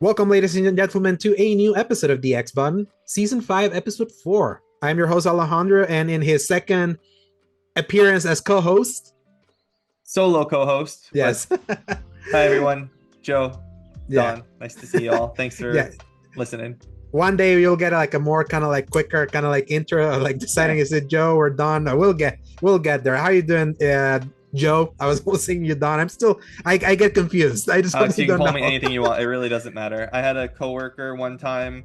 Welcome, ladies and gentlemen, to a new episode of the X Button, Season 5, Episode 4. I'm your host, Alejandro, and in his second appearance as co-host... Solo co-host. Yes. Hi, everyone. Joe, Yeah. Don, nice to see you all. Thanks for listening. One day you'll get like a more kind of like quicker kind of like intro, like deciding is it Joe or Don. We'll get there. How you doing, Joe? I was saying you, Don. I get confused. I just Alex, you can don't call know. me anything you want. It really doesn't matter. I had a coworker one time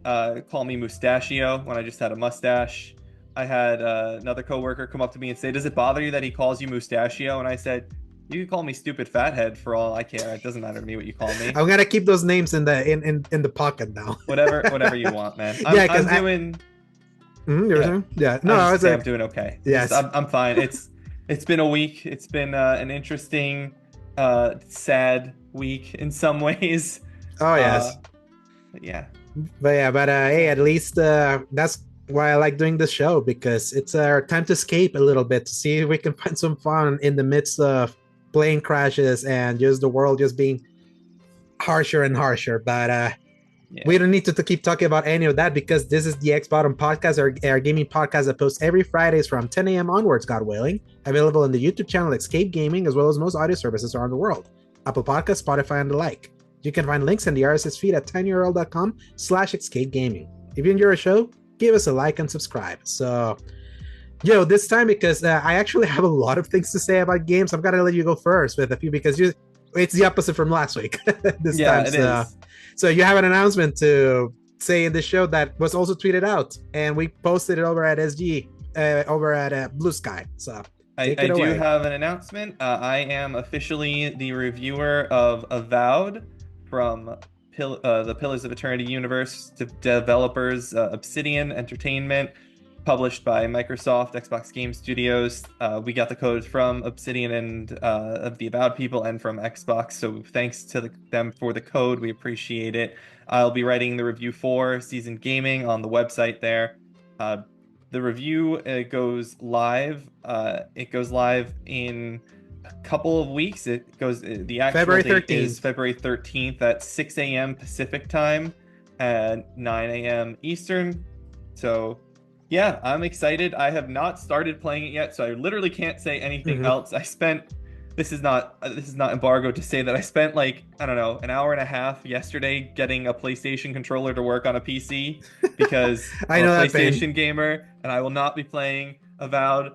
call me Mustachio when I just had a mustache. I had another coworker come up to me and say, "Does it bother you that he calls you Mustachio?" And I said, "You can call me stupid fathead for all I care. It doesn't matter to me what you call me." I'm gonna keep those names in the pocket now. whatever you want, man. I'm doing. I'm doing okay. Yes, I'm fine. It's been a week. It's been an interesting, sad week in some ways. Oh yes. But hey, at least that's why I like doing this show, because it's our time to escape a little bit, to see if we can find some fun in the midst of plane crashes and just the world just being harsher and harsher. But we don't need to keep talking about any of that, because this is the X Bottom Podcast, our gaming podcast that posts every Fridays from 10 a.m. onwards, God willing. Available on the YouTube channel Escape Gaming, as well as most audio services around the world. Apple Podcasts, Spotify, and the like. You can find links in the RSS feed at tinyurl.com/Escape Gaming. If you enjoy our show, give us a like and subscribe. So, this time, because I actually have a lot of things to say about games, I'm gonna let you go first with a few, because it's the opposite from last week. This time, it is. So you have an announcement to say in the show that was also tweeted out, and we posted it over at SG, over at Blue Sky. So I do have an announcement. I am officially the reviewer of Avowed from the Pillars of Eternity universe to developers Obsidian Entertainment, published by Microsoft, Xbox Game Studios. We got the code from Obsidian and of the Avowed people, and from Xbox, so thanks to them for the code. We appreciate it. I'll be writing the review for Seasoned Gaming on the website there. The review goes live. It goes live in a couple of weeks. The actual February date 13th. is February 13th at 6 a.m. Pacific time and 9 a.m. Eastern. So yeah, I'm excited. I have not started playing it yet, so I literally can't say anything else. This is not embargo to say that I spent like, I don't know, an hour and a half yesterday getting a PlayStation controller to work on a PC, because I'm a PlayStation gamer, and I will not be playing Avowed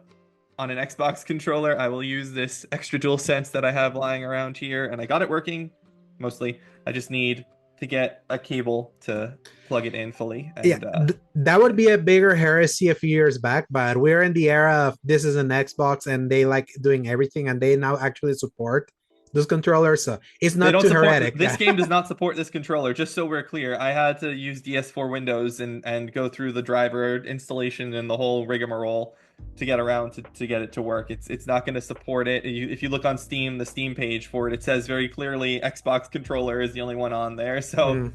on an Xbox controller. I will use this extra DualSense that I have lying around here, and I got it working mostly. I just need to get a cable to plug it in fully. And, that would be a bigger heresy a few years back, but we're in the era of this is an Xbox and they like doing everything, and they now actually support those controllers, so it's not too heretic. This game does not support this controller, just so we're clear. I had to use DS4 Windows and go through the driver installation and the whole rigmarole to get around to get it to work. It's not going to support it. If you look on Steam, the Steam page for it, it says very clearly Xbox controller is the only one on there. So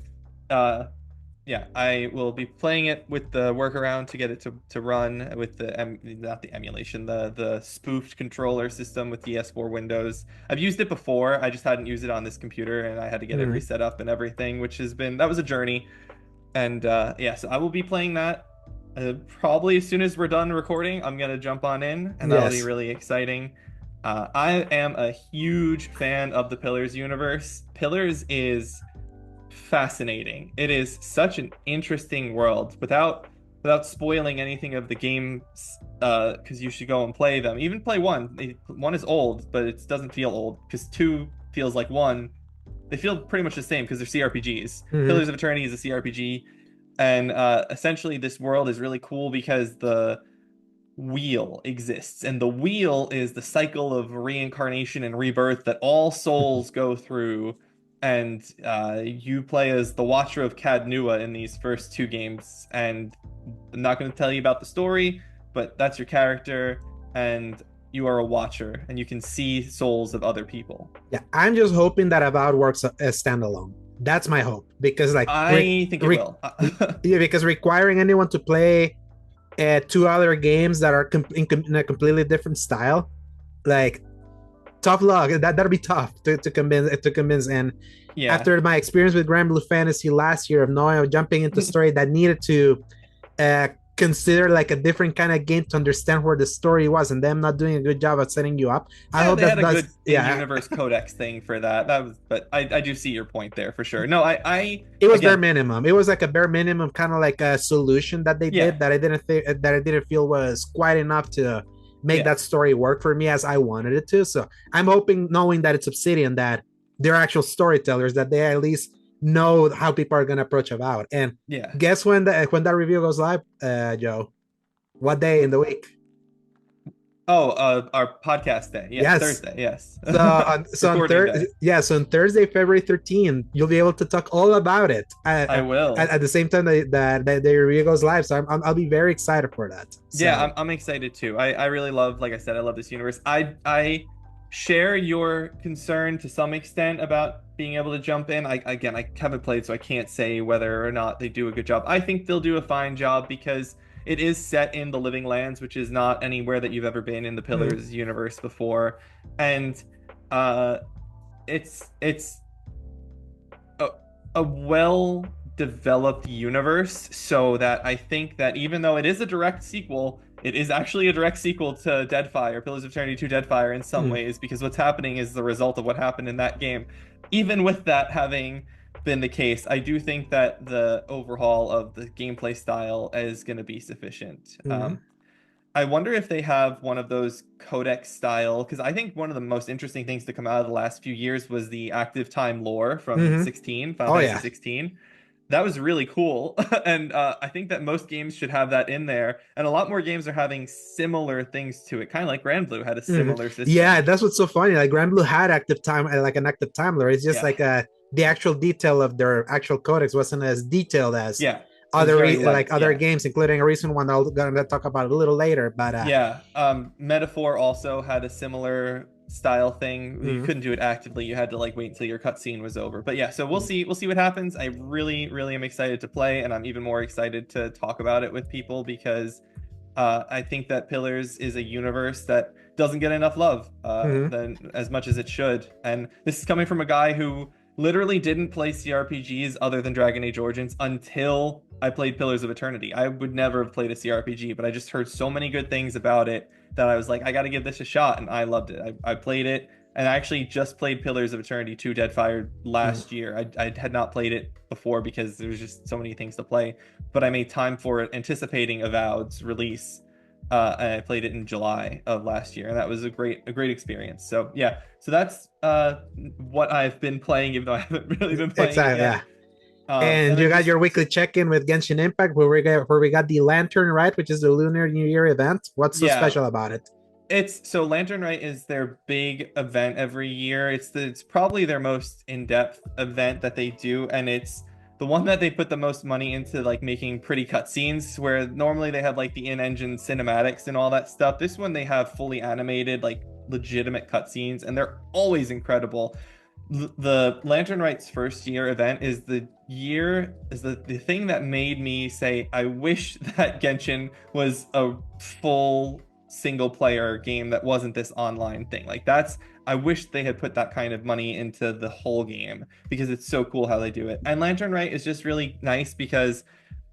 I will be playing it with the workaround to get it to run with not the emulation, the spoofed controller system with DS4 Windows. I've used it before. I just hadn't used it on this computer, and I had to get it reset up and everything, that was a journey. And so I will be playing that. Probably as soon as we're done recording, I'm gonna jump on in, and that'll be really exciting. I am a huge fan of the Pillars universe. Pillars is fascinating. It is such an interesting world. Without spoiling anything of the games, because you should go and play them. Even play one. One is old, but it doesn't feel old, because two feels like one. They feel pretty much the same because they're CRPGs. Pillars of Eternity is a CRPG. And essentially, this world is really cool because the wheel exists. And the wheel is the cycle of reincarnation and rebirth that all souls go through. And you play as the Watcher of Cadnua in these first two games. And I'm not going to tell you about the story, but that's your character. And you are a Watcher. And you can see souls of other people. Yeah, I'm just hoping that Avowed works as standalone. That's my hope, because I think it will. Because requiring anyone to play two other games that are in a completely different style, like tough luck. That'll be tough to convince. And Yeah. after my experience with Grand Blue Fantasy last year of knowing of jumping into story that needed to uh, consider like a different kind of game to understand where the story was, and them not doing a good job at setting you up. I Yeah, hope they had a that's good yeah. in-universe codex thing for that. That was, but I do see your point there for sure. No, I It was bare again, minimum. It was like a bare minimum kind of like a solution that they yeah, did that I didn't think that I didn't feel was quite enough to make yeah, that story work for me as I wanted it to. So I'm hoping, knowing that it's Obsidian, that they're actual storytellers, that they at least know how people are gonna approach about. And yeah. guess when that review goes live, Joe? What day in the week? Oh, our podcast day. Yes, Yes. Thursday. Yes, So on so on recording thir- day. yeah, so on Thursday, February 13th, you'll be able to talk all about it I will. at the same time that the review goes live. So I'll be very excited for that. Yeah, So I'm excited too. I really love, like I said, I love this universe. I share your concern to some extent about being able to jump in. I haven't played, so I can't say whether or not they do a good job. I think they'll do a fine job because it is set in the Living Lands, which is not anywhere that you've ever been in the mhm, Pillars universe before. And uh it's a, a well developed universe, so that I think that even though it is a direct sequel, it is actually a direct sequel to Deadfire, Pillars of Eternity 2 Deadfire in some mhm, ways, because what's happening is the result of what happened in that game. Even with that having been the case, I do think that the overhaul of the gameplay style is going to be sufficient. mhm, I wonder if they have one of those codex style, because I think one of the most interesting things to come out of the last few years was the active time lore from mhm. 16, Final Oh Fantasy yeah. 16. That was really cool. And I think that most games should have that in there. And a lot more games are having similar things to it, kind of like Grand Blue had a Mhm. similar Yeah, system. that's what's so funny. Like Grand Blue had active time, like an active time lore. It's just Yeah. like the actual detail of their actual codex wasn't as detailed as Yeah. It was very like light. other Yeah. games, including a recent one that I'm gonna talk about a little later. But Yeah, Metaphor also had a similar style thing. You mhm, couldn't do it actively. You had to like wait until your cutscene was over. But yeah, so we'll mhm, see. We'll see what happens. I really, really am excited to play, and I'm even more excited to talk about it with people because I think that Pillars is a universe that doesn't get enough love mhm. than as much as it should. And this is coming from a guy who literally didn't play CRPGs other than Dragon Age Origins until I played Pillars of Eternity. I would never have played a CRPG, but I just heard so many good things about it that I was like, I got to give this a shot, and I loved it. I played it, and I actually just played Pillars of Eternity 2 Deadfire last Mhm. year. I had not played it before because there was just so many things to play, but I made time for it, anticipating Avowed's release. And I played it in July of last year, and that was a great experience. So yeah, so that's what I've been playing, even though I haven't really been playing it Exactly. yet. Yeah. And And you then got just your weekly check-in with Genshin Impact, where we got the Lantern, right, which is the Lunar New Year event. What's so yeah, special about it? it's so Lantern Rite is their big event every year. It's probably their most in-depth event that they do, and it's the one that they put the most money into, like making pretty cutscenes, where normally they have like the in-engine cinematics and all that stuff. This one they have fully animated, like legitimate cutscenes, and they're always incredible. The Lantern Rite's first year event is the thing that made me say I wish that Genshin was a full single player game that wasn't this online thing. Like that's I wish they had put that kind of money into the whole game because it's so cool how they do it. And Lantern Rite is just really nice because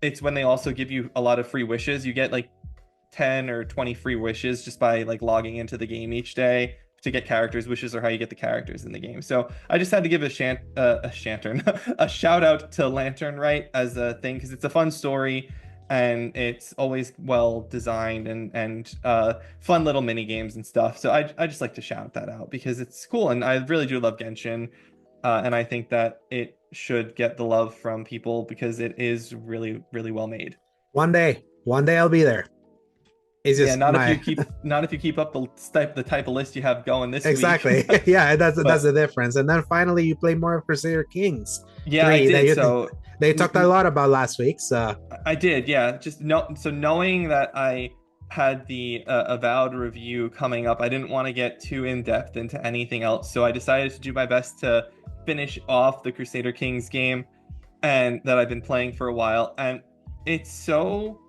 it's when they also give you a lot of free wishes. You get like 10 or 20 free wishes just by like logging into the game each day to get characters. Wishes are how you get the characters in the game. So I just had to give a shantern a shout out to Lantern Rite as a thing because it's a fun story and it's always well designed and fun little mini games and stuff. So I just like to shout that out because it's cool and I really do love Genshin. And I think that it should get the love from people because it is really, really well made. One day I'll be there. It's Yeah, just my not if you keep up the type of list you have going this week. exactly. Yeah, that's But the difference. And then finally, you play more of Crusader Kings yeah, I 3 that did. you So they we, talked a we lot about last week. So I did. Yeah, just no. So knowing that I had the Avowed review coming up, I didn't want to get too in depth into anything else. So I decided to do my best to finish off the Crusader Kings game and that I've been playing for a while. And it's so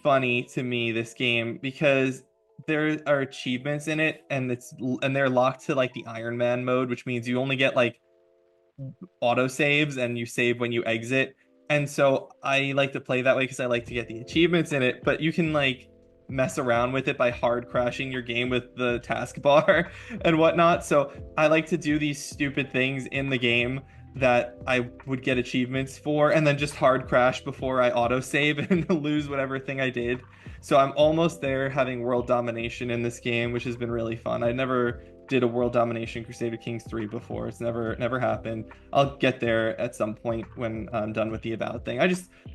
funny to me, this game, because there are achievements in it, and they're locked to like the Iron Man mode, which means you only get like auto saves and you save when you exit. And so I like to play that way because I like to get the achievements in it, but you can like mess around with it by hard crashing your game with the taskbar and whatnot. So I like to do these stupid things in the game that I would get achievements for and then just hard crash before I auto save and lose whatever thing I did. So I'm almost there having world domination in this game, which has been really fun. I never did a world domination Crusader Kings 3 before. It's never happened. I'll get there at some point when I'm done with the Avowed thing.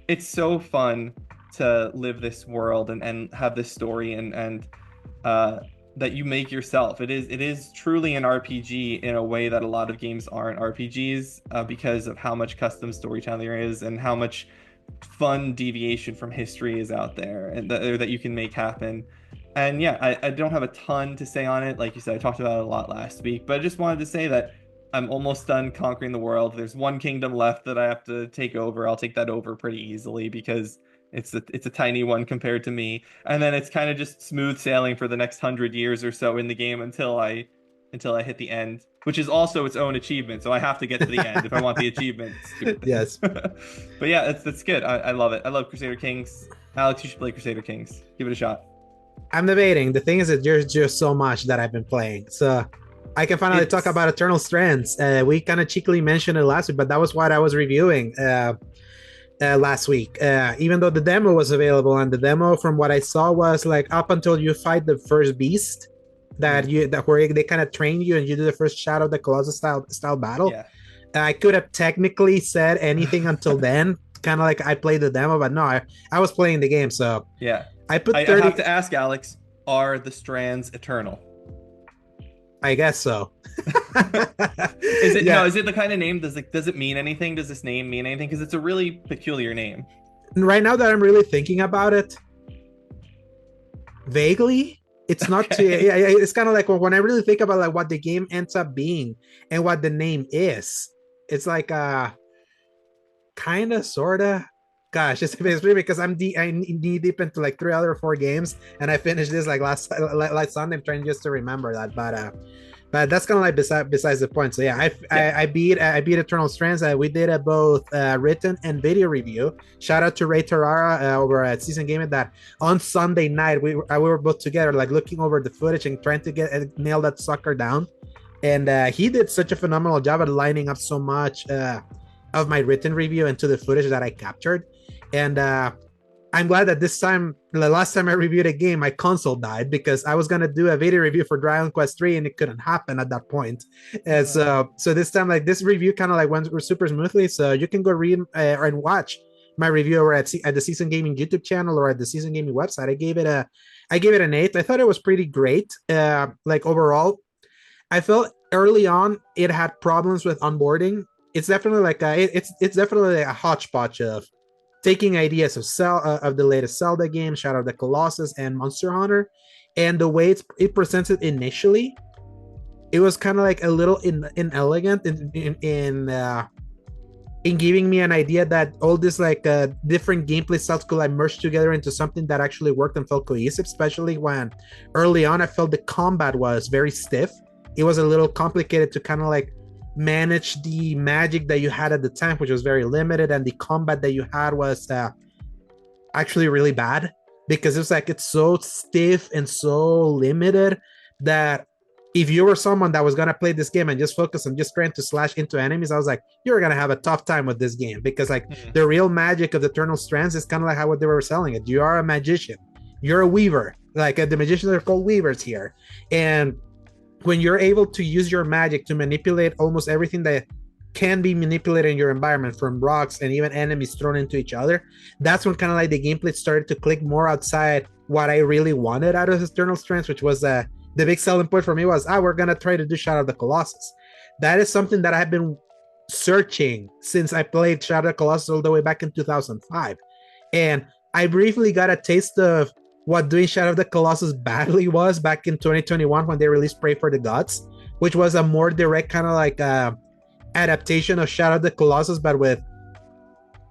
It's so fun to live this world and have this story and that you make yourself. It is truly an RPG in a way that a lot of games aren't RPGs, because of how much custom storytelling there is and how much fun deviation from history is out there and that you can make happen. And yeah, I don't have a ton to say on it. Like you said, I talked about it a lot last week, but I just wanted to say that I'm almost done conquering the world. There's one kingdom left that I have to take over. I'll take that over pretty easily because it's a tiny one compared to me. And then it's kind of just smooth sailing for the next 100 years or so in the game until I hit the end, which is also its own achievement. So I have to get to the end if I want the achievement. Stupid thing. Yes. But yeah, that's good. I love it. I love Crusader Kings. Alex, you should play Crusader Kings. Give it a shot. I'm debating. The thing is that there's just so much that I've been playing. So I can finally talk about Eternal Strands. We kind of cheekily mentioned it last week, but that was what I was reviewing last week. Even though the demo was available, and the demo, from what I saw, was like up until you fight the first beast, that where they kind of train you and you do the first Shadow of the Colossus style battle. Yeah. I could have technically said anything until then, kind of like I played the demo, but no, I was playing the game. So yeah, I put 30. I have to ask Alex, are the strands eternal? I guess so. Is it no? Is it the kind of name? Does it mean anything? Does this name mean anything? Because it's a really peculiar name. Right now that I'm really thinking about it, vaguely, it's not too. Yeah, it's kind of like when I really think about like what the game ends up being and what the name is. It's like kind of, sorta. Gosh, it's really because I knee deep into like 3 other 4 games, and I finished this like last Sunday. I'm trying just to remember that, but that's kind of like besides the point. So yeah, I beat Eternal Strands. We did a both written and video review. Shout out to Ray Tarara over at Season Gaming, that on Sunday night we were both together, like looking over the footage and trying to nail that sucker down. And he did such a phenomenal job at lining up so much of my written review into the footage that I captured. And I'm glad that this time, the last time I reviewed a game, my console died, because I was going to do a video review for Dragon Quest 3 and it couldn't happen at that point. So this time, like, this review kind of like went super smoothly. So you can go read and watch my review over at the Season Gaming YouTube channel or at the Season Gaming website. I gave it an 8. I thought it was pretty great. Like overall, I felt early on it had problems with onboarding. It's definitely like it's definitely like a hodgepodge of taking ideas of the latest Zelda game, Shadow of the Colossus, and Monster Hunter, and the way it presented initially, it was kind of like a little inelegant in giving me an idea that all this like different gameplay styles could like merge together into something that actually worked and felt cohesive. Especially when early on I felt the combat was very stiff. It was a little complicated to kind of like manage the magic that you had at the time, which was very limited, and the combat that you had was actually really bad, because it's so stiff and so limited that if you were someone that was going to play this game and just focus on just trying to slash into enemies, I was like, you're going to have a tough time with this game, because like the real magic of the Eternal Strands is kind of like how they were selling it. You are a magician, you're a weaver, like the magicians are called weavers here, and when you're able to use your magic to manipulate almost everything that can be manipulated in your environment, from rocks and even enemies thrown into each other, that's when kind of like the gameplay started to click more outside what I really wanted out of Eternal Strands, which was the big selling point for me was, we're going to try to do Shadow of the Colossus. That is something that I've been searching since I played Shadow of the Colossus all the way back in 2005. And I briefly got a taste of what doing Shadow of the Colossus badly was back in 2021 when they released Pray for the Gods, which was a more direct kind of like adaptation of Shadow of the Colossus, but with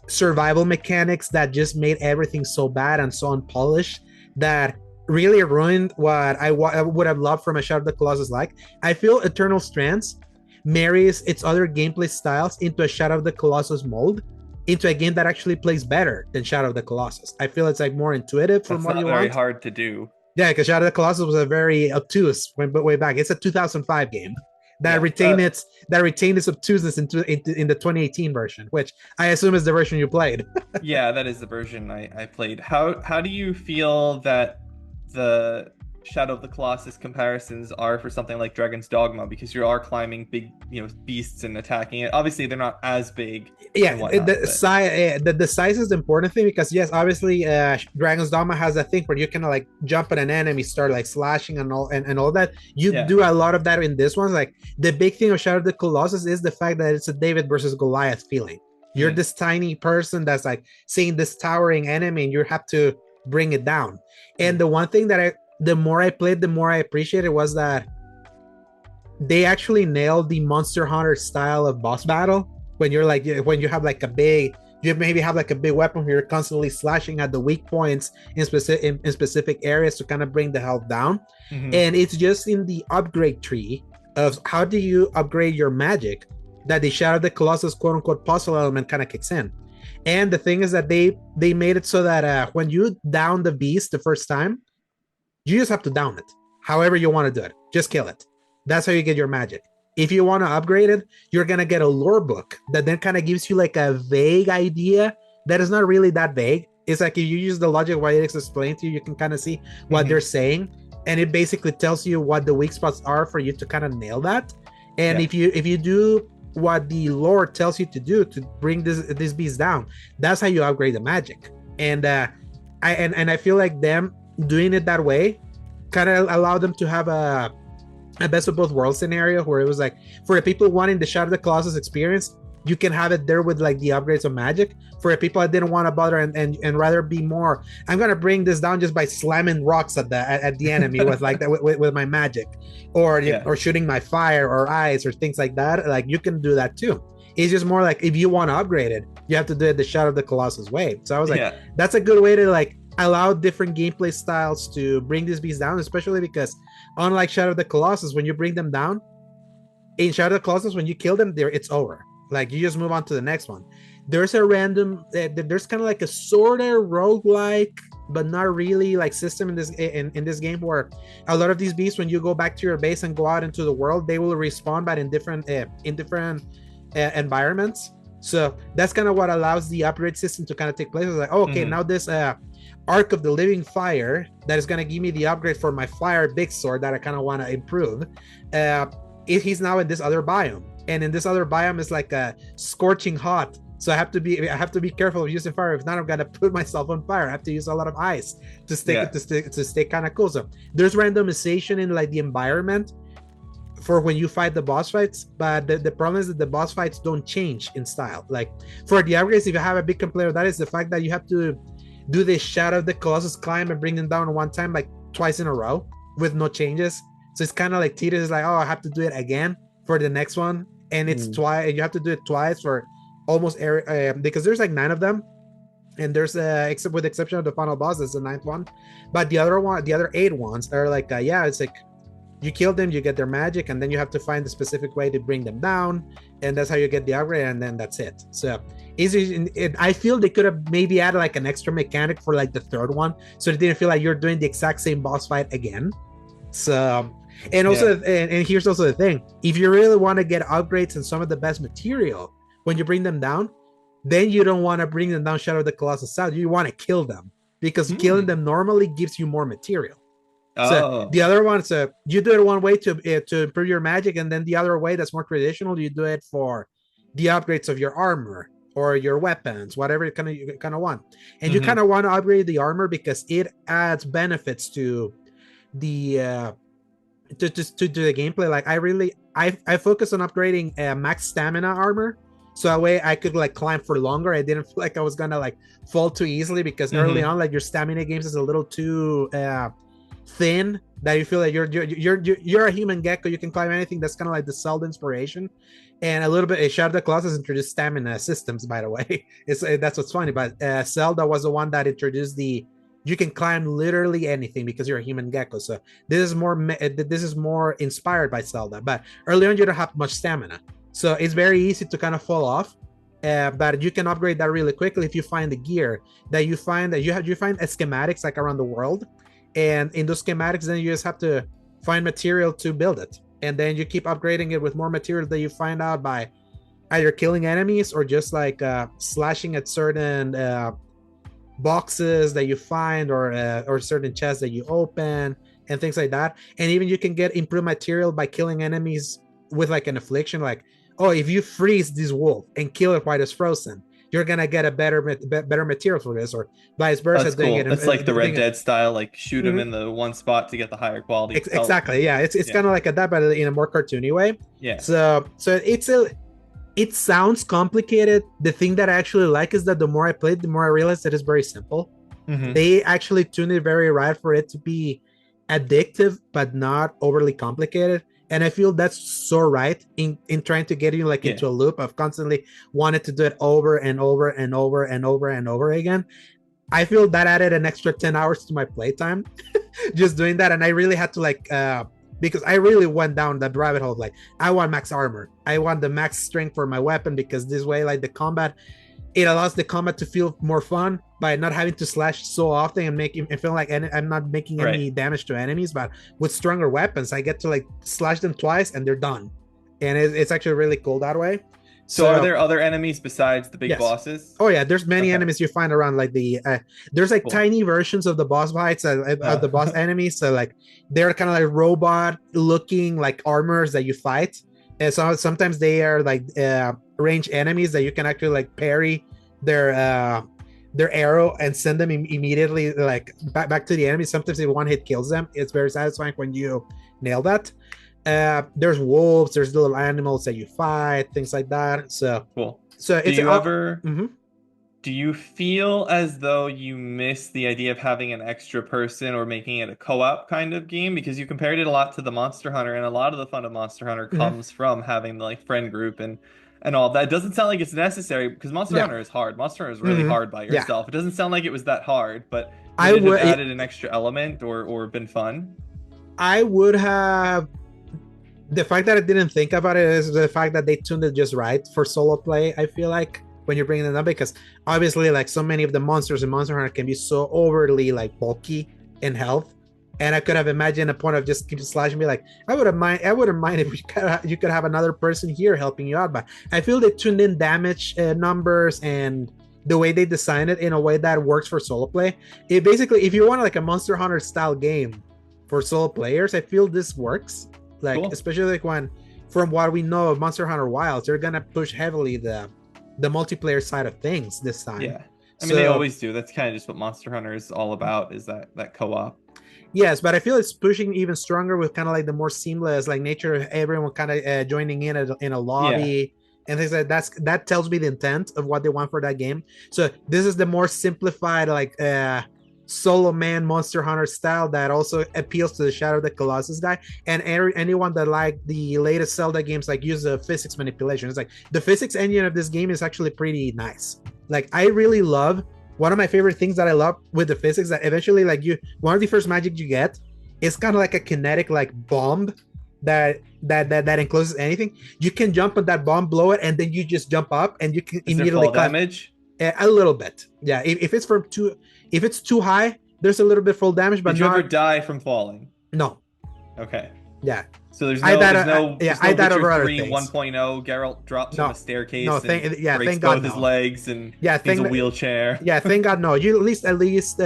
survival mechanics that just made everything so bad and so unpolished that really ruined what I would have loved from a Shadow of the Colossus. Like, I feel Eternal Strands marries its other gameplay styles into a Shadow of the Colossus mold, into a game that actually plays better than Shadow of the Colossus. I feel it's like more intuitive from That's what not you very want. hard to do. Yeah, because Shadow of the Colossus was a very obtuse way back. It's a 2005 game that Yeah. retained its obtuseness in the 2018 version, which I assume is the version you played. Yeah, that is the version I played. How do you feel that the Shadow of the Colossus comparisons are for something like Dragon's Dogma? Because you are climbing big, beasts and attacking it. Obviously, they're not as big Yeah, and whatnot, the but size the size is the important thing because yes, obviously, Dragon's Dogma has a thing where you can like jump at an enemy, start like slashing and all that. You yeah. do a lot of that in this one. Like the big thing of Shadow of the Colossus is the fact that it's a David versus Goliath feeling. You're Mm. this tiny person that's like seeing this towering enemy, and you have to bring it down. And Mm. the one thing that the more I played, the more I appreciated was that they actually nailed the Monster Hunter style of boss battle when you're like when you have like a big you maybe have like a big weapon where you're constantly slashing at the weak points in specific areas to kind of bring the health down. Hmm. And it's just in the upgrade tree of how do you upgrade your magic that the Shadow of the Colossus quote unquote puzzle element kind of kicks in. And the thing is that they made it so that when you down the beast the first time, you just have to down it. However you want to do it, just kill it. That's how you get your magic. If you want to upgrade it, you're gonna get a lore book that then kind of gives you like a vague idea that is not really that vague. It's like if you use the logic why it's explained to you, you can kind of see what they're Hmm. saying, and it basically tells you what the weak spots are for you to kind of nail that. And Yeah. if you do what the lore tells you to do to bring this beast down, that's how you upgrade the magic. And I feel like them doing it that way kind of allowed them to have a best of both worlds scenario where it was like for the people wanting the Shadow of the Colossus experience, you can have it there with like the upgrades of magic. For the people that didn't want to bother and rather be more, I'm gonna bring this down just by slamming rocks at the enemy with like that with my magic, Yeah. or shooting my fire or ice or things like that. Like you can do that too. It's just more like if you want to upgrade it, you have to do it the Shadow of the Colossus way. So I was like, Yeah. that's a good way to like allow different gameplay styles to bring these beasts down, especially because unlike Shadow of the Colossus, when you bring them down, in Shadow of the Colossus, when you kill them, there it's over. Like you just move on to the next one. There's a random, there's kind of like a sort of roguelike, but not really like system in this game where a lot of these beasts, when you go back to your base and go out into the world, they will respawn, but in different environments. So that's kind of what allows the upgrade system to kind of take place. It's like, oh, okay, now this Arc of the Living Fire that is going to give me the upgrade for my Fire Big Sword that I kind of want to improve. He's now in this other biome, and in this other biome is like a scorching hot. So I have to be careful of using fire. If not, I'm gonna put myself on fire. I have to use a lot of ice to stay kind of cool. So there's randomization in like the environment for when you fight the boss fights, but the problem is that the boss fights don't change in style. Like for the upgrades, if you have a big complaint of that, is the fact that you have to do this Shadow of the Colossus climb and bring them down one time, like twice in a row with no changes. So it's kind of like tedious. It's like, oh, I have to do it again for the next one, and it's twice. And you have to do it twice for almost every because there's like 9 of them, and there's except with the exception of the final boss, that's the 9th one. But the other 8 ones are like, it's like you kill them, you get their magic, and then you have to find the specific way to bring them down, and that's how you get the upgrade, and then that's it. So I feel they could have maybe added like an extra mechanic for like the 3rd one, so it didn't feel like you're doing the exact same boss fight again. So, and also, and here's also the thing: if you really want to get upgrades and some of the best material when you bring them down, then you don't want to bring them down Shadow of the Colossus South. You want to kill them because killing them normally gives you more material. So the other one, so you do it one way to improve your magic, and then the other way that's more traditional, you do it for the upgrades of your armor or your weapons, whatever you kind of want. And you kind of want to upgrade the armor because it adds benefits to the to the gameplay. Like I focus on upgrading max stamina armor, so that way I could like climb for longer. I didn't feel like I was gonna like fall too easily because early on, like your stamina games is a little too thin that you feel like you're a human gecko. You can climb anything. That's kind of like the Zelda inspiration, and a little bit. Shadow of the Colossus introduced stamina systems, by the way. That's what's funny. But Zelda was the one that introduced the you can climb literally anything because you're a human gecko. So this is more inspired by Zelda. But early on, you don't have much stamina, so it's very easy to kind of fall off. But you can upgrade that really quickly if you find the gear that you find you find schematics like around the world, and in those schematics, then you just have to find material to build it, and then you keep upgrading it with more material that you find out by either killing enemies or just like slashing at certain boxes that you find or certain chests that you open and things like that. And even you can get improved material by killing enemies with like an affliction, like, oh, if you freeze this wolf and kill it while it's frozen, you're gonna get a better material for this, or vice versa. That's doing cool. it That's like the Red doing it. Dead style, like shoot him Mhm. in the one spot to get the higher quality pelt. Exactly, yeah, it's Yeah. kind of like that, but in a more cartoony way. Yeah. So it sounds complicated. The thing that I actually like is that the more I played, the more I realized that it's very simple. Mhm. They actually tuned it very right for it to be addictive but not overly complicated. And I feel that's so right in trying to get you like Yeah. into a loop of constantly wanting to do it over and over and over and over and over again. I feel that added an extra 10 hours to my playtime just doing that. And I really had to like because I really went down that rabbit hole. Like, I want max armor, I want the max strength for my weapon, because this way, like, the combat, it allows the combat to feel more fun by not having to slash so often and make it feel like I'm not making any Right. damage to enemies. But with stronger weapons, I get to like slash them twice and they're done, and it's actually really cool that way. So are there other enemies besides the big Yes. bosses? Oh yeah, there's many Okay. enemies you find around, like there's like Cool. tiny versions of the boss fights of the boss enemies. So like they're kind of like robot looking like armors that you fight. And so sometimes they are like range enemies that you can actually like parry their arrow and send them immediately like back to the enemy. Sometimes if one hit kills them, it's very satisfying when you nail that. There's wolves, there's little animals that you fight, things like that. So cool. So do it's you ever mm-hmm. do you feel as though you miss the idea of having an extra person or making it a co-op kind of game? Because you compared it a lot to the Monster Hunter, and a lot of the fun of Monster Hunter comes from having the like friend group and all that. It doesn't sound like it's necessary because Monster Hunter is hard. Monster Hunter is really hard by yourself. It doesn't sound like it was that hard, but would it have added an extra element or been fun? I would have. The fact that I didn't think about it is the fact that they tuned it just right for solo play. I feel like when you're bringing it up, because obviously like so many of the monsters in Monster Hunter can be so overly like bulky in health, and I could have imagined a point of just keep slashing me. Like, I wouldn't mind if you could have another person here helping you out. But I feel they tuned in damage numbers and the way they designed it in a way that works for solo play. It basically, if you want like a Monster Hunter style game for solo players, I feel this works. Like, cool. Especially like when, from what we know of Monster Hunter Wilds, they're gonna push heavily the multiplayer side of things this time. Yeah, I mean, they always do. That's kind of just what Monster Hunter is all about, is that co-op. Yes, but I feel it's pushing even stronger with kind of like the more seamless like nature of everyone kind of joining in a lobby and things like that tells me the intent of what they want for that game. So this is the more simplified like solo man Monster Hunter style that also appeals to the Shadow of the Colossus guy and anyone that like the latest Zelda games, like use the physics manipulation. It's like the physics engine of this game is actually pretty nice. Like, I really love, one of my favorite things that I love with the physics, that eventually like one of the first magic you get is kind of like a kinetic like bomb that encloses anything. You can jump on that bomb, blow it, and then you just jump up and you can immediately fall damage. A little bit, yeah. If it's too high, there's a little bit full damage. But did you ever die from falling? No. Okay. Yeah. So there's no I died over other things. 1.0 Geralt drops from a staircase and breaks both his legs and needs a wheelchair. Yeah, thank God no. You at least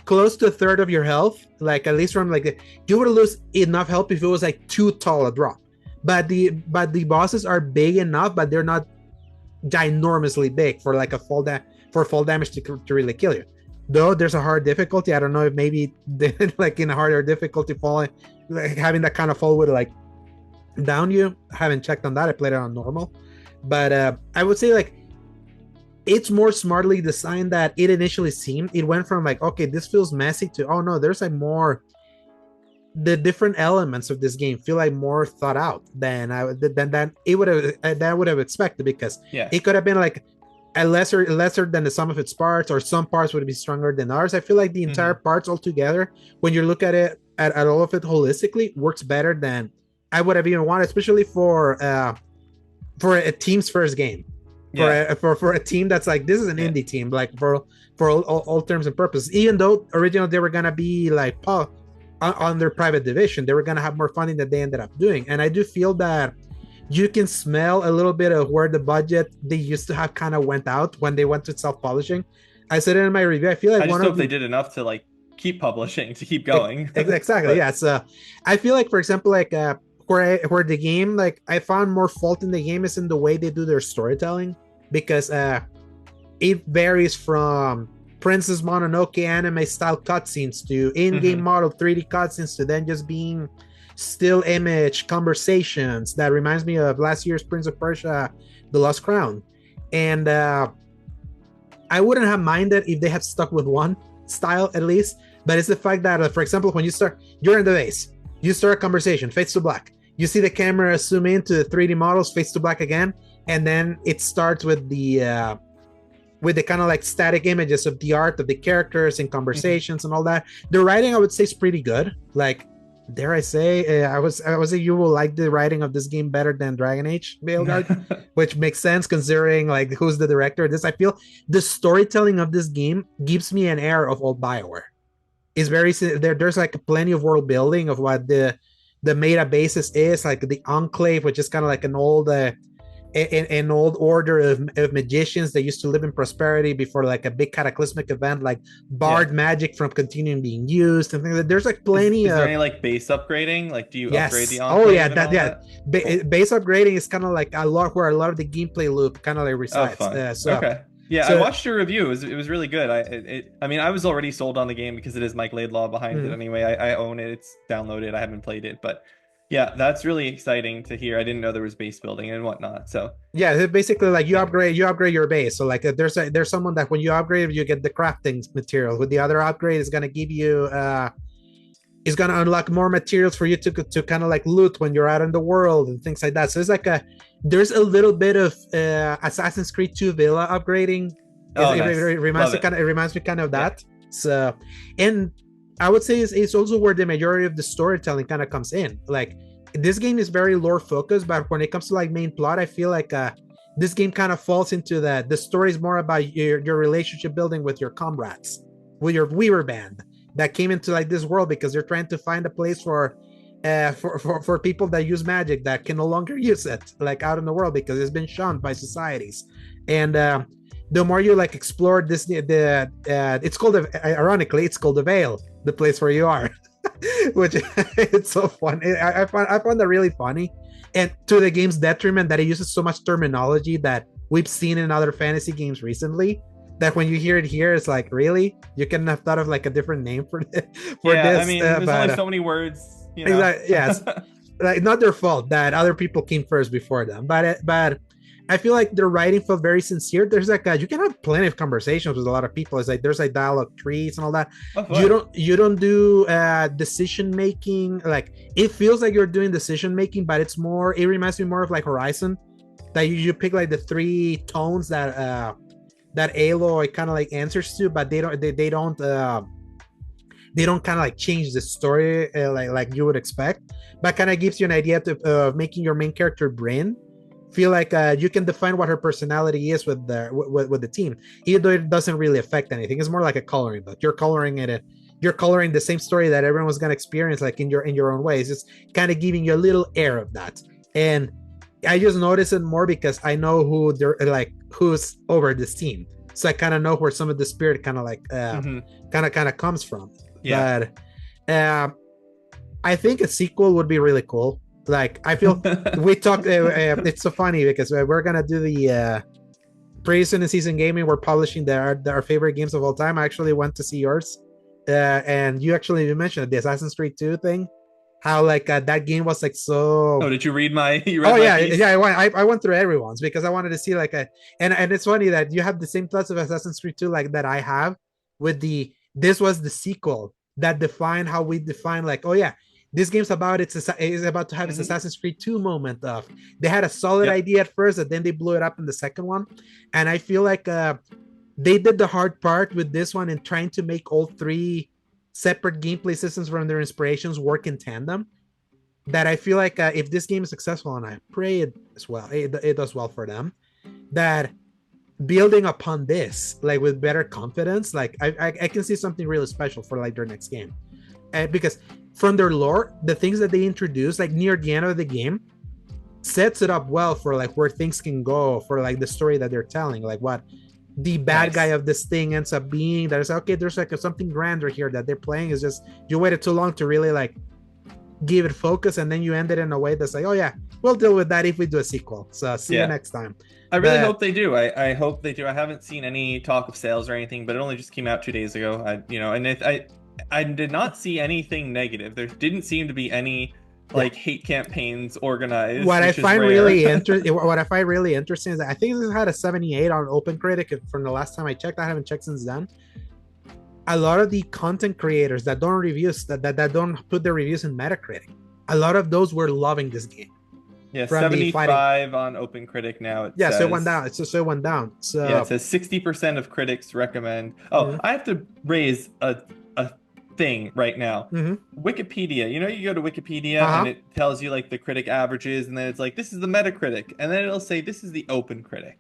close to a third of your health, like at least from like you would lose enough health if it was like too tall a drop. But the bosses are big enough, but they're not ginormously big for like fall damage to really kill you. Though there's a hard difficulty. I don't know if maybe like in a harder difficulty falling, like having that kind of fall would like down you. I haven't checked on that. I played it on normal, but I would say like it's more smartly designed that it initially seemed. It went from like, okay, this feels messy to, oh no, there's like more. The different elements of this game feel like more thought out than I would have expected, because it could have been like lesser than the sum of its parts, or some parts would be stronger than others. I feel like the entire parts altogether, when you look at it at all of it holistically, works better than I would have even wanted, especially for a team's first game. Yeah. For a team that's like, this is an Yeah. indie team, like for all terms and purposes. Even though originally they were gonna be like on their private division, they were gonna have more funding than they ended up doing. And I do feel that you can smell a little bit of where the budget they used to have kind of went out when they went to self-publishing. I said it in my review. I feel like I just one hope of they the did enough to like keep publishing, to keep going. exactly, But yeah. So I feel like, for example, like where the game, like I found more fault in the game is in the way they do their storytelling, because it varies from Princess Mononoke anime style cutscenes to in-game model 3D cutscenes to then just being still image conversations. That reminds me of last year's Prince of Persia: The Lost Crown. And I wouldn't have minded if they had stuck with one style at least, but it's the fact that, for example, when you're in the base, you start a conversation, fades to black. You see the camera zoom into the 3D models, fades to black again, and then it starts with the kind of like static images of the art of the characters and conversations and all that. The writing, I would say, is pretty good. Like, dare I say, I was say you will like the writing of this game better than Dragon Age Veilguard, which makes sense considering like who's the director of this. I feel the storytelling of this game gives me an air of old Bioware. It's very there's like plenty of world building of what the meta basis is, like the Enclave, which is kind of like an old order of magicians that used to live in prosperity before like a big cataclysmic event, like barred magic from continuing being used and things like that. There's like plenty is of there any like base upgrading? Like, do you upgrade the oh Enclave yeah, and all that? Cool. base upgrading is kind of like a lot where a lot of the gameplay loop kind of like Oh, resides. fun. Okay. Yeah, I So watched your review. It was really good. I mean, I was already sold on the game because it is Mike Laidlaw behind it anyway. I own it. It's downloaded. I haven't played it, but yeah, that's really exciting to hear. I didn't know there was base building and whatnot. So yeah, basically like you upgrade your base. So like there's someone that when you upgrade, you get the crafting material. With the other upgrade, is gonna give you is gonna unlock more materials for you to kind of like loot when you're out in the world and things like that. So it's like there's a little bit of Assassin's Creed 2 Villa upgrading. oh, nice. It reminds Love me it. kind of, it reminds me kind of that. So, and I would say it's also where the majority of the storytelling kind of comes in. Like, this game is very lore focused, but when it comes to like main plot, I feel like this game kind of falls into that. The story is more about your relationship building with your comrades, with your Weaver band that came into like this world because they're trying to find a place for people that use magic that can no longer use it like out in the world because it's been shunned by societies. And the more you like explore this, it's called, ironically, it's called the Veil, the place where you are. Which it's so funny. I found that really funny, and to the game's detriment that it uses so much terminology that we've seen in other fantasy games recently, that when you hear it here, it's like, really, you couldn't have thought of like a different name for this. I mean, there's only so many words, you know. Exactly, yes. Like, not their fault that other people came first before them, but I feel like their writing felt very sincere. There's like you can have plenty of conversations with a lot of people. It's like there's like dialogue trees and all that. You don't do decision making. Like, it feels like you're doing decision making, but it reminds me more of like Horizon, that you pick like the three tones that Aloy kind of like answers to, but they don't kind of like change the story like you would expect, but kind of gives you an idea of making your main character Bryn feel like you can define what her personality is with the team, even though it doesn't really affect anything. It's more like a coloring book. You're coloring the same story that everyone was gonna experience, like in your own ways. It's kind of giving you a little air of that. And I just notice it more because I know who's over this team, so I kind of know where some of the spirit kind of like kind of comes from. Yeah. But I think a sequel would be really cool. Like, I feel we talked. It's so funny because we're gonna do the pretty soon in Season Gaming. We're publishing our favorite games of all time. I actually went to see yours, and you mentioned the Assassin's Creed 2 thing. How like that game was like so. Oh, did you read my? Piece? I went through everyone's because I wanted to see like and it's funny that you have the same thoughts of Assassin's Creed 2 like that I have with this was the sequel that defined how we define like, oh yeah, this game's about is about to have its Mhm. Assassin's Creed 2 moment of they had a solid Yep. idea at first, and then they blew it up in the second one. And I feel like they did the hard part with this one in trying to make all three separate gameplay systems from their inspirations work in tandem. That I feel like if this game is successful, and I pray it as well, it does well for them, that building upon this, like with better confidence, like I can see something really special for like their next game. Because from their lore, the things that they introduce, like near the end of the game, sets it up well for like where things can go for like the story that they're telling, like what the bad guy of this thing ends up being. That is okay. There's like something grander here that they're playing. Is just you waited too long to really like give it focus, and then you end it in a way that's like, oh yeah, we'll deal with that if we do a sequel. So see you next time. I really hope they do. I hope they do. I haven't seen any talk of sales or anything, but it only just came out 2 days ago. I did not see anything negative. There didn't seem to be any like hate campaigns organized. What I find really interesting is that I think this had a 78 on OpenCritic from the last time I checked. I haven't checked since then. A lot of the content creators that don't reviews that don't put their reviews in Metacritic, a lot of those were loving this game. Yeah, 75 on OpenCritic now. So it went down. So it went down. So yeah, it says 60% of critics recommend. Oh, I have to raise a thing right now. Wikipedia. You know, you go to Wikipedia and it tells you like the critic averages, and then it's like this is the Metacritic, and then it'll say this is the OpenCritic.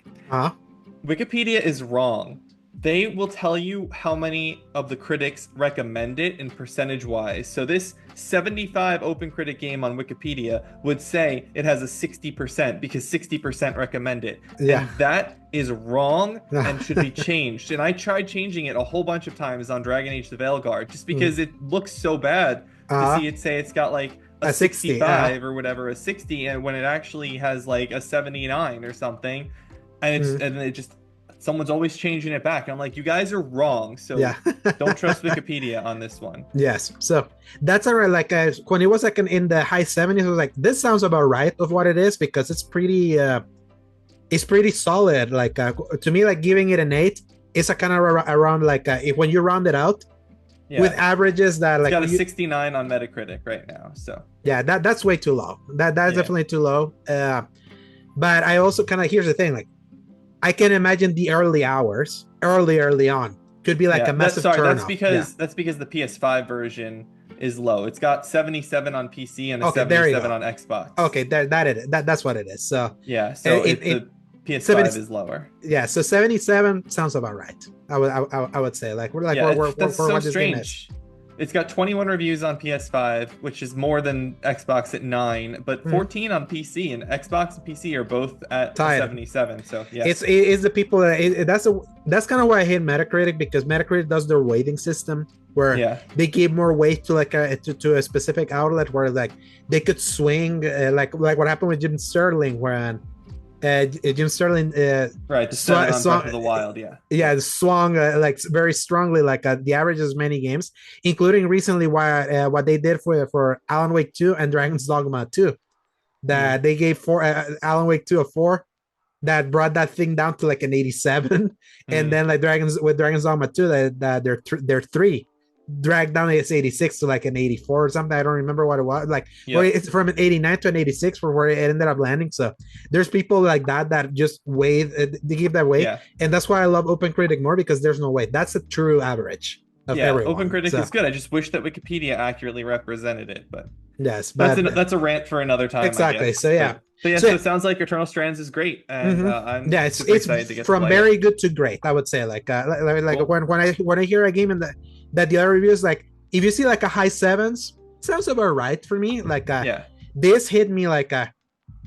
Wikipedia is wrong. They will tell you how many of the critics recommend it in percentage wise. So this 75 OpenCritic game on Wikipedia would say it has a 60% because 60% recommend it. And that is wrong and should be changed. And I tried changing it a whole bunch of times on Dragon Age the Veilguard just because it looks so bad to see it say it's got like a 65 or whatever, a 60, and when it actually has like a 79 or something. And it's and it just someone's always changing it back. I'm like, you guys are wrong. So don't trust Wikipedia on this one. Yes. So that's all right. Like when it was like in the high 70s, I was like, this sounds about right of what it is, because it's pretty solid. Like to me, like giving it an 8 is a kind of around like if when you round it out with averages that like it's got a 69 on Metacritic right now. So yeah, that's way too low. That's definitely too low. But I also kind of, here's the thing, like I can imagine the early hours, early on, could be like a massive turn-off. That's because the PS5 version is low. It's got 77 on PC and a 77 on Xbox. Okay, that's what it is. So yeah, so the PS5 is lower. Yeah, so 77 sounds about right. I would say like we're so strange. It's got 21 reviews on PS5, which is more than Xbox at 9, but 14 on PC, and Xbox and PC are both at 77. So yeah, it's the people that's kind of why I hate Metacritic, because Metacritic does their weighting system where they give more weight to like to a specific outlet, where like they could swing like what happened with Jim Sterling when. Jim Sterling, right? The swung on Breath of the Wild, swung like very strongly, like the average is many games, including recently what they did for Alan Wake 2 and Dragon's Dogma 2, that they gave Alan Wake 2 a 4, that brought that thing down to like an 87, and then like Dragon's Dogma 2 that they're 3. Dragged down its 86 to like an 84 or something. I don't remember what it was. Like it's from an 89 to an 86 for where it ended up landing. So there's people like that just weigh, they give that weight, and that's why I love OpenCritic more, because there's no weight. That's a true average of everyone. OpenCritic is good. I just wish that Wikipedia accurately represented it, but but that's a rant for another time. Exactly. So yeah. So it sounds like Eternal Strands is great, and I'm super excited to get from to very good to great. I would say like cool. when I hear a game that the other reviews, like if you see like a high 7s, sounds about right for me. Like this hit me like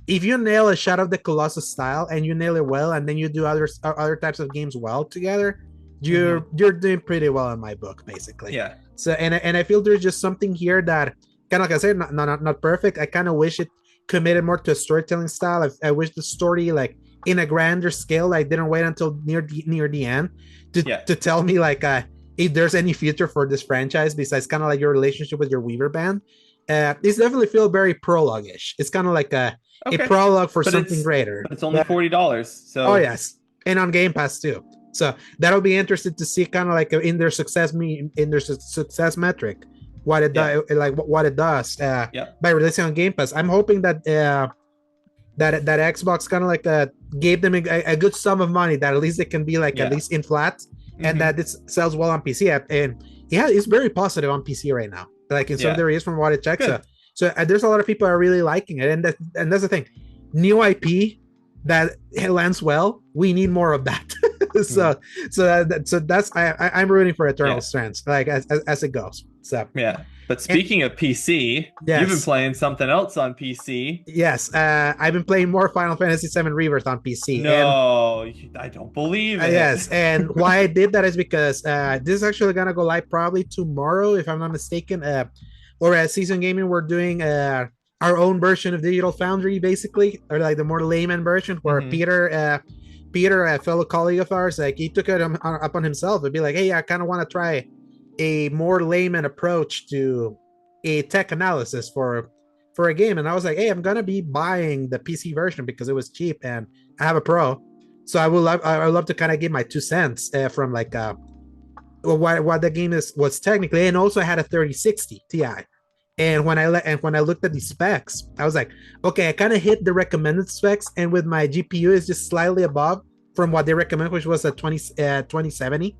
if you nail a Shadow of the Colossus style and you nail it well, and then you do other types of games well together, you're doing pretty well in my book, basically. Yeah. So and I feel there's just something here that kind of like I said, not perfect. I kind of wish it committed more to a storytelling style. I wish the story like in a grander scale, like didn't wait until near the end to tell me like if there's any future for this franchise besides kind of like your relationship with your Weaver band. This definitely feels very prologue-ish. It's kind of like a prologue for something greater. But it's only $40. So yes, and on Game Pass too. So that'll be interesting to see, kind of like in their success metric, what it Yeah. does, like what it does Yep. by releasing on Game Pass. I'm hoping that that Xbox kind of like gave them a good sum of money that at least it can be like at Yeah. least in flat, and Hmm. that it sells well on PC. And yeah, it's very positive on PC right now. Like in some of the Yeah. reviews from what it checks. Good. So there's a lot of people are really liking it, and that's the thing. New IP that it lands well. We need more of that. Hmm. So that's I'm rooting for Eternal Yeah. Strands like as it goes. So Yeah. But and speaking of PC, you've been yes. playing something else on PC. Yes, I've been playing more Final Fantasy VII Rebirth on PC, and No, I don't believe it. yes, and why I did that is because this is actually gonna go live probably tomorrow, if I'm not mistaken. Or at Season Gaming, we're doing our own version of Digital Foundry, basically, or like the more layman version, where Hmm. Peter, a fellow colleague of ours, like he took it upon himself to be like, hey, I kind of want to try a more layman approach to a tech analysis for a game, and I was like, hey, I'm gonna be buying the PC version because it was cheap, and I have a Pro, so I would love to kind of give my 2 cents from like what the game was technically, and also I had a 3060 Ti. And when I looked at the specs, I was like, okay, I kind of hit the recommended specs, and with my GPU is just slightly above from what they recommend, which was a 2070.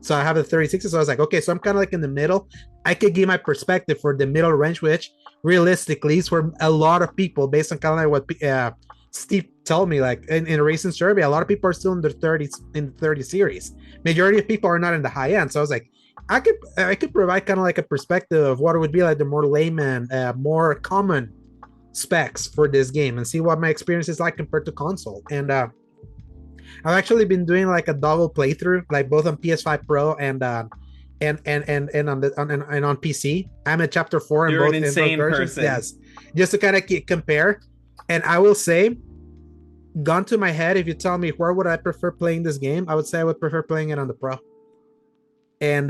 So I have a 3060. So I was like, okay, so I'm kind of like in the middle. I could give my perspective for the middle range, which realistically is for a lot of people, based on kind of like what Steve told me, like in a recent survey, a lot of people are still in the 30s, in the 30 series. Majority of people are not in the high end. So I was like, I could provide kind of like a perspective of what it would be like the more layman, more common specs for this game, and see what my experience is like compared to console. And I've actually been doing like a double playthrough, like both on PS5 Pro and on PC. I'm at chapter 4 You're an in both insane versions. person. Yes, just to kind of compare. And I will say, gun to my head, if you tell me where would I prefer playing this game, I would say I would prefer playing it on the Pro. And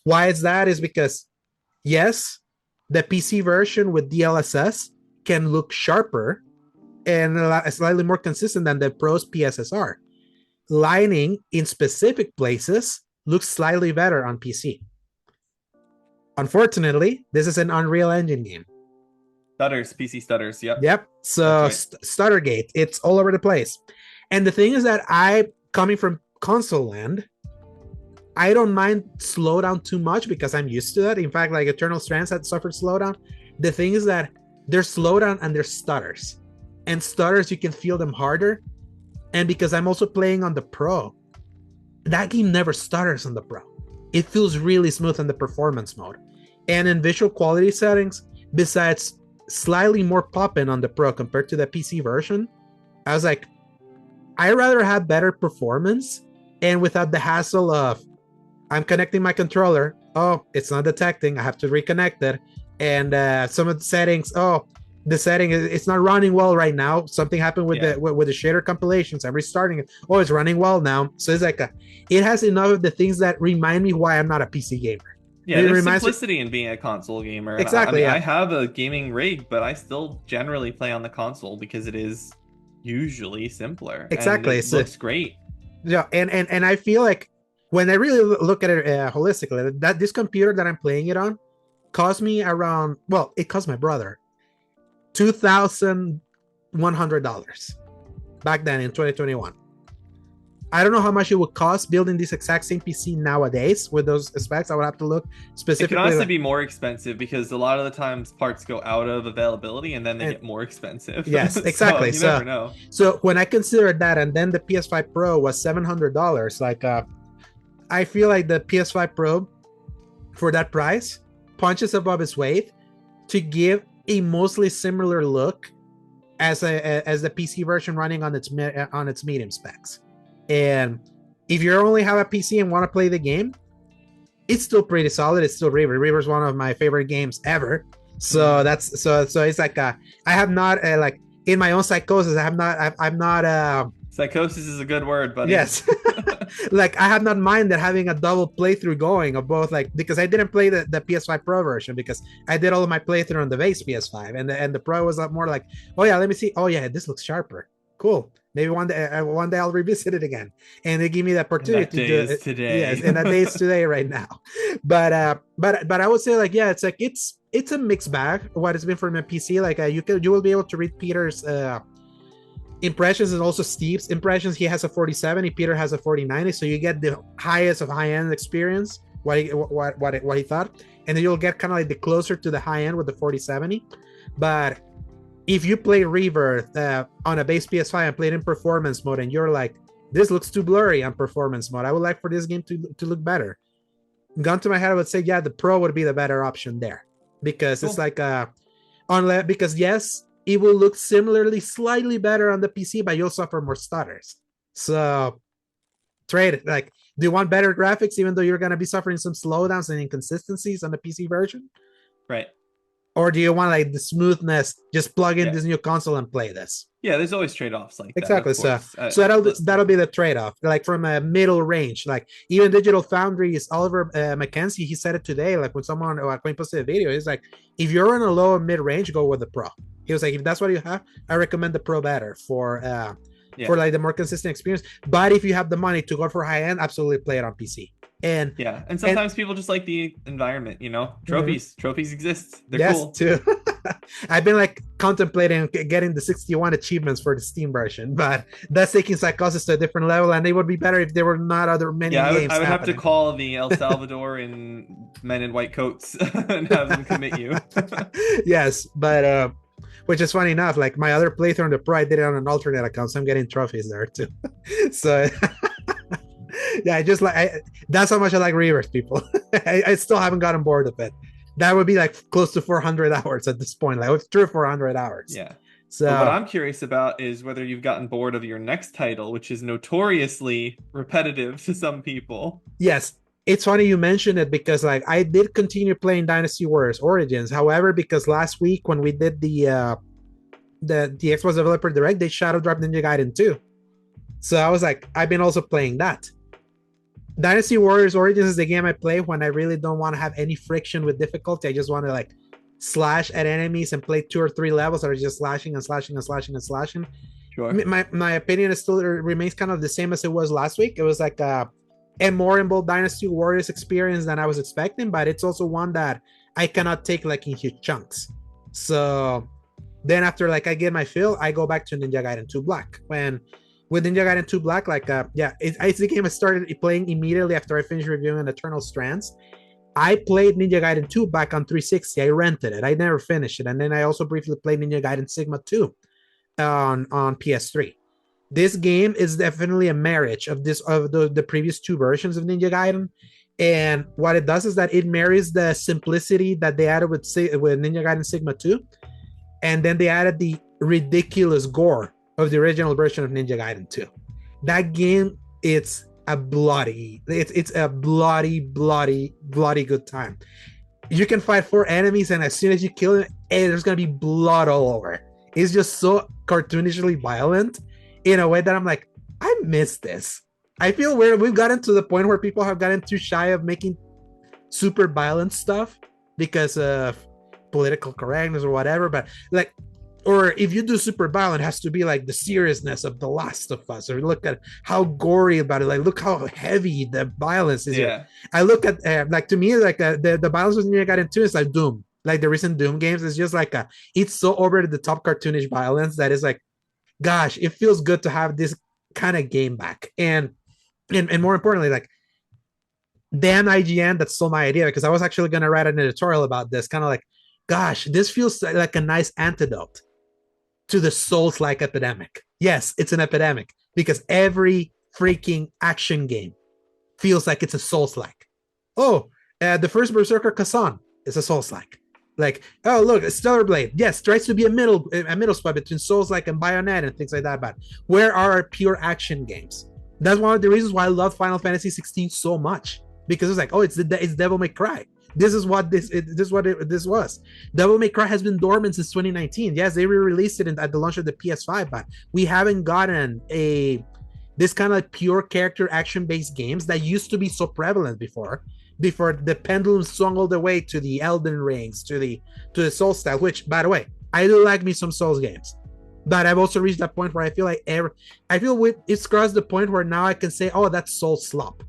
why is that? Is because yes, the PC version with DLSS can look sharper and slightly more consistent than the Pro's PSSR. Lighting in specific places looks slightly better on PC. Unfortunately, this is an Unreal Engine game. Stutters, PC stutters. Yep. Yep. That's So right. Stuttergate, it's all over the place. And the thing is that coming from console land, I don't mind slowdown too much because I'm used to that. In fact, like Eternal Strands had suffered slowdown. The thing is that there's slowdown and there's stutters. And stutters, you can feel them harder. And because I'm also playing on the Pro, that game never stutters on the Pro. It feels really smooth in the performance mode. And in visual quality settings, besides slightly more popping on the Pro compared to the PC version, I was like, I'd rather have better performance and without the hassle of I'm connecting my controller. Oh, it's not detecting. I have to reconnect it. And some of the settings, the setting it's not running well right now. Something happened with the shader compilations. I'm restarting it. Oh, it's running well now. So it's like it has enough of the things that remind me why I'm not a PC gamer. Yeah, It there's reminds me simplicity in being a console gamer. And I exactly, mean, yeah, I have a gaming rig, but I still generally play on the console because it is usually simpler and exactly. it So looks great. yeah, and I feel like when I really look at it holistically, that this computer that I'm playing it on cost me around, well, it cost my brother $2,100 back then in 2021. I don't know how much it would cost building this exact same PC nowadays with those specs. I would have to look It can specifically. honestly be more expensive because a lot of the times parts go out of availability and then they And get more expensive. yes, So exactly. you never know. So when I considered that, and then the PS5 Pro was $700, like I feel like the PS5 Pro for that price punches above its weight to give a mostly similar look as the PC version running on its medium specs. And if you only have a PC and want to play the game, it's still pretty solid. It's still River. River's one of my favorite games ever. So that's so it's like I have not like in my own psychosis. I'm not. Psychosis is a good word, buddy. Yes, like I have not minded having a double playthrough going of both, like because I didn't play the PS5 Pro version because I did all of my playthrough on the base PS5, and the Pro was a lot more like, oh yeah, let me see, oh yeah, this looks sharper, cool. Maybe one day I'll revisit it again, and they give me the And that opportunity to day do is it. Yes, today. and that day is today right now. But I would say like, yeah, it's like it's a mixed bag. What it's been for my PC, like you will be able to read Peter's impressions and also Steve's impressions. He has a 4070, Peter has a 4090, so you get the highest of high end experience. What he thought, and then you'll get kind of like the closer to the high end with the 4070. But if you play Rebirth on a base PS5 and play it in performance mode, and you're like, this looks too blurry on performance mode, I would like for this game to look better. Gun to my head, I would say, yeah, the Pro would be the better option there, because it's like unless, because yes, it will look similarly slightly better on the PC, but you'll suffer more stutters. So trade it. Like, do you want better graphics even though you're going to be suffering some slowdowns and inconsistencies on the PC version? Right. Or do you want like the smoothness? Just plug in this new console and play this. Yeah, there's always trade-offs like exactly. that. So that'll be the trade-off. Like from a middle range, like even Digital Foundry's Oliver McKenzie, he said it today. Like when someone when posted a video, he's like, if you're in a low or mid range, go with the Pro. He was like, if that's what you have, I recommend the Pro better for like the more consistent experience. But if you have the money to go for high end, absolutely play it on PC. And sometimes people just like the environment, trophies exist, they're cool too. I've been like contemplating getting the 61 achievements for the Steam version, but that's taking Psychosis to a different level, and they would be better if there were not other many games. I would have to call the El Salvador and men in white coats and have them commit you. Yes, but which is funny enough, like my other playthrough on the Pro, I did it on an alternate account, so I'm getting trophies there too. So yeah, I just like that's how much I like Rebirth, people. I still haven't gotten bored of it. That would be like close to 400 hours at this point, like it's true 400 hours. Yeah. So but what I'm curious about is whether you've gotten bored of your next title, which is notoriously repetitive to some people. Yes, it's funny you mentioned it, because like I did continue playing Dynasty Warriors Origins. However, because last week when we did the Xbox Developer Direct, they shadow dropped Ninja Gaiden 2. So I was like, I've been also playing that. Dynasty Warriors Origins is the game I play when I really don't want to have any friction with difficulty. I just want to like slash at enemies and play 2 or 3 levels that are just slashing and slashing and slashing and slashing. Sure. My opinion is still remains kind of the same as it was last week. It was like a more involved Dynasty Warriors experience than I was expecting, but it's also one that I cannot take like in huge chunks. So then after like I get my fill, I go back to Ninja Gaiden 2 Black. With Ninja Gaiden 2 Black, like it's the game I started playing immediately after I finished reviewing Eternal Strands. I played Ninja Gaiden 2 back on 360. I rented it. I never finished it. And then I also briefly played Ninja Gaiden Sigma 2 on PS3. This game is definitely a marriage of the previous 2 versions of Ninja Gaiden. And what it does is that it marries the simplicity that they added with Ninja Gaiden Sigma 2. And then they added the ridiculous gore of the original version of Ninja Gaiden 2. That game, it's a bloody good time. You can fight 4 enemies, and as soon as you kill them, there's gonna be blood all over. It's just so cartoonishly violent in a way that I'm like, I miss this. I feel weird. We've gotten to the point where people have gotten too shy of making super violent stuff because of political correctness or whatever, but like, or if you do super violent, it has to be like the seriousness of The Last of Us, or look at how gory about it. Like, look how heavy the violence is. Yeah. I look at like, to me, like the violence was Ninja Gaiden 2 is like Doom. Like the recent Doom games is just like it's so over the top cartoonish violence that is like, gosh, it feels good to have this kind of game back. And more importantly, like, damn IGN that stole my idea, because I was actually going to write an editorial about this, kind of like, gosh, this feels like a nice antidote to the Souls-like epidemic. Yes, it's an epidemic, because every freaking action game feels like it's a Souls-like. Oh, the first Berserker Kazan is a Souls-like. Like, oh, look, Stellar Blade. Yes, tries to be a middle spot between Souls-like and Bayonetta and things like that. But where are our pure action games? That's one of the reasons why I love Final Fantasy 16 so much, because it's like, oh, it's Devil May Cry. This is what this was. Devil May Cry has been dormant since 2019. Yes, they re-released it at the launch of the PS5, but we haven't gotten this kind of pure character action-based games that used to be so prevalent before the pendulum swung all the way to the Elden Rings, to the Souls style, which, by the way, I do like me some Souls games. But I've also reached that point where I feel like it's crossed the point where now I can say, oh, that's soul slop,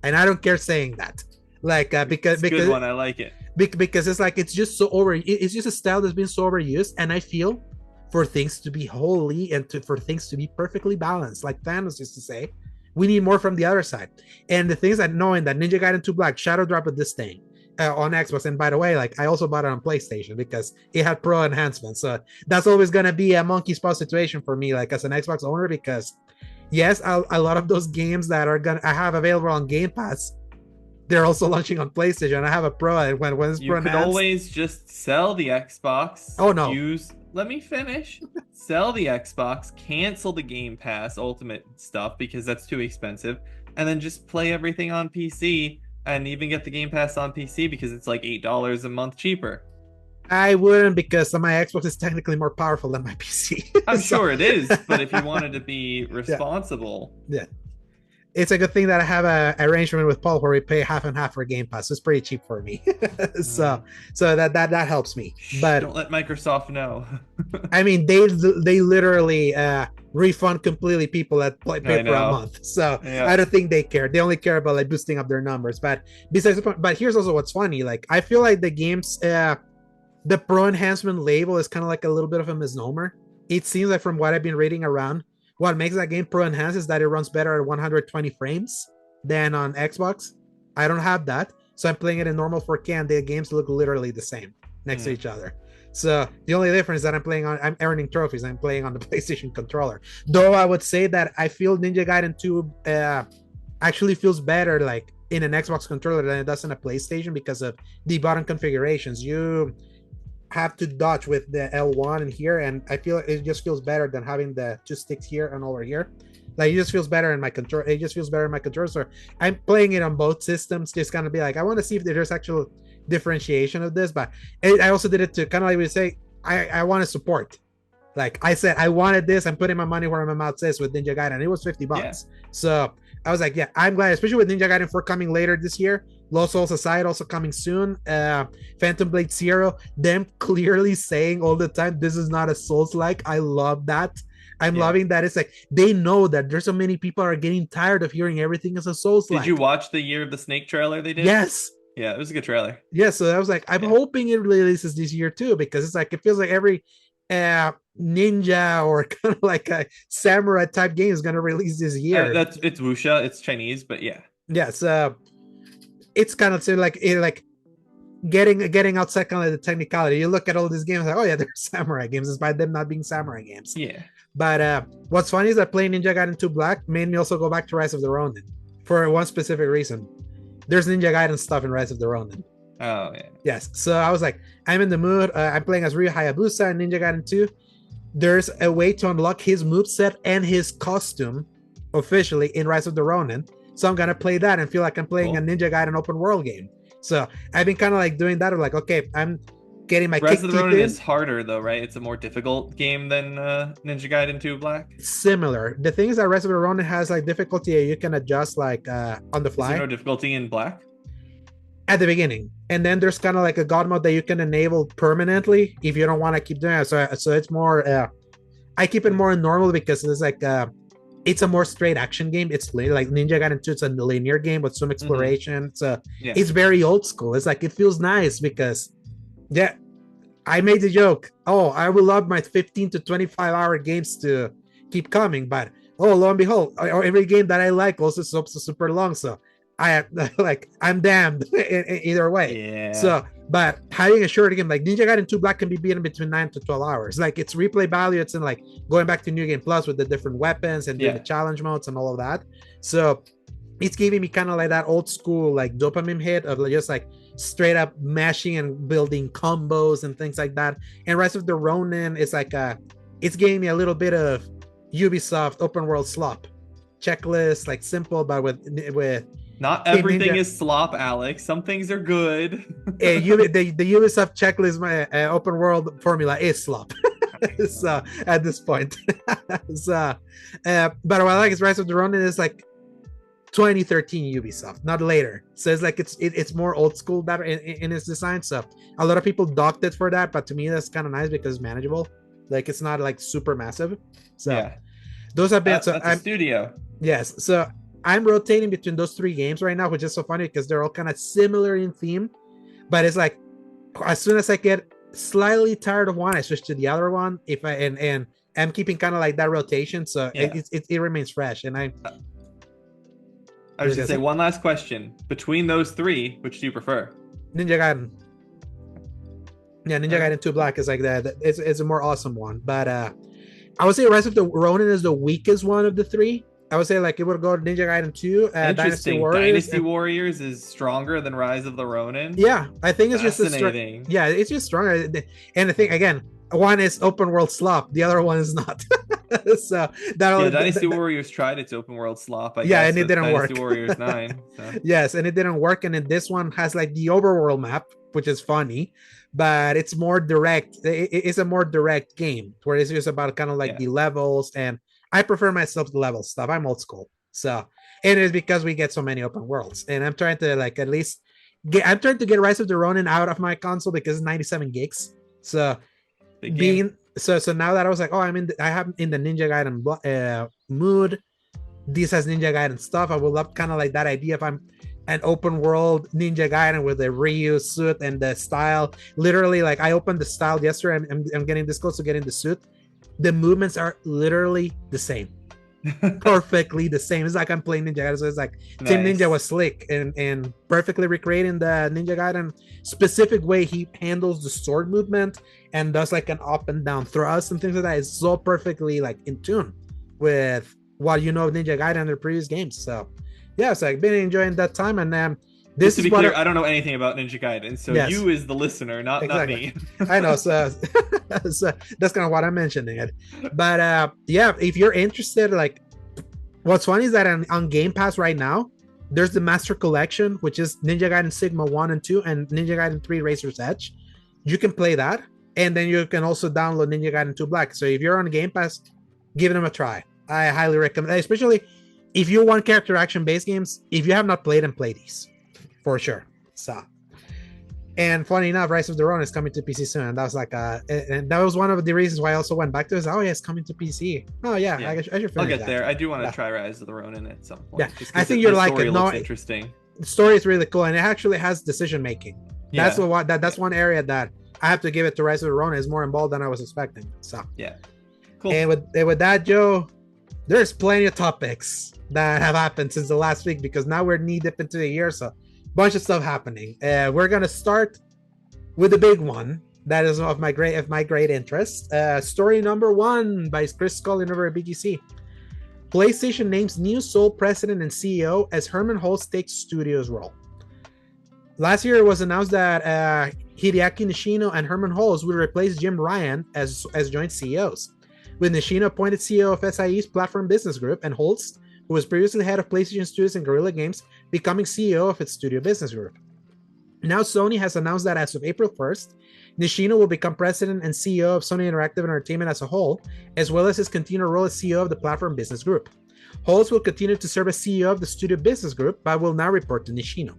and I don't care saying that, like It's a good one. I like it. because it's like it's just so it's just a style that's been so overused, and I feel for things to be holy and for things to be perfectly balanced, like Thanos used to say, we need more from the other side. And the things that knowing that Ninja Gaiden 2 Black shadow dropped this thing on Xbox, and by the way, like I also bought it on PlayStation because it had pro enhancements, so that's always gonna be a monkey's paw situation for me, like as an Xbox owner, because yes, a lot of those games that I have available on Game Pass, they're also launching on PlayStation. I have a pro, and when it's You pro could always just sell the Xbox. Oh no. Let me finish. Sell the Xbox, cancel the Game Pass Ultimate stuff because that's too expensive, and then just play everything on PC and even get the Game Pass on PC because it's like $8 a month cheaper. I wouldn't, because my Xbox is technically more powerful than my PC. I'm sure it is, but if you wanted to be responsible. Yeah. It's a good thing that I have a arrangement with Paul where we pay half and half for Game Pass. It's pretty cheap for me. so that helps me. But don't let Microsoft know. I mean, they literally refund completely people that pay for a month. So yeah. I don't think they care. They only care about like boosting up their numbers. But besides the point, but here's also what's funny. Like I feel like the games the pro enhancement label is kind of like a little bit of a misnomer. It seems like from what I've been reading around, what makes that game pro enhanced is that it runs better at 120 frames than on Xbox. I don't have that, so I'm playing it in normal 4K, and the games look literally the same next to each other. So the only difference is that I'm earning trophies. I'm playing on the PlayStation controller. Though I would say that I feel Ninja Gaiden 2 actually feels better like in an Xbox controller than it does in a PlayStation because of the button configurations. You have to dodge with the L1 and here, and I feel it just feels better than having the two sticks here and over here. Like it just feels better in my control. It just feels better in my controller. So I'm playing it on both systems, just kind of be like, I want to see if there's actual differentiation of this. But I also did it to kind of like we say, I want to support. Like I said, I wanted this. I'm putting my money where my mouth says with Ninja Gaiden. It was $50. Yeah. So I was like, yeah, I'm glad, especially with Ninja Gaiden 4 coming later this year. Lost Souls Aside also coming soon. Phantom Blade Zero, them clearly saying all the time, this is not a Souls-like. I love that. I'm loving that. It's like they know that there's so many people are getting tired of hearing everything as a Souls-like. Did you watch the Year of the Snake trailer they did? Yes. Yeah, it was a good trailer. Yeah, so I was like, I'm hoping it releases this year too, because it's like it feels like every ninja or kind of like a samurai type game is going to release this year. It's wuxia, it's Chinese, but yeah. Yeah, so it's kind of like getting outside kind of the technicality. You look at all these games like, oh yeah, they're samurai games, despite them not being samurai games. Yeah. But what's funny is that playing Ninja Gaiden 2 Black made me also go back to Rise of the Ronin for one specific reason. There's Ninja Gaiden stuff in Rise of the Ronin. Oh yeah. Yes. So I was like, I'm in the mood. I'm playing as Ryu Hayabusa in Ninja Gaiden 2. There's a way to unlock his moveset and his costume officially in Rise of the Ronin. So I'm gonna play that and feel like I'm playing a Ninja Gaiden open world game. So I've been kind of like doing that. I'm like, okay, I'm getting my Rise of the Ronin is harder though, right? It's a more difficult game than Ninja Gaiden 2 Black. Similar. The thing is that Rise of the Ronin has like difficulty you can adjust like on the fly. Is there no difficulty in Black? At the beginning, and then there's kind of like a god mode that you can enable permanently if you don't want to keep doing it. So it's more I keep it more normal because it's like it's a more straight action game. It's like Ninja Gaiden 2, it's a linear game with some exploration. So it's very old school. It's like it feels nice because I made the joke, oh, I would love my 15 to 25 hour games to keep coming, but lo and behold, every game that I like also is super long. So I'm damned either way. Yeah. So, but having a short game like Ninja Gaiden 2 Black can be beaten between 9 to 12 hours. Like it's replay value. It's in like going back to New Game Plus with the different weapons and doing the challenge modes and all of that. So it's giving me kind of like that old school like dopamine hit of just like straight up mashing and building combos and things like that. And Rise of the Ronin is like it's giving me a little bit of Ubisoft open world slop checklist, like simple, but with not everything is slop, Alex. Some things are good. The Ubisoft checklist, my open world formula is slop. So at this point, so but what I like is Rise of the Ronin is like 2013 Ubisoft, not later. So it's like it's more old school better in its design. So a lot of people docked it for that, but to me that's kind of nice because it's manageable. Like it's not like super massive. So Yeah. those have been. So That's a studio. Yes. So I'm rotating between those 3 games right now, which is so funny because they're all kind of similar in theme. But it's like as soon as I get slightly tired of one, I switch to the other one. If I and I'm keeping kind of like that rotation, so it remains fresh. And I was gonna say one last question. Between those 3, which do you prefer? Ninja Gaiden. Yeah, Ninja Gaiden 2 Black is like that. It's a more awesome one. But I would say Rise of the Ronin is the weakest one of the 3. I would say like it would go to Ninja Gaiden 2, Dynasty Warriors. Dynasty Warriors is stronger than Rise of the Ronin. Yeah, I think it's just fascinating. It's just stronger. And the thing again, one is open world slop, the other one is not. So Dynasty Warriors tried its open world slop. I guess, and it didn't work. Dynasty Warriors 9. So. Yes, and it didn't work. And then this one has like the overworld map, which is funny, but it's more direct. It's a more direct game where it's just about kind of like the levels, and I prefer myself the level stuff. I'm old school. So, and it's because we get so many open worlds, and I'm trying to like at least I'm trying to get Rise of the Ronin out of my console because it's 97 gigs. So so now that I was like, oh, I have in the Ninja Gaiden mood. This has Ninja Gaiden stuff. I would love kind of like that idea if I'm an open world Ninja Gaiden with the Ryu suit and the style. Literally, like I opened the style yesterday. I'm getting this close to getting the suit. The movements are literally the same. Perfectly the same. It's like I'm playing Ninja Gaiden. So it's like Team Ninja was slick and perfectly recreating the Ninja Gaiden specific way he handles the sword movement and does like an up and down thrust and things like that. It's so perfectly like in tune with what you know of Ninja Gaiden in their previous games. So yeah, so I've been enjoying that time. And this is to be clear, I don't know anything about Ninja Gaiden, so you is the listener, not me. I know, so that's kind of what I'm mentioning it. But if you're interested, like what's funny is that on Game Pass right now, there's the Master Collection, which is Ninja Gaiden Sigma 1 and 2 and Ninja Gaiden 3 Razor's Edge. You can play that, and then you can also download Ninja Gaiden 2 Black. So if you're on Game Pass, give them a try. I highly recommend, especially if you want character action based games. If you have not played them, play these for sure. So, and funny enough, Rise of the Ronin is coming to PC soon, and that was like and that was one of the reasons why I also went back to it. Oh yeah, it's coming to PC. Oh yeah, I should finish. I'll get there. I do want to try Rise of the Ronin at some point. Yeah, I think you're like it. No, interesting. The story is really cool, and it actually has decision making. That's that's one area that I have to give it to. Rise of the Ronin is more involved than I was expecting. So yeah, cool. And with that, Joe, there's plenty of topics that have happened since the last week because now we're knee deep into the year, so bunch of stuff happening. We're gonna start with the big one that is of my great interest. Story number 1 by Chris Scully over at BGC. PlayStation names new sole president and CEO as Hermen Hulst takes studio's role. Last year it was announced that Hideaki Nishino and Hermen Hulst would replace Jim Ryan as joint CEOs, with Nishino appointed CEO of SIE's Platform Business Group and Hulst, who was previously head of PlayStation Studios and Guerrilla Games, becoming CEO of its Studio Business Group. Now Sony has announced that as of April 1st, Nishino will become president and CEO of Sony Interactive Entertainment as a whole, as well as his continued role as CEO of the Platform Business Group. Hulst will continue to serve as CEO of the Studio Business Group, but will now report to Nishino.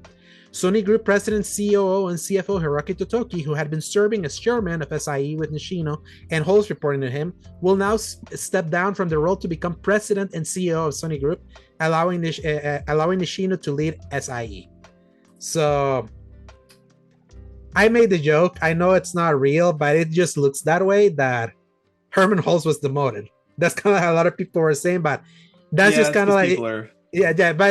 Sony Group President, COO, and CFO Hiroki Totoki, who had been serving as chairman of SIE with Nishino and Hulst reporting to him, will now step down from the role to become president and CEO of Sony Group, allowing Nishino to lead SIE. So I made the joke. I know it's not real, but it just looks that way, that Hermen Hulst was demoted. That's kind of how a lot of people were saying, but that's just kind of like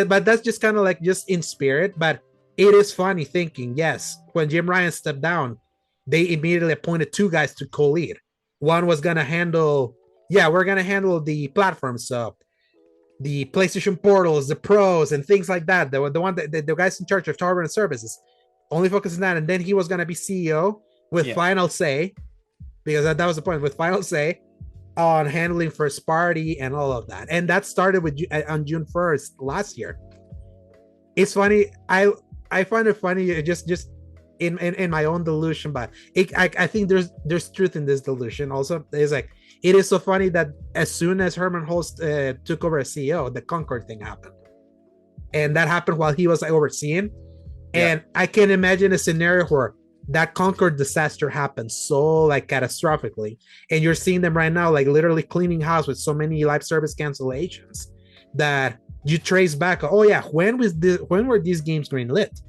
but that's just kind of like just in spirit. But it is funny thinking, yes, when Jim Ryan stepped down, they immediately appointed 2 guys to co-lead. One was going to handle, we're going to handle the platforms, so the PlayStation portals, the pros, and things like that. The one that the guys in charge of hardware and services, only focus on that. And then he was going to be CEO with final say, because that was the point, with final say on handling first party and all of that. And that started on June 1st last year. It's funny. I find it funny, just in my own delusion, but I think there's truth in this delusion. Also, it's like it is so funny that as soon as Hermen Hulst took over as CEO, the Concord thing happened, and that happened while he was overseeing. And I can imagine a scenario where that Concord disaster happened so like catastrophically, and you're seeing them right now like literally cleaning house with so many live service cancellations that you trace back. Oh yeah, when were these games greenlit?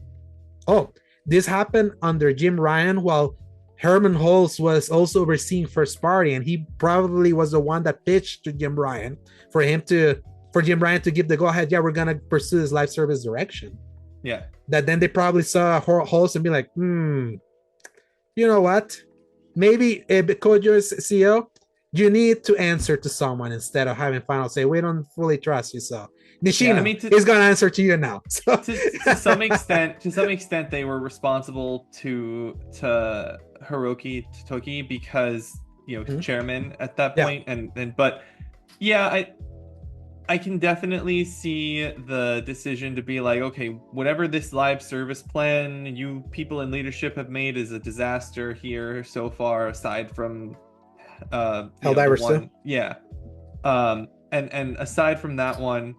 Oh, this happened under Jim Ryan while Herman Holtz was also overseeing first party, and he probably was the one that pitched to Jim Ryan for him to for Jim Ryan to give the go ahead. Yeah, we're gonna pursue this live service direction. Yeah. That then they probably saw Holtz and be like, you know what? Maybe because you're CEO, you need to answer to someone instead of having final say. We don't fully trust you, so Nishino is going to answer to you now. So. to some extent, they were responsible to Hiroki Totoki because chairman at that point, and but yeah, I can definitely see the decision to be like, okay, whatever this live service plan you people in leadership have made is a disaster here so far, aside from Helldivers 2. Yeah. And aside from that one,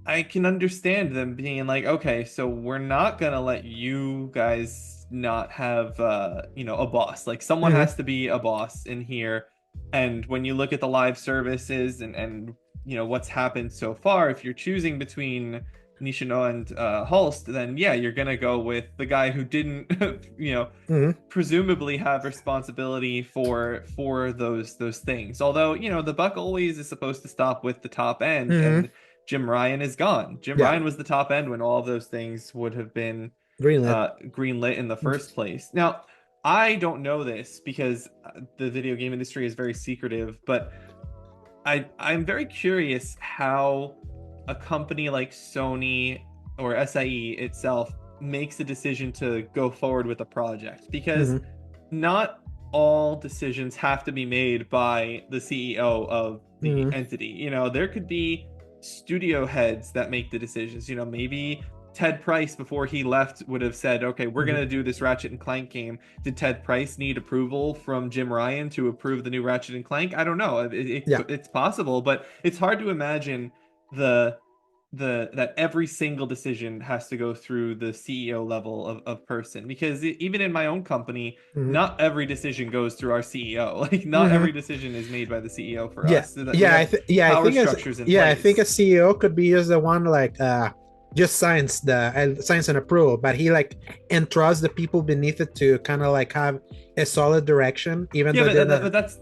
I can understand them being like, okay, so we're not gonna let you guys not have a boss. Like someone has to be a boss in here. And when you look at the live services and what's happened so far, if you're choosing between Nishino and Hulst, then yeah, you're gonna go with the guy who didn't presumably have responsibility for those things. Although the buck always is supposed to stop with the top end, and Jim Ryan is gone. Jim Ryan was the top end when all of those things would have been greenlit in the first place. Now, I don't know this because the video game industry is very secretive, but I'm very curious how a company like Sony or SIE itself makes a decision to go forward with a project, because not all decisions have to be made by the CEO of the entity. There could be studio heads that make the decisions. Maybe Ted Price, before he left, would have said, okay, we're going to do this Ratchet and Clank game. Did Ted Price need approval from Jim Ryan to approve the new Ratchet and Clank? I don't know. It's possible, but it's hard to imagine that every single decision has to go through the CEO level of person, because even in my own company, not every decision goes through our CEO. Like not every decision is made by the CEO for us. So I think a CEO could be just the one like just signs an approval, but he like entrusts the people beneath it to kind of like have a solid direction. But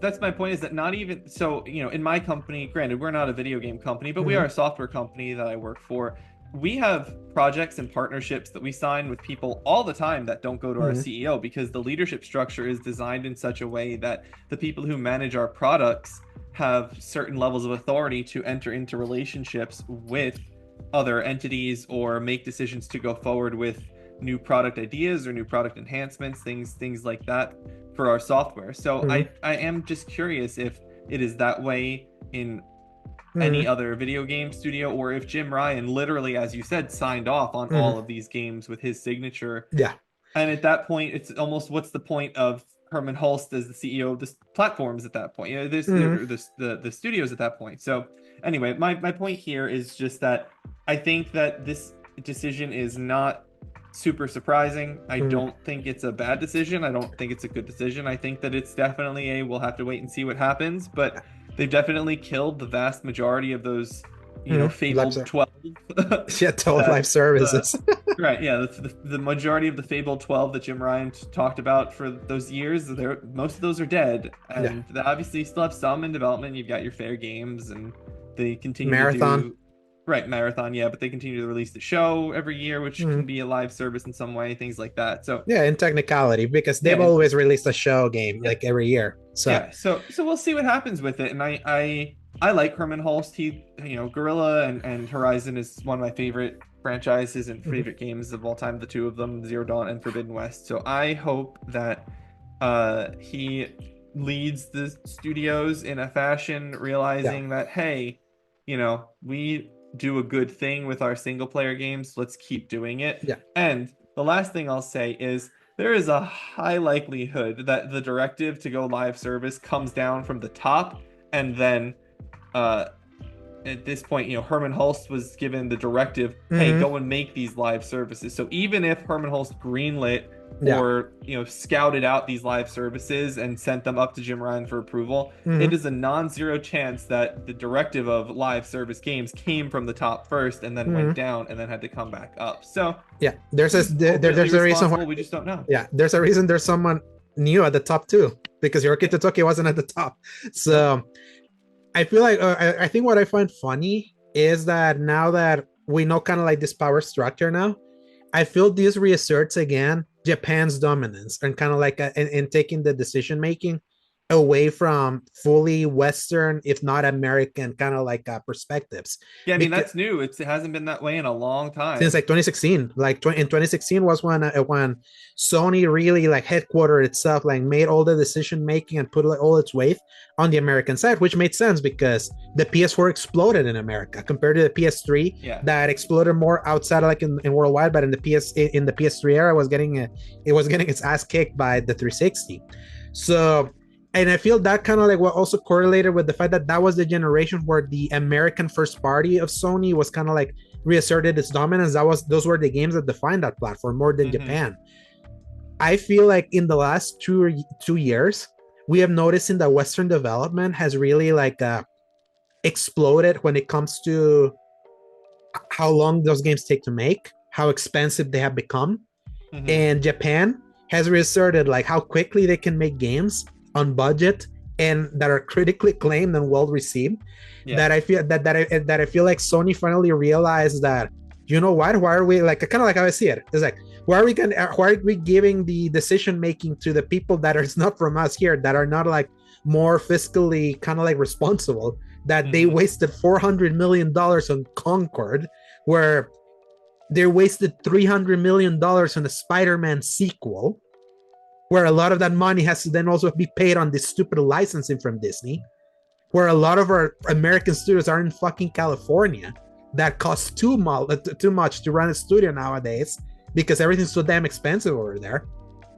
that's my point, is that not even so. In my company, granted, we're not a video game company, but we are a software company that I work for. We have projects and partnerships that we sign with people all the time that don't go to our CEO, because the leadership structure is designed in such a way that the people who manage our products have certain levels of authority to enter into relationships with other entities or make decisions to go forward with new product ideas or new product enhancements, things like that for our software. So I am just curious if it is that way in any other video game studio, or if Jim Ryan literally, as you said, signed off on all of these games with his signature. Yeah. And at that point, it's almost, what's the point of Herman Hulst as the CEO of the platforms at that point? There's the studios at that point. So anyway, my point here is just that I think that this decision is not super surprising. I don't think it's a bad decision. I don't think it's a good decision. I think that it's definitely we'll have to wait and see what happens, but they've definitely killed the vast majority of those fabled 12 12 live services. Right, yeah, the majority of the fabled 12 that Jim Ryan talked about for those years, most of those are dead, and they obviously still have some in development. You've got your Fair Games, and they continue Marathon. to do Marathon, but they continue to release the show every year, which can be a live service in some way, things like that. So in technicality, because they've always released a show game like every year. So so we'll see what happens with it. And I like Herman Hulst. He, Guerrilla and Horizon is one of my favorite franchises and favorite games of all time, the two of them, Zero Dawn and Forbidden West. So I hope that he leads the studios in a fashion realizing that, hey, we do a good thing with our single player games. Let's keep doing it. And the last thing I'll say is there is a high likelihood that the directive to go live service comes down from the top, and then at this point, Herman Hulst was given the directive, hey, go and make these live services. So even if Herman Hulst greenlit Yeah. or scouted out these live services and sent them up to Jim Ryan for approval, it Hmm. is a non-zero chance that the directive of live service games came from the top first and then went Hmm. down and then had to come back up. So Yeah. this is appropriately There's a reason why. responsible. We just don't know. Yeah. There's a reason there's someone new at the top too, because Hiroki Yeah. Totoki wasn't at the top. Nope. So I feel like I think what I find funny is that now that we know kind of like this power structure now, I feel this reasserts again Japan's dominance and kind of like in taking the decision making away from fully Western, if not American, kind of like perspectives. Yeah, I mean Because that's new. It hasn't been that way in a long since time. like 2016, in 2016 was when Sony really like headquartered itself, like made all the decision making and put like all its weight on the American side, which made sense because the PS4 exploded in America compared to the PS3 Yeah. that exploded more outside of like in worldwide, but in the PS3 era was it was getting its ass kicked by the 360. So and I feel that kind of like what also correlated with the fact that that was the generation where the American first party of Sony was kind of like reasserted its dominance. Those were the games that defined that platform more than Hmm. Japan. I feel like in the last 2 years, we have noticed in the Western development has really like exploded when it comes to how long those games take to make, how expensive they have become, Hmm. and Japan has reasserted like how quickly they can make games on budget and that are critically acclaimed and well received. Yeah. That I feel that I feel like Sony finally realized that you know what? Why are we like kind of like how I see it? It's like why are we giving the decision making to the people that are not from us here that are not like more fiscally kind of like responsible that they Hmm. wasted $400 million on Concord where they wasted $300 million on a Spider-Man sequel, where a lot of that money has to then also be paid on this stupid licensing from Disney, where a lot of our American studios are in fucking California. That costs too much to run a studio nowadays because everything's so damn expensive over there.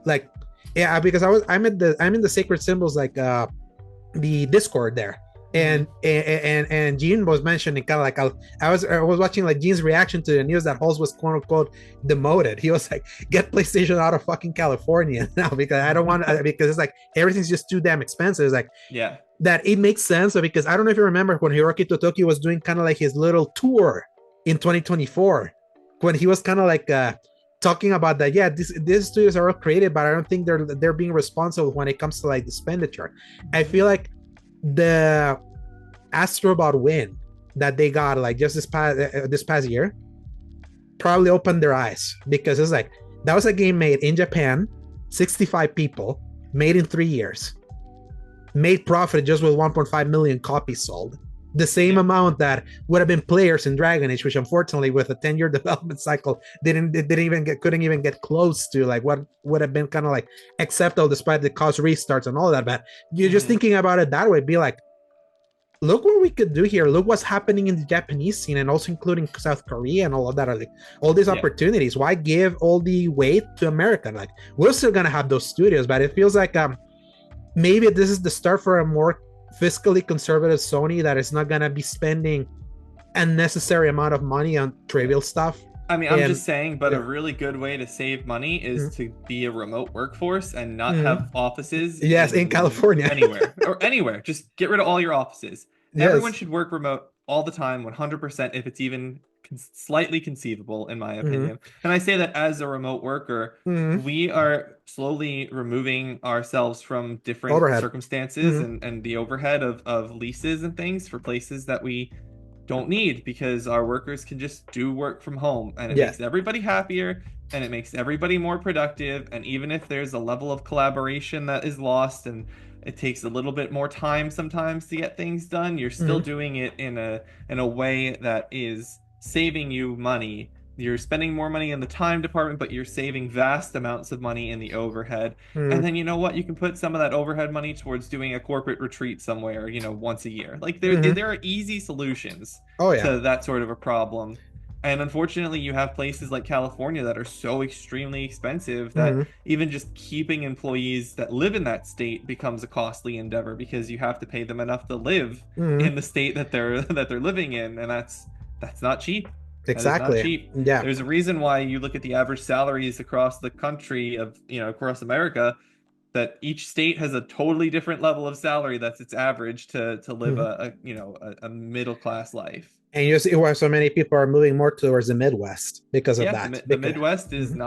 Like, yeah, because I'm in the Sacred Symbols like the Discord there, Hmm. and Gene was mentioning kind of like I was watching like Gene's reaction to the news that Halls was quote unquote demoted. He was like, "Get PlayStation out of fucking California now because I don't want because it's like everything's just too damn expensive." It's like Yeah. that it makes sense because I don't know if you remember when Hiroki Totoki was doing kind of like his little tour in 2024 when he was kind of like talking about that. Yeah, these studios are all creative, but I don't think they're being responsible when it comes to like expenditure. I feel like the Astrobot win that they got like just this past year probably opened their eyes because it's like that was a game made in Japan, 65 people, made in 3 years, made profit just with 1.5 million copies sold. The same Yeah. amount that would have been players in Dragon Age, which unfortunately with a 10-year development cycle couldn't even get close to like what would have been kind of like acceptable despite the cost restarts and all that. But you're just Hmm. thinking about it that way, be like, look what we could do here. Look what's happening in the Japanese scene and also including South Korea and all of that. Like, all these Yeah. opportunities. Why give all the weight to America? Like we're still gonna have those studios, but it feels like maybe this is the start for a more fiscally conservative Sony that is not gonna be spending unnecessary amount of money on Yeah. trivial stuff. I mean, I'm And just saying, but a yeah, really good way to save money is mm-hmm. to be a remote workforce and not Mm-hmm. have offices Yes, in in California. anywhere or anywhere. Just get rid of all your offices. Everyone Yes. should work remote all the time, 100%, if it's even slightly conceivable, in my Mm-hmm. opinion. And I say that as a remote worker, Mm-hmm. we are slowly removing ourselves from different Overhead. circumstances Mm-hmm. and the overhead of leases and things for places that we don't need because our workers can just do work from home and it Yeah. makes everybody happier and it makes everybody more productive. And even if there's a level of collaboration that is lost and it takes a little bit more time sometimes to get things done, you're still Mm-hmm. doing it in a way that is saving you money. You're spending more money in the time department, but you're saving vast amounts of money in the overhead. And Mm-hmm. then you know what? You can put some of that overhead money towards doing a corporate retreat somewhere, once a year. Like Mm-hmm. there are easy solutions Oh yeah. to that sort of a problem. And unfortunately, you have places like California that are so extremely expensive that Mm-hmm. even just keeping employees that live in that state becomes a costly endeavor because you have to pay them enough to live Mm-hmm. in the state that they're living in, and that's not cheap. That is not Exactly. cheap. Yeah. There's a reason why you look at the average salaries across the country of, across America, that each state has a totally different level of salary that's its average to live Mhm. a middle class life. And you see why so many people are moving more towards the Midwest because of Yeah, that. the Because Midwest is Mhm.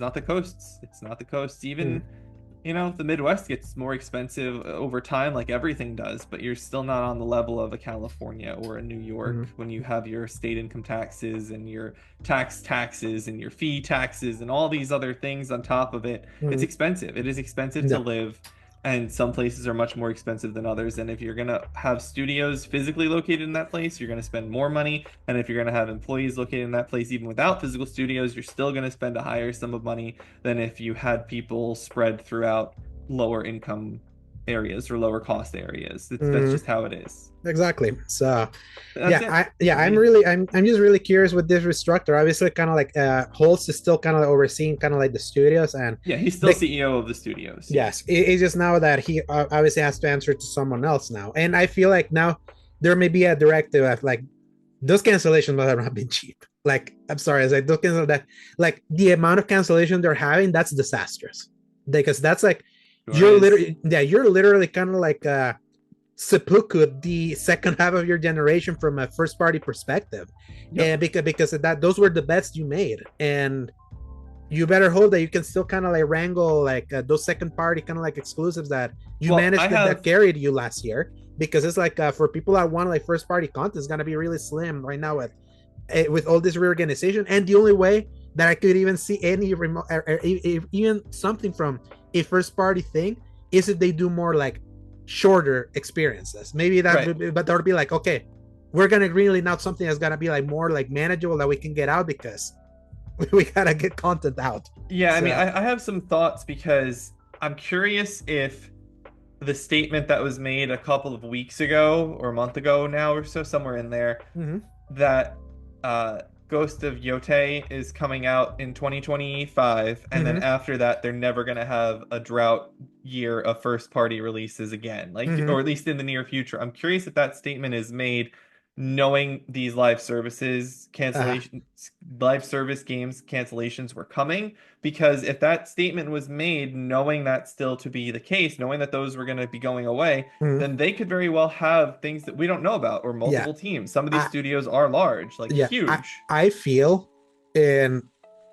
not the coasts. It's not the coasts. Mhm. Even, the Midwest gets more expensive over time, like everything does, but you're still not on the level of a California or a New York Mhm. when you have your state income taxes and your taxes and your fee taxes and all these other things on top of it. It's Mhm. expensive. It is expensive to Yeah. live, and some places are much more expensive than others. And if you're gonna have studios physically located in that place, you're gonna spend more money. And if you're gonna have employees located in that place, even without physical studios, you're still gonna spend a higher sum of money than if you had people spread throughout lower income areas or lower cost areas. That's Mhm. just how it is. Exactly. So That's it for I'm me. really I'm just really curious with this restructure. Obviously, kind of like Holst is still kind of overseeing kind of like the studios and Yeah, he's still the CEO of the studios. Yeah. yes, it's just now that he obviously has to answer to someone else now, and I feel like now there may be a directive of like those cancellations must have not been cheap. Like I'm sorry, it's like those cancel that like the amount of cancellation they're having that's disastrous because that's like Sure is. you're literally kind of like seppuku the second half of your generation from a first party perspective, Yep. and because of that those were the bets you made, and you better hope that you can still kind of like wrangle like those second party kind of like exclusives that you Well, managed I that have carried you last year, because it's like for people that want like first party content it's gonna be really slim right now with all this reorganization, and the only way that I could even see any remote even something from a first party thing is if they do more like shorter experiences. Maybe that right. would, but that would be like, okay, we're gonna really now something that's gonna be like more like manageable that we can get out because we gotta get content out. Yeah, I mean, So I have some thoughts because I'm curious if the statement that was made a couple of weeks ago or a month ago now or so, somewhere in there, mhm. that uh, Ghost of Yote is coming out in 2025, and then Mhm. after that, they're never going to have a drought year of first party releases again, like, or Mhm. at least in the near future. I'm curious if that statement is made knowing these Uh, live service games cancellations were coming, because if that statement was made knowing that still to be the case, knowing that those were going to be going away, mhm. then they could very well have things that we don't know about, or Yeah, multiple teams. Some of these I studios are large, like yeah huge. I feel, and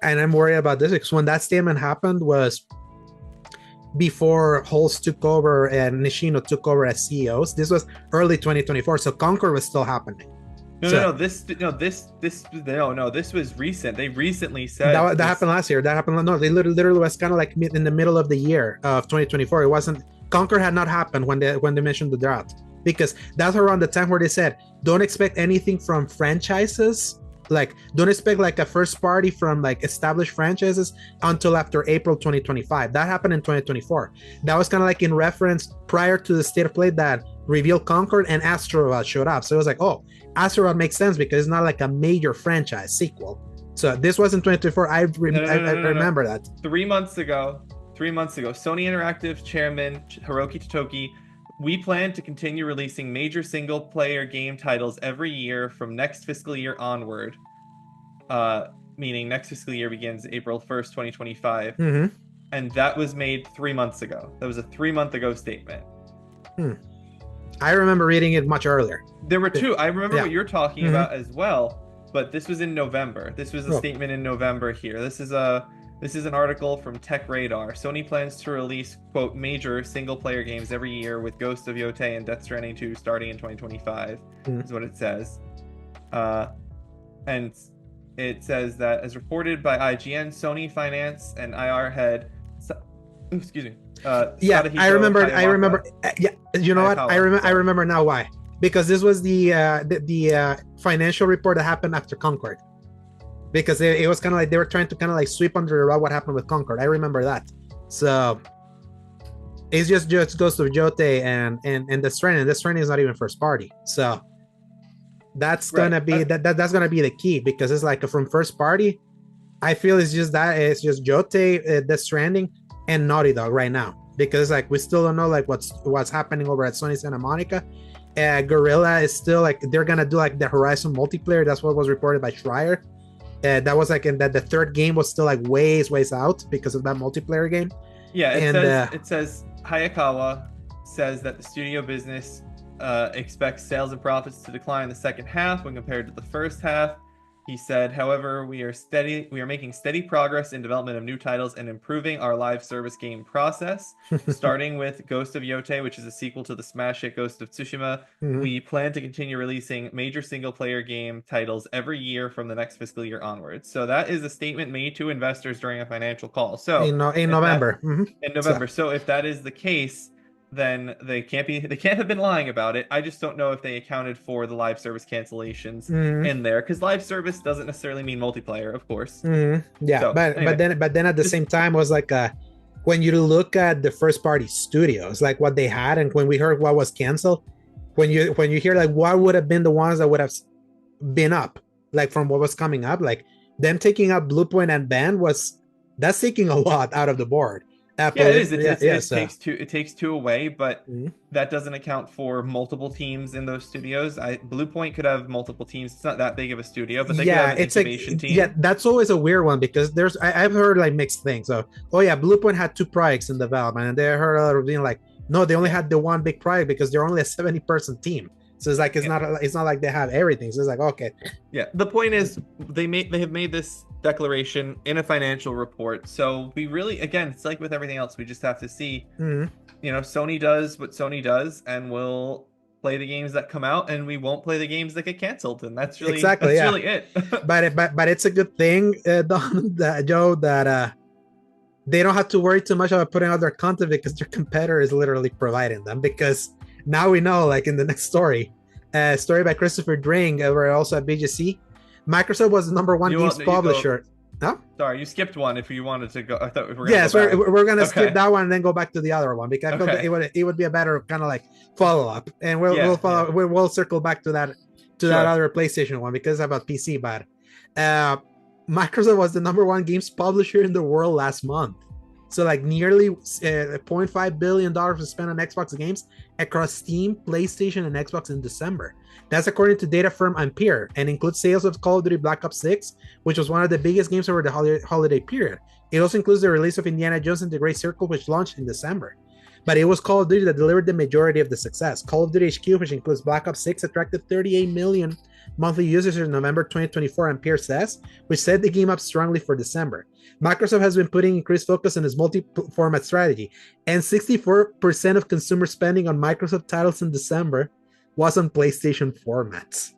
I'm worried about this because when that statement happened was before Holst took over and Nishino took over as CEOs. This was early 2024, so Concord was still happening. No, no, So no. This was recent. They recently said that this. happened last year. That happened. No, they literally was kind of like in the middle of the year of 2024. It wasn't Conquer had not happened when they mentioned the drought, because that's around the time where they said don't expect anything from franchises. Like don't expect like a first party from like established franchises until after April 2025. That happened in 2024. That was kind of like in reference prior to the state of play that revealed Concord and Astrobot showed up. So it was like, oh, Astrobot makes sense because it's not like a major franchise sequel. So this was in 2024. No, no, no, I no, no, no. remember that. 3 months ago, 3 months ago, Sony Interactive chairman Hiroki Totoki, we plan to continue releasing major single-player game titles every year from next fiscal year onward. Meaning next fiscal year begins April 1st, 2025. Mm-hmm. And that was made 3 months ago. That was a 3 month ago statement. Hmm. I remember reading it much earlier. There were two. I remember Yeah. what you're talking Mm-hmm. about as well, but this was in November. This was a Oh. statement in November here. This is an article from Tech Radar. Sony plans to release, quote, major single-player games every year with Ghost of Yote and Death Stranding 2 starting in 2025, Mm-hmm. is what it says. And it says that, as reported by IGN, Sony Finance and IR head, excuse me, Yeah, I remember. Hayawaka, Yeah, you know what? Hayakawa, I sorry. remember now why. Because this was the financial report that happened after Concord. Because it was kind of like they were trying to kind of like sweep under the rug what happened with Concord. I remember that. So it's just goes to Jote and the Strand, and the Strand is not even first party. So that's Right. gonna be that's gonna be the key, because it's like from first party. I feel it's just Jote, the Stranding, and Naughty Dog right now. because like we still don't know like what's happening over at Sony Santa Monica. Gorilla is still like they're gonna do like the Horizon multiplayer. That's what was reported by Schreier. That was like in that the third game was still like ways out because of that multiplayer game. Yeah, And it says Hayakawa says that the studio business expects sales and profits to decline in the second half when compared to the first half. He said, however, we are making steady progress in development of new titles and improving our live service game process. Starting with Ghost of Yote, which is a sequel to the smash hit Ghost of Tsushima, we plan to continue releasing major single-player game titles every year from the next fiscal year onwards. So that is a statement made to investors during a financial call. So in November. In November. So if that is the case, then they can't have been lying about it. I just don't know if they accounted for the live service cancellations in there, because live service doesn't necessarily mean multiplayer, of course. Yeah, so, but anyway. but then at the same time was like when you look at the first party studios, like what they had, and when we heard what was canceled, when you hear like what would have been the ones that would have been up, like from what was coming up, like them taking up Bluepoint and Band that's taking a lot out of the board. Apple, yeah, it is. It takes two away, but that doesn't account for multiple teams in those studios. Bluepoint could have multiple teams. It's not that big of a studio, but they could have an incubation team. Yeah, that's always a weird one because I've heard like mixed things. So, Bluepoint had 2 projects in development, and they heard a lot of being like, no, they only had the one big project because they're only a 70-person team. So it's like it's not like they have everything. So it's like, okay. Yeah. The point is they have made this declaration in a financial report. So we really, again, it's like with everything else, we just have to see. Sony does what Sony does, and we'll play the games that come out, and we won't play the games that get canceled. And that's really really it. but it's a good thing, Don, Joe, that they don't have to worry too much about putting out their content because their competitor is literally providing them. Because now we know, like in the next story by Christopher Dring, we're also at BGC. Microsoft was the #1 games publisher. No? Sorry, you skipped one if you wanted to go. I thought we were we're going to skip that one and then go back to the other one because I felt it would be a better kind of like follow-up. And we'll circle back to that that other PlayStation one because it's about PC. But Microsoft was the #1 games publisher in the world last month. So like nearly $0.5 billion was spent on Xbox games across Steam, PlayStation, and Xbox in December. That's according to data firm Ampere, and includes sales of Call of Duty Black Ops 6, which was one of the biggest games over the holiday period. It also includes the release of Indiana Jones and the Great Circle, which launched in December. But it was Call of Duty that delivered the majority of the success. Call of Duty HQ, which includes Black Ops 6, attracted 38 million monthly users in November 2024, Ampere says, which set the game up strongly for December. Microsoft has been putting increased focus on its multi-format strategy, and 64% of consumer spending on Microsoft titles in December was on PlayStation formats.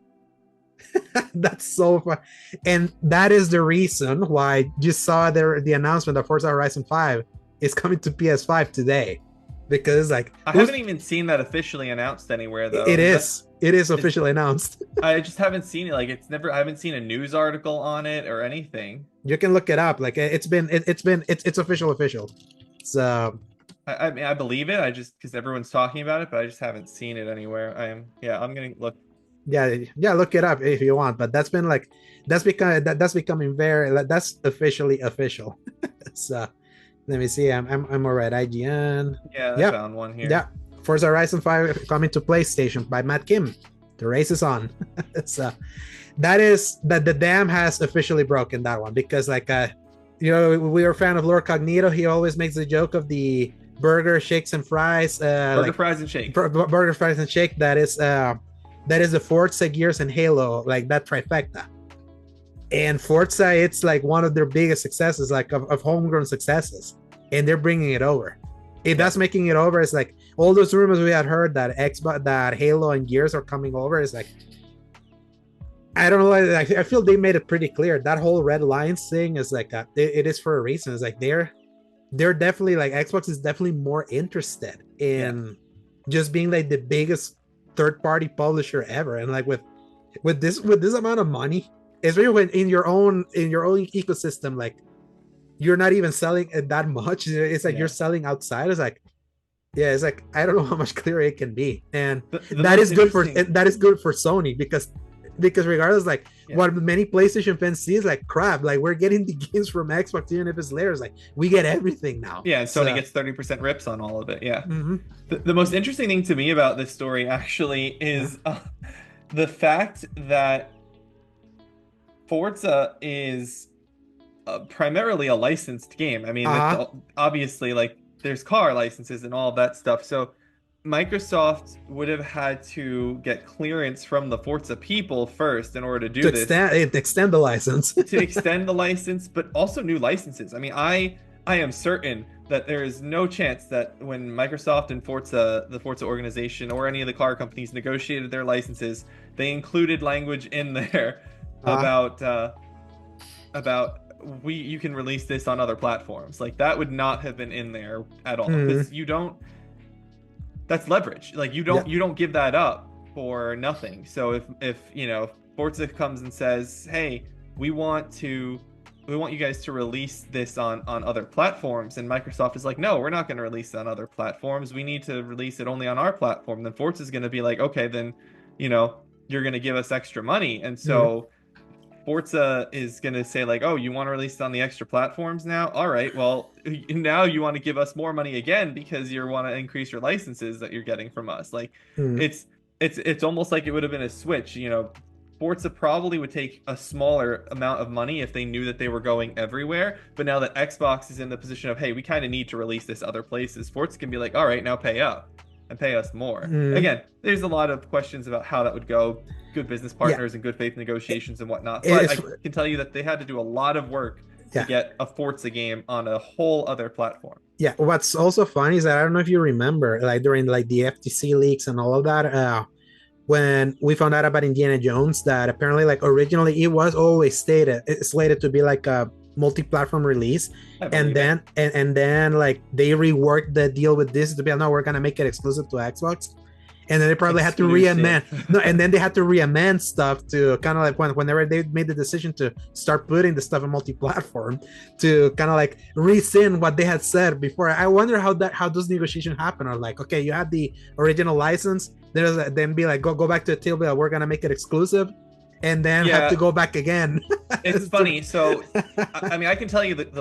That's so fun. And that is the reason why you saw the announcement that Forza Horizon 5 is coming to PS5 today. Because like I haven't even seen that officially announced anywhere though. It is officially announced. I just haven't seen it. Like I haven't seen a news article on it or anything. You can look it up. Like it's official. So I mean, I believe it. I just because everyone's talking about it, but I just haven't seen it anywhere. I'm gonna look. Yeah, look it up if you want. But that's becoming very. That's officially official. So let me see. I'm alright. IGN. Yeah, I found one here. Yeah, Forza Horizon 5 coming to PlayStation by Matt Kim. The race is on. So the dam has officially broken that one because like we were a fan of Lord Cognito. He always makes the joke of the burger, shakes, and fries. Burger, fries, and shake. Burger, fries, and shake. That is the Forza, Gears, and Halo, like that trifecta. And Forza, it's like one of their biggest successes, like of homegrown successes, and they're bringing it over. If that's making it over, it's like all those rumors we had heard that Halo and Gears are coming over. It's like I don't know. I feel they made it pretty clear. That whole Red Lions thing is like it is for a reason. It's like they're definitely like Xbox is definitely more interested in just being like the biggest third-party publisher ever, and like with this amount of money. Especially when in your own ecosystem, like you're not even selling it that much. It's like you're selling outside. It's like, it's like I don't know how much clearer it can be, and that is good for Sony because because regardless, like Yeah. what many PlayStation fans see is like crap. Like we're getting the games from Xbox, even if it's later. It's like we get everything now. Yeah, and Sony So gets 30% rips on all of it. Yeah. mhm. The most interesting thing to me about this story actually Yeah. is the fact that Forza is primarily a licensed game. I mean, it's Uh-huh. obviously like there's car licenses and all of that stuff. So Microsoft would have had to get clearance from the Forza people first in order to To do this, extend the license. to extend the license, but also new licenses. I mean, I am certain that there is no chance that when Microsoft and Forza, the Forza organization, or any of the car companies negotiated their licenses, they included language in there Uh, about about we you can release this on other platforms. Like that would not have been in there at all because mm, you don't. That's leverage. Like yeah. you don't give that up for nothing. So if you know Forza comes and says, "Hey, we want to we want you guys to release this on other platforms," and Microsoft is like, "No, we're not going to release it on other platforms. We need to release it only on our platform." Then Forza is going to be like, "Okay, then you know you're going to give us extra money," and Mm, so Forza is going to say like, "Oh, you want to release it on the extra platforms now? All right. Well, now you want to give us more money again because you want to increase your licenses that you're getting from us." Like mm, it's it's almost like it would have been a switch, you know. Forza probably would take a smaller amount of money if they knew that they were going everywhere, but now that Xbox is in the position of, "Hey, we kind of need to release this other places," Forza can be like, "All right, now pay up and pay us more." mm. Again, there's a lot of questions about how that would go, good business Yeah. partners and good faith negotiations and whatnot. But It's I can tell you that they had to do a lot of work to yeah. get a Forza game on a whole other platform. Yeah. What's also funny is that I don't know if you remember, like during like the FTC leaks and all of that, when we found out about Indiana Jones, that apparently like originally it was always slated to be like a multi-platform release, I and believe it. then like they reworked the deal with this to be no, we're gonna make it exclusive to Xbox, and then they probably had to Exclusive. re-amend. No, and then they had to re-amend stuff to kind of like whenever they made the decision to start putting the stuff in multi-platform, to kind of like rescind what they had said before. I wonder how those negotiations happen. Or like, okay, you had the original license, then be like, go back to the table. We're gonna make it exclusive, and then have to Yeah, go back again. it's funny. So, I mean, I can tell you that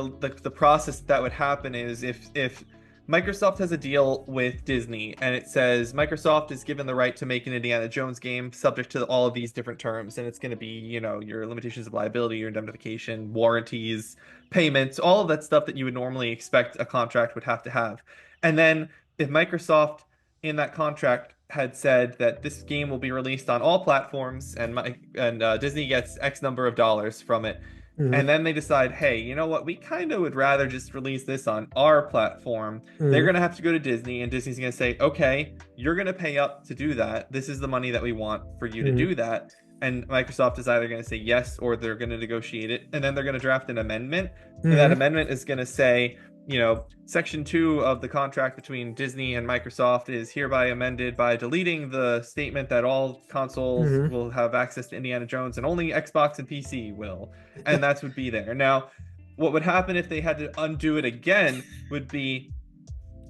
the process that would happen is if Microsoft has a deal with Disney and it says Microsoft is given the right to make an Indiana Jones game subject to all of these different terms, and it's going to be, you know, your limitations of liability, your indemnification, warranties, payments, all of that stuff that you would normally expect a contract would have to have. And then if Microsoft in that contract had said that this game will be released on all platforms and Disney gets X number of dollars from it, Mhm, and then they decide, hey, you know what? We kind of would rather just release this on our platform. They're mhm, going to have to go to Disney, and Disney's going to say, okay, you're going to pay up to do that. This is the money that we want for you to mhm, do that. And Microsoft is either going to say yes or they're going to negotiate it. And then they're going to draft an amendment. And that mhm, amendment is going to say, you know, Section 2 of the contract between Disney and Microsoft is hereby amended by deleting the statement that all consoles mhm. will have access to Indiana Jones and only Xbox and PC will. And that would be there. Now, what would happen if they had to undo it again would be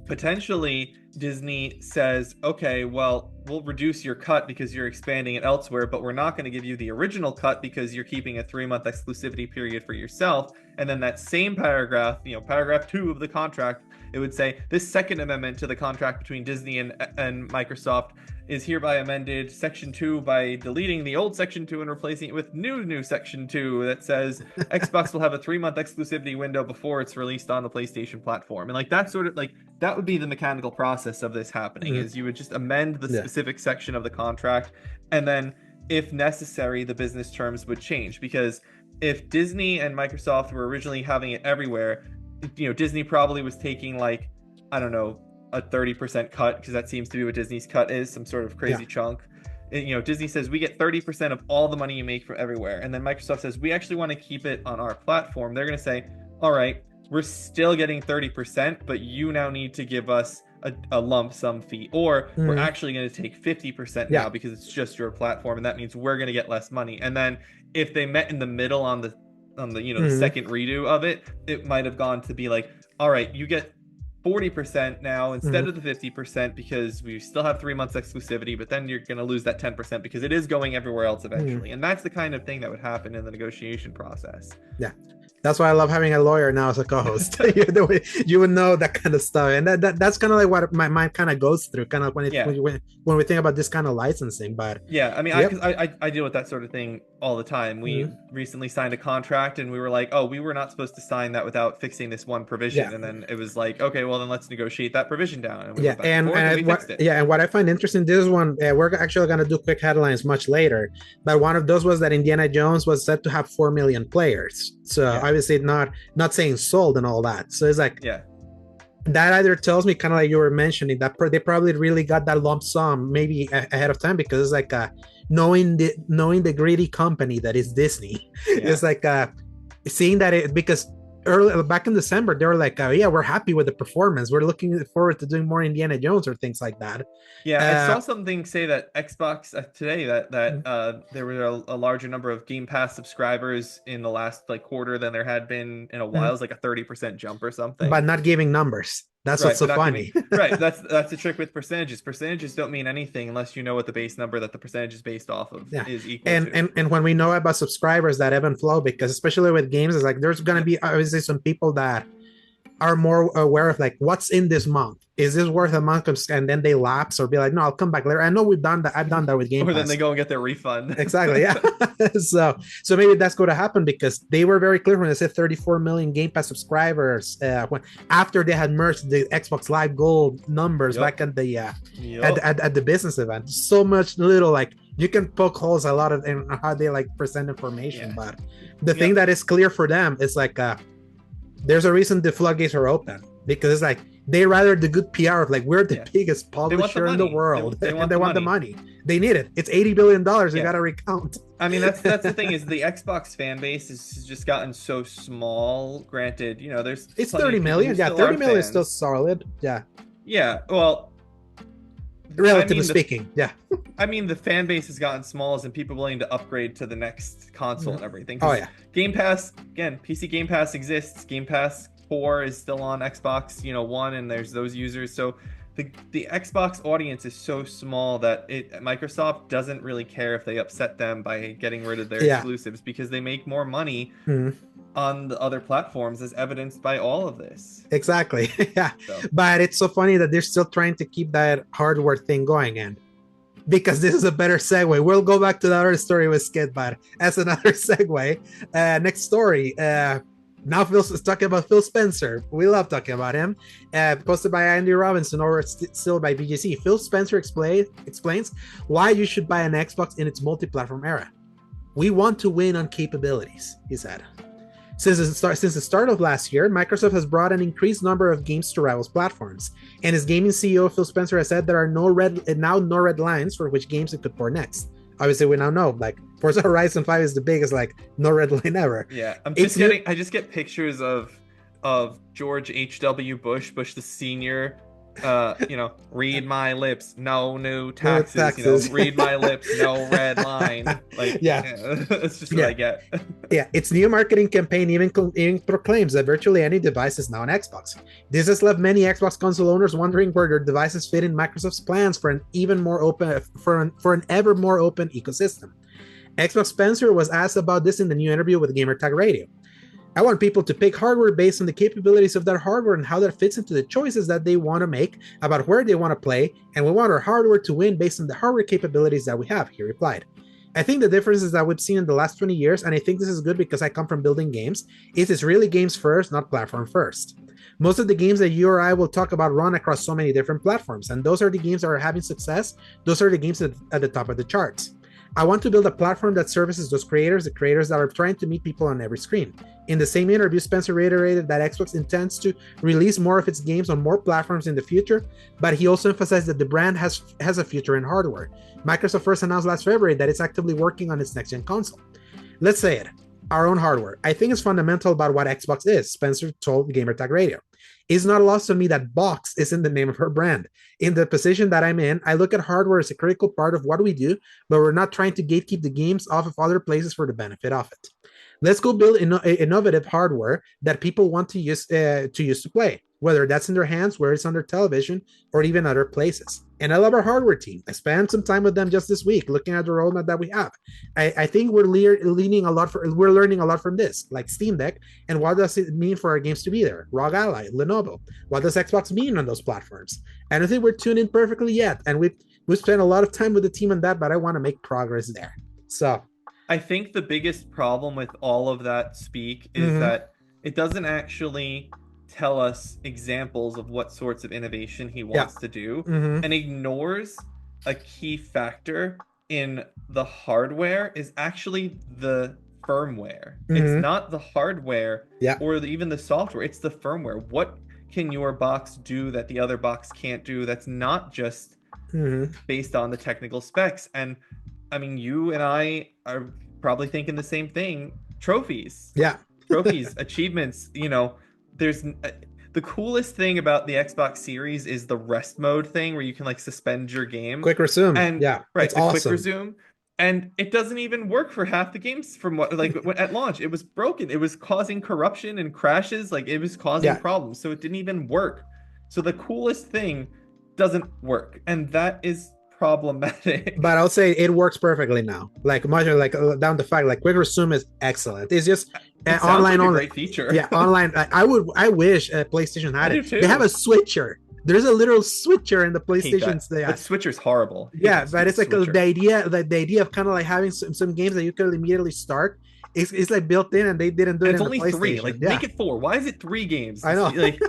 potentially Disney says, okay, well, we'll reduce your cut because you're expanding it elsewhere, but we're not going to give you the original cut because you're keeping a 3 month exclusivity period for yourself. And then that same paragraph, you know, paragraph 2 of the contract, it would say this second amendment to the contract between Disney and Microsoft is hereby amended Section 2 by deleting the old Section 2 and replacing it with new Section 2 that says Xbox will have a 3 month exclusivity window before it's released on the PlayStation platform. And like that sort of like that would be the mechanical process of this happening Mhm. is you would just amend the Yeah. specific section of the contract, and then if necessary the business terms would change, because if Disney and Microsoft were originally having it everywhere, you know, Disney probably was taking like, I don't know, a 30% cut, because that seems to be what Disney's cut is, some sort of Yeah. crazy chunk. You know, Disney says we get 30% of all the money you make from everywhere, and then Microsoft says we actually want to keep it on our platform. They're going to say, all right, we're still getting 30%, but you now need to give us a lump sum fee, or we're Mhm. actually going to take 50% Yeah. now because it's just your platform, and that means we're going to get less money. And then if they met in the middle on the you know the Mhm. second redo of it, it might have gone to be like, all right, you get 40% now Mhm. instead of the 50% because we still have 3 months exclusivity, but then you're going to lose that 10% because it is going everywhere else Mhm. eventually. And that's the kind of thing that would happen in the negotiation process. Yeah. That's why I love having a lawyer now as a co-host. You would know that kind of stuff, and that's kind of like what my mind kind of goes through, kind of Yeah. when we think about this kind of licensing. But Yeah, I mean, I yep. because I deal with that sort of thing all the time. We Mhm. recently signed a contract, and we were like, "Oh, we were not supposed to sign that without fixing this one Yeah. provision." And then it was like, "Okay, well then let's negotiate that provision down." And we Yeah, went back and forth, and we what fixed it. yeah, and what I find interesting, this one we're actually going to do quick headlines much later, but one of those was that Indiana Jones was said to have 4 million players. So Yeah, obviously not saying sold and all that. So it's like yeah, that either tells me, kind of like you were mentioning, that they probably really got that lump sum maybe ahead of time, because it's like knowing the greedy company that is Disney. yeah. It's like seeing that it, because early back in December they were like, yeah, we're happy with the performance, we're looking forward to doing more Indiana Jones or things like that. Yeah, I uh saw something say that Xbox today that there were a larger number of Game Pass subscribers in the last like quarter than there had been in a while. It's like a 30% jump or but something. not giving numbers, that's what's Right, so but not giving funny. right. That's the trick with percentages. Percentages don't mean anything unless you know what the base number that the percentage is based off of Yeah, is equal and to. and when we know about subscribers that ebb and flow, because especially with games, it's like there's going to Yep. be obviously some people that are more aware of like what's in this month. Is this worth a month? And then they lapse or be like, no, I'll come back later. I know we've done that. I've done that with Game Or then they Pass. go and get their refund. Exactly. Yeah. So maybe that's going to happen, because they were very clear when they said 34 million Game Pass subscribers, when after they had merged the Xbox Live Gold numbers Yep. back at the Yep. at the business event. So much little, like you can poke holes a lot of in how they like present information, Yeah. but the thing Yep. that is clear for them is like there's a reason the floodgates are open, because it's like they rather the good PR of like we're the Yeah. biggest They want the publisher in the money. world, They and want they the want the money. money. They need it. It's $80 billion. You Yeah. got to recount. I mean, that's the thing is the Xbox fan base has just gotten so small. Granted, there's It's plenty 30 of people who million. Yeah, still are 30 million is still fans. solid. Yeah, Yeah, well, I relatively mean the speaking. Yeah. the fan base has gotten small as in people willing to upgrade to the next console and everything. Oh Because yeah. Game Pass, again, PC Game Pass exists. Game Pass 4 is still on Xbox, One, and there's those users. So the Xbox audience is so small that Microsoft doesn't really care if they upset them by getting rid of their Yeah. exclusives because they make more money Mhm. on the other platforms, as evidenced by all of this. Exactly. Yeah. So But it's so funny that they're still trying to keep that hardware thing going, and because this is a better segue. We'll go back to the other story with Skid, but as another segue, next story. Now Phil's talking about Phil Spencer. We love talking about him. Posted by Andy Robinson, or still by BGC. Phil Spencer explains why you should buy an Xbox in its multi-platform era. We want to win on capabilities, he said. Since the start of last year, Microsoft has brought an increased number of games to rivals platforms, and his gaming CEO Phil Spencer has said there are no red lines for which games it could port next. Obviously, we now know like Forza Horizon 5 is the biggest like no red line ever. yeah, It's I just get pictures of George H.W. Bush the senior, read my lips, no new no taxes, taxes. read my lips, no red line. Like, Yeah. That's just what I get. Yeah, its new marketing campaign even proclaims that virtually any device is now an Xbox. This has left many Xbox console owners wondering where their devices fit in Microsoft's plans for an ever more open ecosystem. Xbox Spencer was asked about this in the new interview with Gamertag Radio. I want people to pick hardware based on the capabilities of that hardware and how that fits into the choices that they want to make about where they want to play, and we want our hardware to win based on the hardware capabilities that we have, he replied. I think the difference is that we've seen in the last 20 years, and I think this is good because I come from building games, is it's really games first, not platform first. Most of the games that you or I will talk about run across so many different platforms, and those are the games that are having success. Those are the games at the top of the charts. I want to build a platform that services those creators, the creators that are trying to meet people on every screen. In the same interview, Spencer reiterated that Xbox intends to release more of its games on more platforms in the future, but he also emphasized that the brand has a future in hardware. Microsoft first announced last February that it's actively working on its next-gen console. Let's say it, our own hardware. I think it's fundamental about what Xbox is, Spencer told Gamertag Radio. It's not lost on me that box is in the name of her brand. In the position that I'm in, I look at hardware as a critical part of what we do, but we're not trying to gatekeep the games off of other places for the benefit of it. Let's go build innovative hardware that people want to play, whether that's in their hands, where it's on their television, or even other places. And I love our hardware team. I spent some time with them just this week looking at the roadmap that we have. I think leaning a lot we're learning a lot from this, like Steam Deck, and what does it mean for our games to be there? ROG Ally, Lenovo. What does Xbox mean on those platforms? I don't think we're tuned in perfectly yet, and we've spent a lot of time with the team on that, but I want to make progress there. So I think the biggest problem with all of that speak is that it doesn't actually tell us examples of what sorts of innovation he wants to do, and ignores a key factor in the hardware is actually the firmware. It's not the hardware or even the software, it's the firmware. What can your box do that the other box can't do that's not just based on the technical specs? And I mean, you and I are probably thinking the same thing. Trophies, achievements. You know, there's the coolest thing about the Xbox Series is the rest mode thing, where you can like suspend your game, quick resume, and right, it's awesome. Quick resume, and it doesn't even work for half the games. From what at launch, it was broken. It was causing corruption and crashes. Like it was causing problems, so it didn't even work. So the coolest thing doesn't work, and that is problematic. But I'll say it works perfectly now. Like much like down the fact, like quick resume is excellent. It's just it online like only. Great feature. Yeah, online. I wish PlayStation had it. They have a switcher. There's a literal switcher in the PlayStations. That switcher's horrible. Yeah, but it's like the idea of kind of like having some games that you can immediately start. It's like built in, and they didn't do it. It's only 3. Like make it 4. Why is it 3 games? I know. Like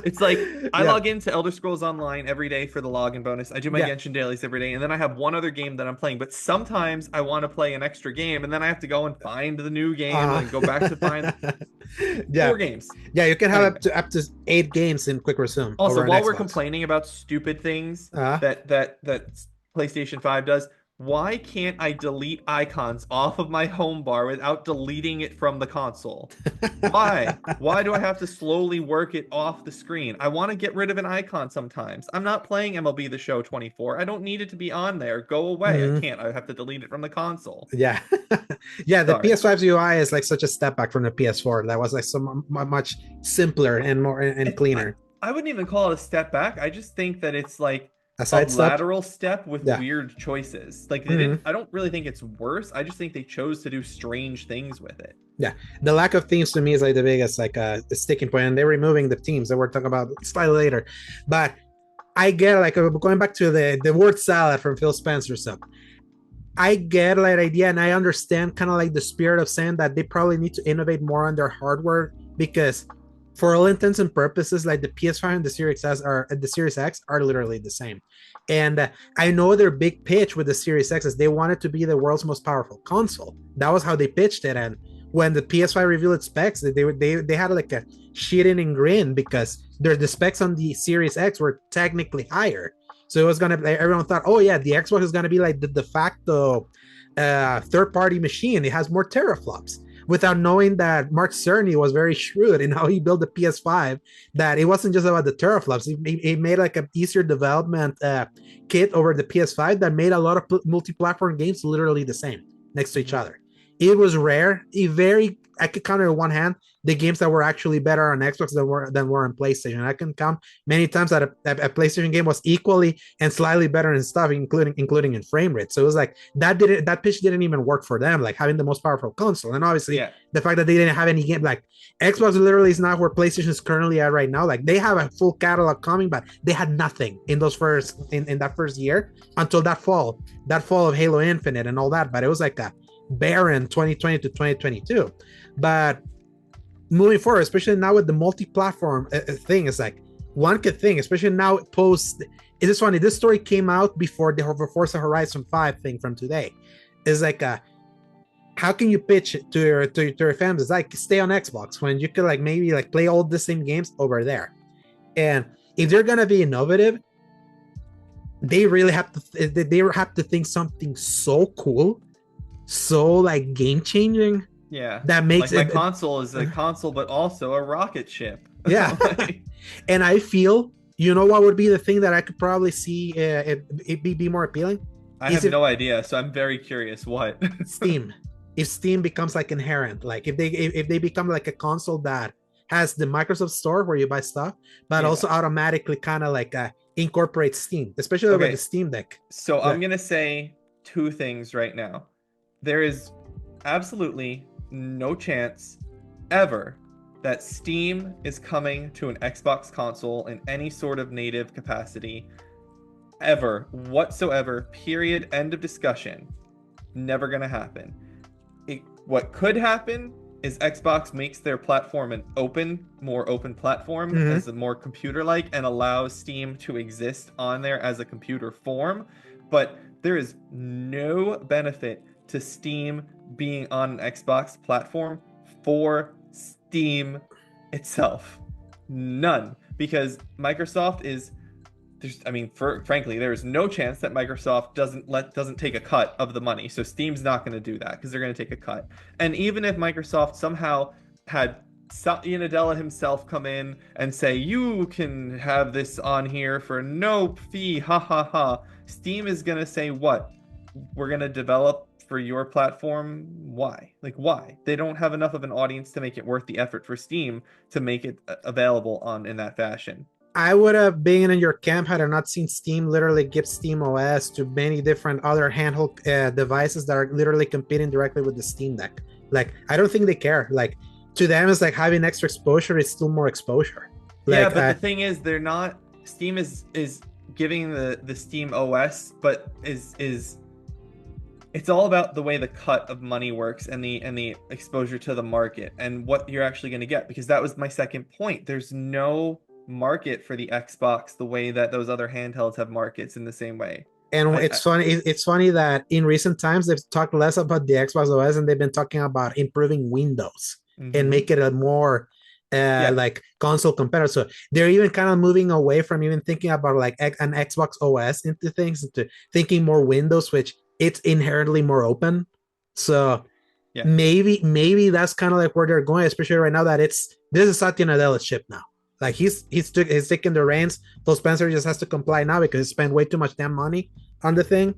it's like I log into Elder Scrolls Online every day for the login bonus. I do my Genshin dailies every day, and then I have one other game that I'm playing. But sometimes I want to play an extra game, and then I have to go and find the new game and go back to find 4 games. Yeah, you can have up to 8 games in quick resume. Also, while we're complaining about stupid things that PlayStation 5 does, why can't I delete icons off of my home bar without deleting it from the console? Why? Why do I have to slowly work it off the screen? I want to get rid of an icon sometimes. I'm not playing MLB The Show 24. I don't need it to be on there. Go away. I can't. I have to delete it from the console. Yeah. Yeah, the PS5's UI is like such a step back from the PS4. That was like so much simpler and more and cleaner. I wouldn't even call it a step back. I just think that it's like a lateral step with weird choices. Like I don't really think it's worse. I just think they chose to do strange things with it. Yeah, the lack of themes to me is like the biggest like sticking point, and they're removing the themes that we're talking about slightly later. But I get like going back to the word salad from Phil Spencer stuff. I get that idea, and I understand kind of like the spirit of saying that they probably need to innovate more on their hardware, because for all intents and purposes, like the PS5 and the Series X are literally the same. And I know their big pitch with the Series X is they wanted to be the world's most powerful console. That was how they pitched it. And when the PS5 revealed its specs, they had like a shit-eating grin, because the specs on the Series X were technically higher. So it was gonna. Everyone thought, oh yeah, the Xbox is gonna be like the de facto third-party machine. It has more teraflops, without knowing that Mark Cerny was very shrewd in how he built the PS5, that it wasn't just about the teraflops. He made like an easier development kit over the PS5 that made a lot of multi-platform games literally the same next to each other. It was rare. I could count it on one hand the games that were actually better on Xbox than were on PlayStation. I can count many times that a PlayStation game was equally and slightly better in stuff, including in frame rate. So it was like that pitch didn't even work for them, like having the most powerful console. And obviously the fact that they didn't have any game, like Xbox literally is not where PlayStation is currently at right now. Like they have a full catalog coming, but they had nothing in those in that first year until that fall of Halo Infinite and all that. But it was like a barren 2020 to 2022. But moving forward, especially now with the multi-platform thing, is like one good thing, especially now post. It is funny. This story came out before the Forza Horizon 5 thing from today. Is like how can you pitch it to your fans? It's like stay on Xbox when you could like maybe like play all the same games over there. And if they're gonna be innovative, they really have to think something so cool, so like game changing. Yeah, that makes like my console is a console, but also a rocket ship. Yeah, and I feel, you know what would be the thing that I could probably see it be more appealing? I have no idea, so I'm very curious. What? Steam. if Steam becomes like inherent, like if they become like a console that has the Microsoft Store where you buy stuff, but Yeah. also automatically kind of like incorporates Steam, especially with the Okay. Steam Deck. So Yeah. I'm gonna say two things right now. There is absolutely no chance ever that Steam is coming to an Xbox console in any sort of native capacity ever whatsoever. Period. End of discussion. Never gonna happen. What could happen is Xbox makes their platform an more open platform Mm-hmm. as a more computer-like and allows Steam to exist on there as a computer form. But there is no benefit to Steam being on an Xbox platform for Steam itself. None. Because Microsoft is frankly, there is no chance that Microsoft doesn't take a cut of the money. So Steam's not going to do that because they're going to take a cut. And even if Microsoft somehow had Satya Nadella himself come in and say, you can have this on here for no fee, ha ha ha. Steam is going to say, what? We're going to develop for your platform? Why? Like, why? They don't have enough of an audience to make it worth the effort for Steam to make it available in that fashion. I would have been in your camp had I not seen Steam literally give Steam OS to many different other handheld devices that are literally competing directly with the Steam Deck. Like, I don't think they care. Like, to them, it's like having extra exposure is still more exposure. Yeah, Like, but the thing is, they're not. Steam is giving the Steam OS, but is it's all about the way the cut of money works and the exposure to the market and what you're actually going to get. Because that was my second point. There's no market for the Xbox the way that those other handhelds have markets in the same way. and I, it's funny. It's funny that in recent times they've talked less about the Xbox OS and they've been talking about improving Windows and mm-hmm. make it a more Yeah. like console competitor. So they're even kind of moving away from even thinking about like an Xbox OS into things, into thinking more Windows, which it's inherently more open. So Yeah. maybe that's kind of like where they're going, especially right now that this is Satya Nadella's ship now. Like he's taking the reins. Phil Spencer just has to comply now because he spent way too much damn money on the thing,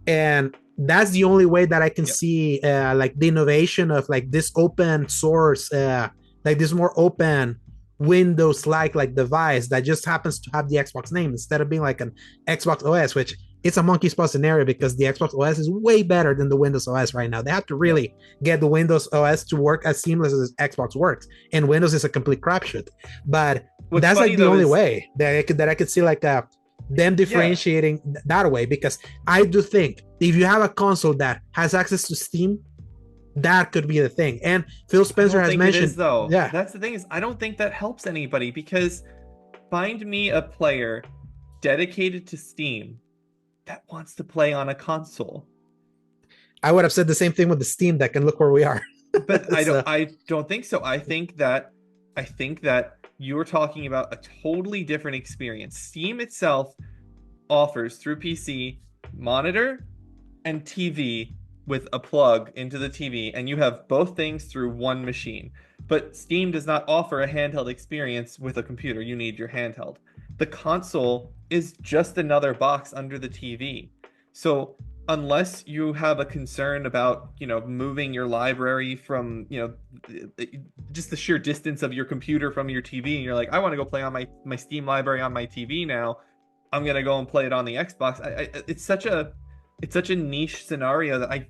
and that's the only way that I can Yep. see like the innovation of like this open source, like this more open Windows like device that just happens to have the Xbox name instead of being like an Xbox OS, which it's a monkey's paw scenario because the Xbox OS is way better than the Windows OS right now. They have to Yep. really get the Windows OS to work as seamless as Xbox works, and Windows is a complete crapshoot. But What's that's funny like the though only is way that I could see like them yeah. differentiating that way, because I do think if you have a console that has access to Steam, that could be the thing. And Phil I Spencer don't has think it mentioned, is though. yeah, That's the thing is I don't think that helps anybody because find me a player dedicated to Steam that wants to play on a console. I would have said the same thing with the Steam Deck, and look where we are. But So, I don't think so. I think that you're talking about a totally different experience. Steam itself offers through PC monitor and TV with a plug into the TV, and you have both things through one machine. But Steam does not offer a handheld experience with a computer. You need your handheld. The console is just another box under the TV. So unless you have a concern about, moving your library from, just the sheer distance of your computer from your TV, and you're like, I want to go play on my Steam library on my TV now. I'm gonna go and play it on the Xbox. It's such a niche scenario that I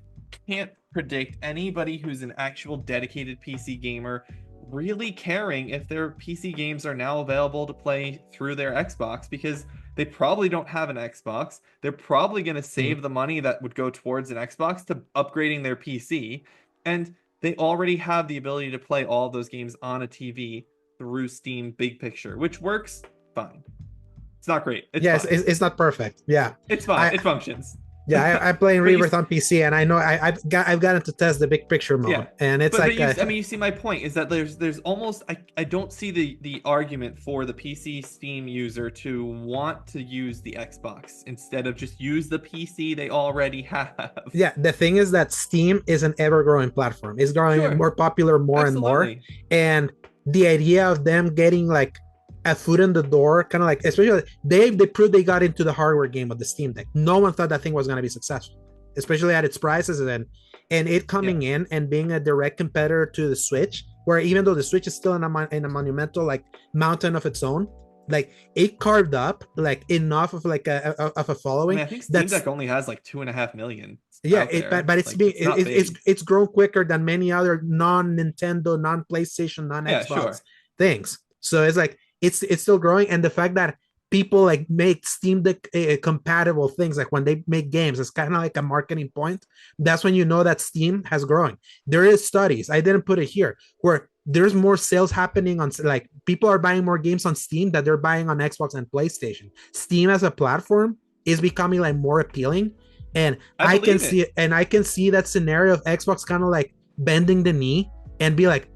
can't predict anybody who's an actual dedicated PC gamer really caring if their PC games are now available to play through their Xbox because they probably don't have an Xbox. They're probably going to save the money that would go towards an Xbox to upgrading their PC. And they already have the ability to play all those games on a TV through Steam Big Picture, which works fine. It's not great. It's yes, fine. it's not perfect. Yeah, It's fine. I It functions. I'm playing But Rebirth on PC, and I know I've gotten to test the big picture mode, yeah, and it's but like you see my point is that there's almost I don't see the argument for the PC Steam user to want to use the Xbox instead of just use the PC they already have. yeah. The thing is that Steam is an ever-growing platform. It's growing Sure, more popular more and more, absolutely. and the idea of them getting like a foot in the door, kind of like, especially they proved they got into the hardware game of the Steam Deck. No one thought that thing was going to be successful, especially at its prices, and and it coming in and being a direct competitor to the Switch, where even though the Switch is still in a monumental like mountain of its own, like it carved up like enough of like a following. I think Steam that's Deck only has like 2.5 million yeah, out there. but it's Like being it's not big. it's grown quicker than many other non-Nintendo, non-PlayStation, Yeah, non-Xbox sure. things. So it's like it's still growing, and the fact that people like make Steam Deck compatible things, like when they make games, it's kind of like a marketing point. That's when you know that Steam has growing. There is studies, I didn't put it here, where there's more sales happening on, like, people are buying more games on Steam that they're buying on Xbox and PlayStation. Steam as a platform is becoming like more appealing, and I believe it. I can see that scenario of Xbox kind of like bending the knee and be like,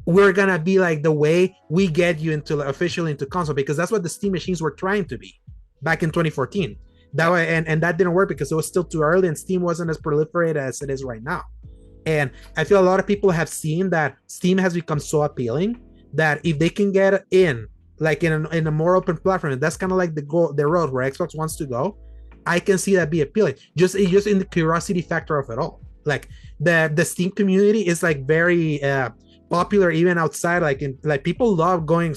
we're gonna be like the way we get you into officially into console, because that's what the Steam machines were trying to be back in 2014. That way, and that didn't work because it was still too early and Steam wasn't as proliferated as it is right now. And I feel a lot of people have seen that Steam has become so appealing that if they can get in like in a more open platform, that's kind of like the road where Xbox wants to go. I can see that be appealing. Just in the curiosity factor of it all. Like the Steam community is like very popular even outside. Like people love going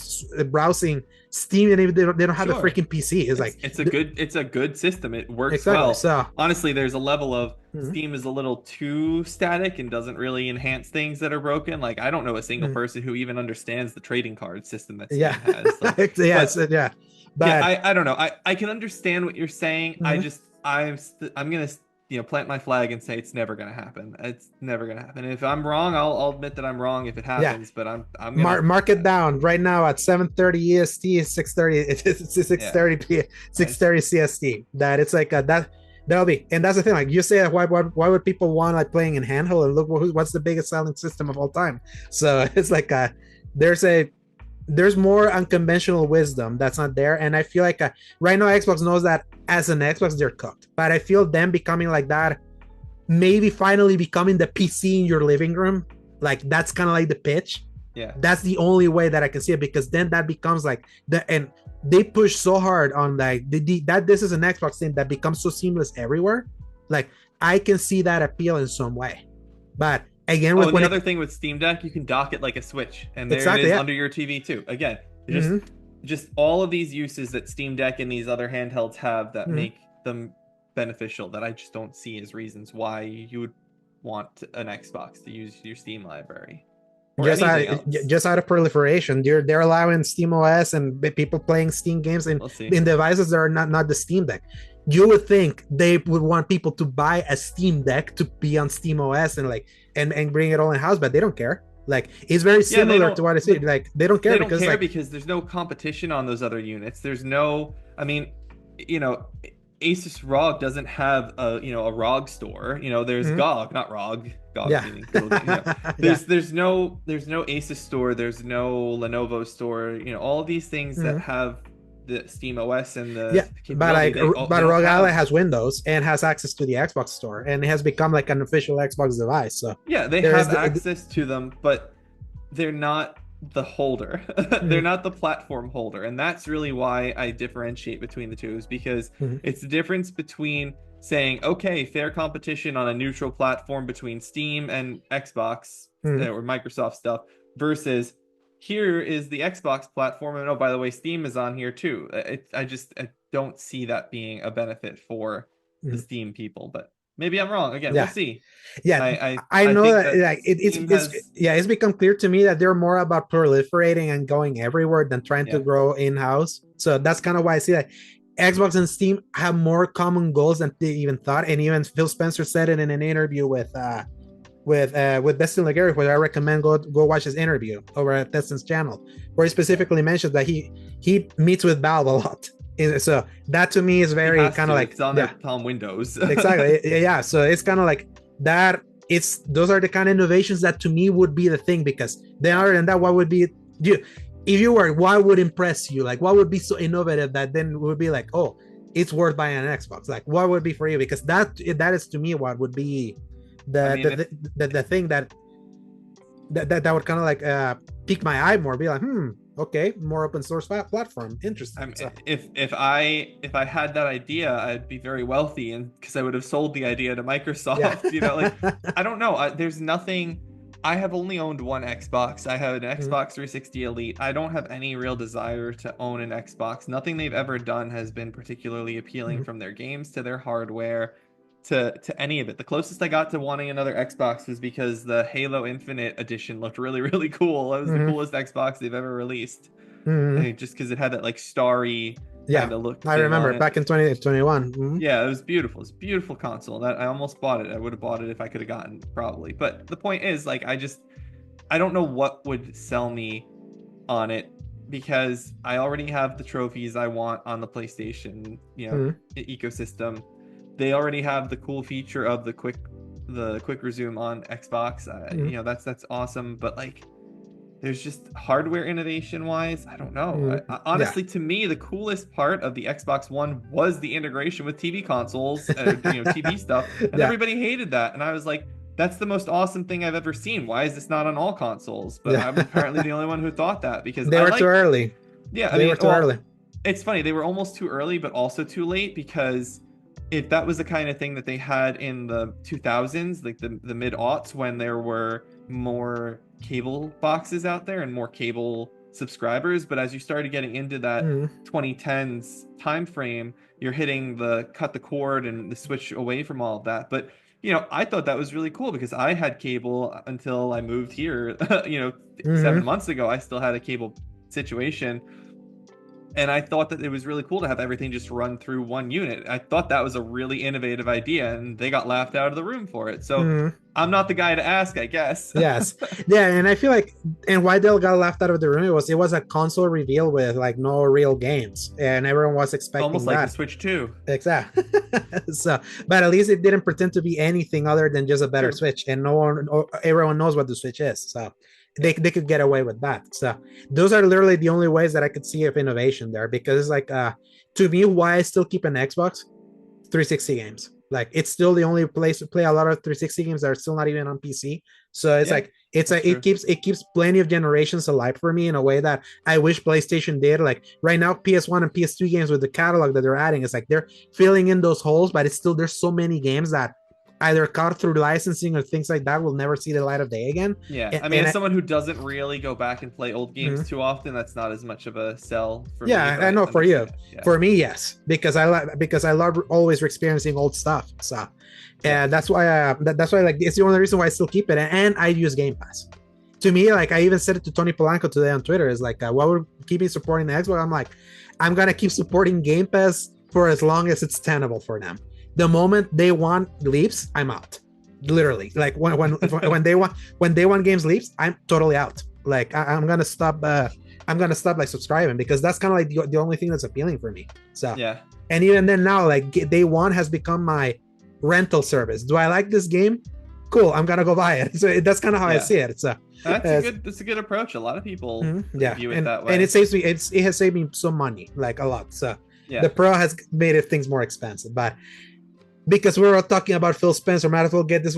browsing Steam, and if they don't have a freaking PC, it's a good system. It works exactly. well. So honestly, there's a level of Steam is a little too static and doesn't really enhance things that are broken. Like I don't know a single person who even understands the trading card system that Steam has. Like, But I don't know. I can understand what you're saying. I'm gonna plant my flag and say it's never gonna happen. It's never gonna happen. And if I'm wrong, I'll admit that I'm wrong if it happens. But I'm gonna mark it down right now at 7:30 EST, 6:30 CST. That it's like that'll be, and that's the thing. Like you say, why would people want like playing in handheld? And look, what's the biggest selling system of all time? So it's like there's more unconventional wisdom that's not there, and I feel like right now Xbox knows that as an Xbox they're cooked, but I feel them becoming like that, maybe finally becoming the PC in your living room, like that's kind of like the pitch. That's the only way that I can see it, because then that becomes like and they push so hard on like that this is an Xbox thing that becomes so seamless everywhere. Like I can see that appeal in some way, but again, the other thing with Steam Deck, you can dock it like a Switch, and there it is under your TV too. Again, just all of these uses that Steam Deck and these other handhelds have that make them beneficial, that I just don't see as reasons why you would want an Xbox to use your Steam library. Just out of proliferation, they're allowing Steam OS and people playing Steam games in devices that are not the Steam Deck. You would think they would want people to buy a Steam Deck to be on Steam OS and like and bring it all in house, but they don't care. Like it's very similar to what I see. Like they don't care because there's no competition on those other units. There's no, I mean, Asus ROG doesn't have a ROG store. There's GOG, not ROG. GOG meaning there's no Asus store. There's no Lenovo store. All of these things that have the Steam OS and but ROG Ally has Windows and has access to the Xbox store, and it has become like an official Xbox device. So they have access to them, but they're not the holder. They're not the platform holder, and that's really why I differentiate between the two, is because it's the difference between saying, okay, fair competition on a neutral platform between Steam and Xbox or Microsoft stuff, versus here is the Xbox platform, and oh, by the way, Steam is on here too. I don't see that being a benefit for the Steam people, but maybe I'm wrong. Again, we'll see. I know that like it's become clear to me that they're more about proliferating and going everywhere than trying to grow in-house. So that's kind of why I see that Xbox and Steam have more common goals than they even thought. And even Phil Spencer said it in an interview with Destin Legary, where I recommend go watch his interview over at Destin's channel, where he specifically mentions that he meets with Valve a lot. So that to me is very kind of like it's on their Palm Windows. Exactly. Yeah. So it's kind of like that. Those are the kind of innovations that to me would be the thing, because then other than that, what would be what would impress you? Like what would be so innovative that then would be like, oh, it's worth buying an Xbox? Like what would be for you? Because that is to me what would be the thing that that would kind of like pique my eye more, be like, okay, more open source platform, interesting. So, If I had that idea, I'd be very wealthy, and because I would have sold the idea to yeah. Microsoft. Like I don't know. There's nothing. I have only owned one Xbox. I have an Xbox 360 Elite. I don't have any real desire to own an Xbox. Nothing they've ever done has been particularly appealing, from their games to their hardware to any of it. The closest I got to wanting another Xbox was because the Halo Infinite edition looked really, really cool. That was the coolest Xbox they've ever released. I think just because it had that like starry kind of look. I remember back in 2021. Yeah, it was beautiful. It's a beautiful console. That I almost bought it. I would have bought it if I could have gotten it, probably. But the point is, like, I don't know what would sell me on it, because I already have the trophies I want on the PlayStation, ecosystem. They already have the cool feature of the quick resume on Xbox. That's awesome. But like, there's just hardware innovation wise, I don't know. Honestly, to me, the coolest part of the Xbox One was the integration with TV consoles, TV stuff, and everybody hated that. And I was like, that's the most awesome thing I've ever seen. Why is this not on all consoles? But I'm apparently the only one who thought that, because they were too early. Yeah, they were too early. It's funny, they were almost too early, but also too late, because if that was the kind of thing that they had in the 2000s, like the mid-aughts, when there were more cable boxes out there and more cable subscribers, but as you started getting into that 2010s time frame, you're hitting the cut the cord and the switch away from all of that. But I thought that was really cool, because I had cable until I moved here 7 months ago. I still had a cable situation. And I thought that it was really cool to have everything just run through one unit. I thought that was a really innovative idea, and they got laughed out of the room for it. So I'm not the guy to ask, I guess. Yes. Yeah, and I feel like, and why they got laughed out of the room, it was a console reveal with like no real games, and everyone was expecting almost like the Switch 2. Exactly. So, but at least it didn't pretend to be anything other than just a better Switch, and everyone knows what the Switch is. So they could get away with that. So those are literally the only ways that I could see of innovation there, because it's like to me, why I still keep an Xbox 360 games. Like, it's still the only place to play a lot of 360 games that are still not even on PC. So it's it keeps plenty of generations alive for me in a way that I wish PlayStation did. Like right now, PS1 and PS2 games with the catalog that they're adding, it's like they're filling in those holes, but it's still, there's so many games that either caught through licensing or things like that will never see the light of day again. Yeah, as someone who doesn't really go back and play old games too often, that's not as much of a sell for me. Yeah, I know for you. Yeah. For me, yes, because I love always experiencing old stuff. So, and that's why like it's the only reason why I still keep it, and I use Game Pass. To me, like I even said it to Tony Polanco today on Twitter, is like, whihy we're keeping supporting the Xbox, I'm like, I'm gonna keep supporting Game Pass for as long as it's tenable for them. The moment they want leaps, I'm out. Literally, like when they want games leaps, I'm totally out. Like I'm gonna stop. I'm gonna stop like subscribing, because that's kind of like the only thing that's appealing for me. So yeah. And even then now, like Day One has become my rental service. Do I like this game? Cool, I'm gonna go buy it. So that's kind of how I see it. So that's a good approach. A lot of people view it that way, and it has saved me some money, like a lot. So the Pro has made things more expensive, but because we were talking about Phil Spencer, might as well get this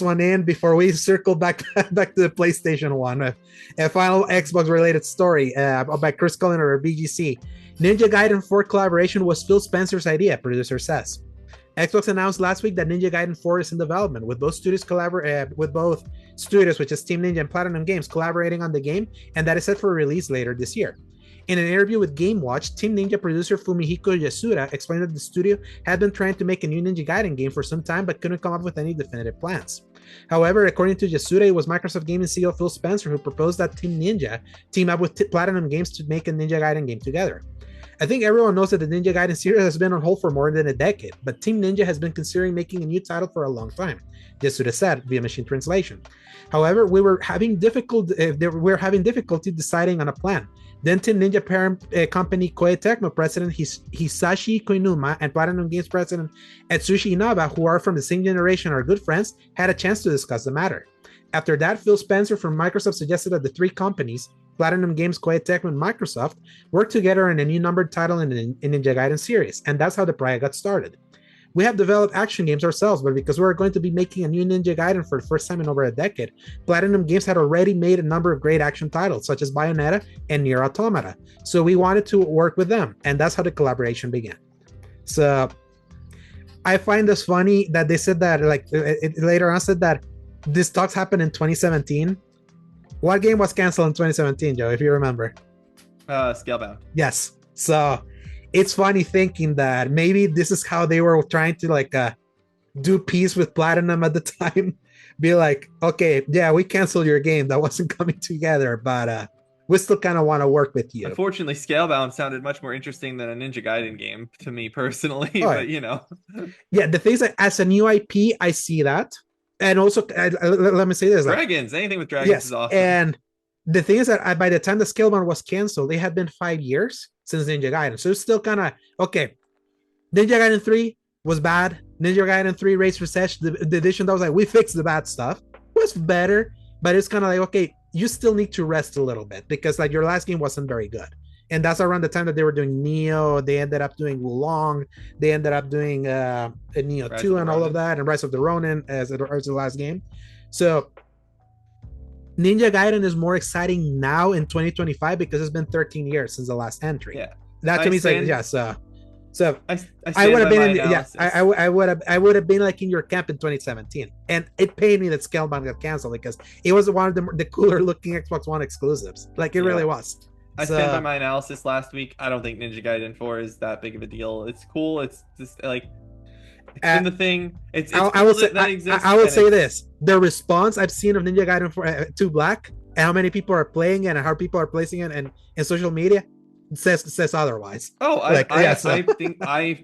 one in before we circle back to the PlayStation 1. A final Xbox related story by Chris Cullen or BGC. Ninja Gaiden 4 collaboration was Phil Spencer's idea, producer says. Xbox announced last week that Ninja Gaiden 4 is in development, with both studios which is Team Ninja and Platinum Games, collaborating on the game, and that is set for release later this year. In an interview with Game Watch, Team Ninja producer Fumihiko Yasuda explained that the studio had been trying to make a new Ninja Gaiden game for some time, but couldn't come up with any definitive plans. However, according to Yasuda, it was Microsoft Gaming CEO Phil Spencer who proposed that Team Ninja team up with Platinum Games to make a Ninja Gaiden game together. I think everyone knows that the Ninja Gaiden series has been on hold for more than a decade, but Team Ninja has been considering making a new title for a long time, Yasuda said via machine translation. However, we're having difficulty deciding on a plan. Then Team Ninja parent company Koei Tecmo president Hisashi Koinuma and Platinum Games president Atsushi Inaba, who are from the same generation and are good friends, had a chance to discuss the matter. After that, Phil Spencer from Microsoft suggested that the three companies, Platinum Games, Koei Tecmo, and Microsoft, work together on a new numbered title in the Ninja Gaiden series, and that's how the project got started. we have developed action games ourselves, but because we're going to be making a new Ninja Gaiden for the first time in over a decade, Platinum Games had already made a number of great action titles, such as Bayonetta and Nier Automata. So we wanted to work with them, and that's how the collaboration began. So I find this funny that they said that, like, it later on said that this talks happened in 2017. What game was canceled in 2017, Joe, if you remember? Scalebound. Yes. So it's funny thinking that maybe this is how they were trying to like do peace with Platinum at the time. Be like, okay, yeah, we canceled your game that wasn't coming together, but we still kind of want to work with you. Unfortunately, Scalebound sounded much more interesting than a Ninja Gaiden game to me personally, but you know. Yeah, the things that as a new IP, I see that. And also, let me say this: dragons, anything with dragons is awesome. And the thing is that by the time the Scalebound was canceled, it had been 5 years since Ninja Gaiden, so it's still kind of okay. Ninja Gaiden 3 was bad. Ninja Gaiden 3 Race Reset, the edition that was like, we fixed the bad stuff, was better, but it's kind of like, okay, you still need to rest a little bit because like your last game wasn't very good. And that's around the time that they were doing Neo. They ended up doing Wulong. They ended up doing Neo 2 and all of that, and Rise of the Ronin as the last game. So Ninja Gaiden is more exciting now in 2025 because it's been 13 years since the last entry. Yeah, that to me is like, yeah. So I would have been I would have been like in your camp in 2017, and it pained me that Scalebound got canceled because it was one of the cooler looking Xbox One exclusives. Like it really was. I stand by my analysis last week. I don't think Ninja Gaiden 4 is that big of a deal. It's cool. It's just like it's been the thing. It's I will say that exists. I would say this: the response I've seen of Ninja Gaiden 2 Black and how many people are playing it and how people are placing it in social media says otherwise. Oh, like, I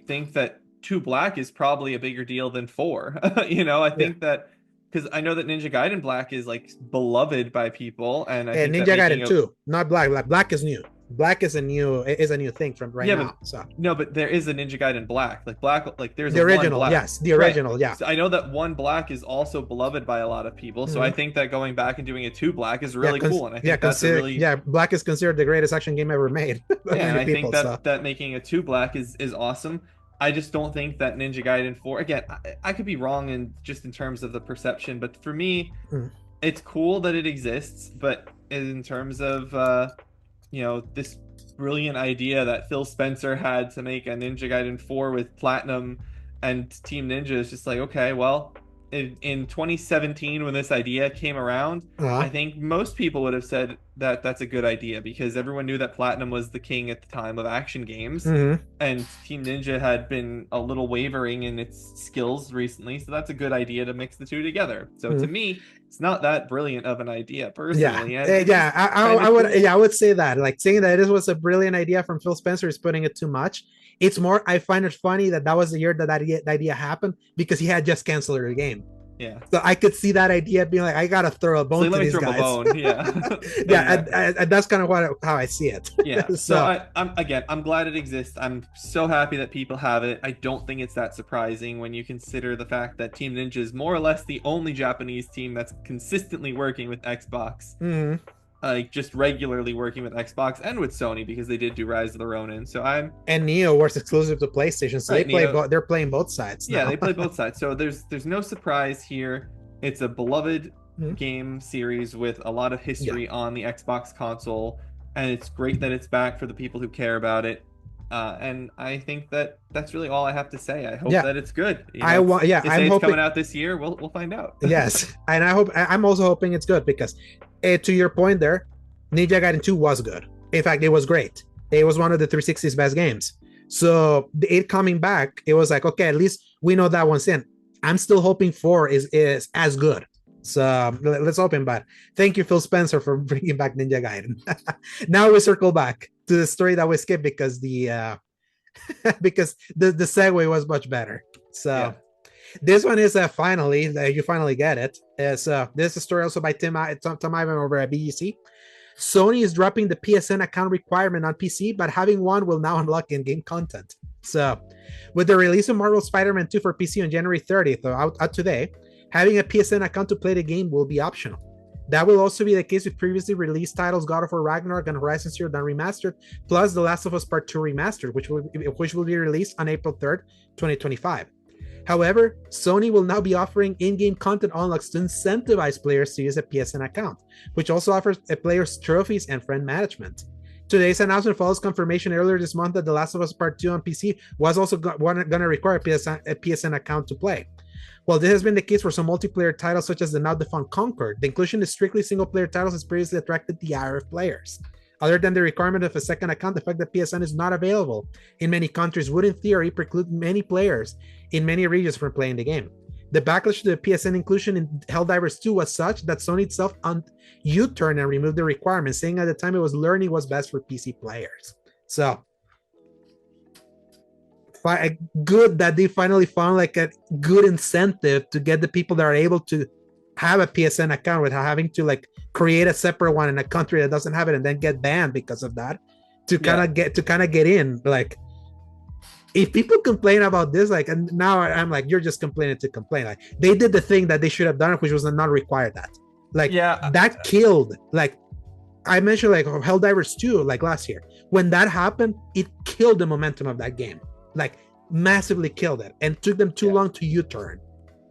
think that 2 Black is probably a bigger deal than 4. You know, I think that. Because I know that Ninja Gaiden Black is like beloved by people, and I think Ninja Gaiden 2, not Black. Black is new. Black is a new thing from now. No, but there is a Ninja Gaiden Black. Like there's the original. Black. Yes, the original. Right. Yeah. So I know that 1 Black is also beloved by a lot of people. So I think that going back and doing a 2 Black is really cool, and I think that's really Black is considered the greatest action game ever made. And I think that making a 2 Black is awesome. I just don't think that Ninja Gaiden 4, again, I could be wrong in terms of the perception, but for me, it's cool that it exists, but in terms of, this brilliant idea that Phil Spencer had to make a Ninja Gaiden 4 with Platinum and Team Ninja is just like, okay, well, in 2017 when this idea came around, I think most people would have said that that's a good idea because everyone knew that Platinum was the king at the time of action games, and Team Ninja had been a little wavering in its skills recently, so that's a good idea to mix the two together. So to me, it's not that brilliant of an idea personally. I would say that, like, saying that this was a brilliant idea from Phil Spencer is putting it too much. It's more, I find it funny that was the year that idea happened because he had just canceled the game. Yeah. So I could see that idea being like, I gotta throw a bone to these guys. And that's kind of how I see it. Yeah. So I'm glad it exists. I'm so happy that people have it. I don't think it's that surprising when you consider the fact that Team Ninja is more or less the only Japanese team that's consistently working with Xbox. Just regularly working with Xbox and with Sony because they did do Rise of the Ronin. And Neo was exclusive to PlayStation, so they're playing both sides now. Yeah, they play both sides. So there's no surprise here. It's a beloved game series with a lot of history on the Xbox console, and it's great that it's back for the people who care about it. And I think that that's really all I have to say. I hope that it's good. I'm hoping it's coming out this year. We'll find out. Yes, and I'm also hoping it's good because, to your point there, Ninja Gaiden 2 was good. In fact, it was great. It was one of the 360's best games. So it coming back, it was like, okay, at least we know that one's in. I'm still hoping 4 is as good. So let's open. But thank you, Phil Spencer, for bringing back Ninja Gaiden. Now we circle back to the story that we skipped because the segue was much better. So this one is finally you finally get it. This is a story also by Tom Ivan over at BGC. Sony is dropping the PSN account requirement on PC, but having one will now unlock in-game content. So, with the release of Marvel Spider-Man 2 for PC on January 30th, out today, having a PSN account to play the game will be optional. That will also be the case with previously released titles God of War Ragnarok and Horizon Zero Dawn Remastered, plus The Last of Us Part 2 Remastered, which will be released on April 3rd, 2025. However, Sony will now be offering in-game content unlocks to incentivize players to use a PSN account, which also offers players trophies and friend management. Today's announcement follows confirmation earlier this month that The Last of Us Part 2 on PC was also going to require a PSN account to play. While this has been the case for some multiplayer titles such as the now defunct Concord, the inclusion of strictly single-player titles has previously attracted the ire of players. Other than the requirement of a second account, the fact that PSN is not available in many countries would in theory preclude many players in many regions from playing the game. The backlash to the PSN inclusion in Helldivers 2 was such that Sony itself U-turned and removed the requirement, saying at the time it was learning what's best for PC players. So, good that they finally found like a good incentive to get the people that are able to have a PSN account without having to like create a separate one in a country that doesn't have it and then get banned because of that to kind of get in. Like, if people complain about this, like, and now I'm like, you're just complaining to complain. Like, they did the thing that they should have done, which was not require that. Like, that killed. Like, I mentioned like Helldivers 2, like last year. When that happened, it killed the momentum of that game. Like, massively killed it, and took them too long to U-turn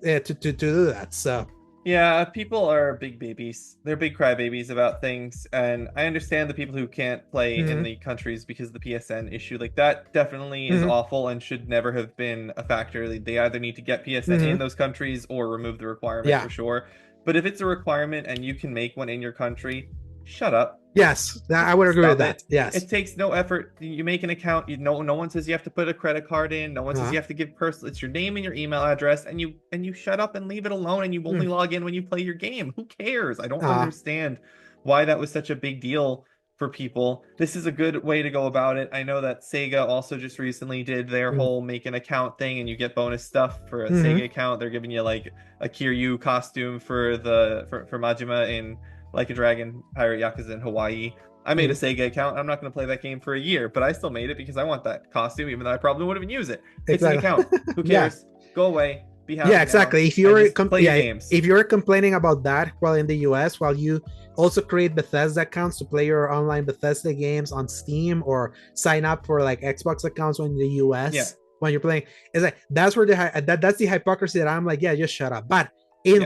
to do that. So. Yeah, people are big babies. They're big crybabies about things, and I understand the people who can't play in the countries because of the PSN issue. Like, that definitely is awful and should never have been a factor. They either need to get PSN in those countries or remove the requirement for sure. But if it's a requirement and you can make one in your country, shut up. Yes, I would agree with that. Yes, it takes no effort. You make an account. No one says you have to put a credit card in. No one says you have to give personal. It's your name and your email address, and you shut up and leave it alone. And you only log in when you play your game. Who cares? I don't understand why that was such a big deal for people. This is a good way to go about it. I know that Sega also just recently did their whole make an account thing, and you get bonus stuff for a Sega account. They're giving you like a Kiryu costume for Majima in Like a Dragon, Pirate Yakuza in Hawaii. I made a Sega account. I'm not going to play that game for a year, but I still made it because I want that costume, even though I probably wouldn't even use it. It's an account. Who cares? Go away. Be happy. Yeah, exactly. If you're games. If you're complaining about that while in the US, while you also create Bethesda accounts to play your online Bethesda games on Steam, or sign up for like Xbox accounts in the US when you're playing, it's like that's where that's the hypocrisy that I'm like, yeah, just shut up. But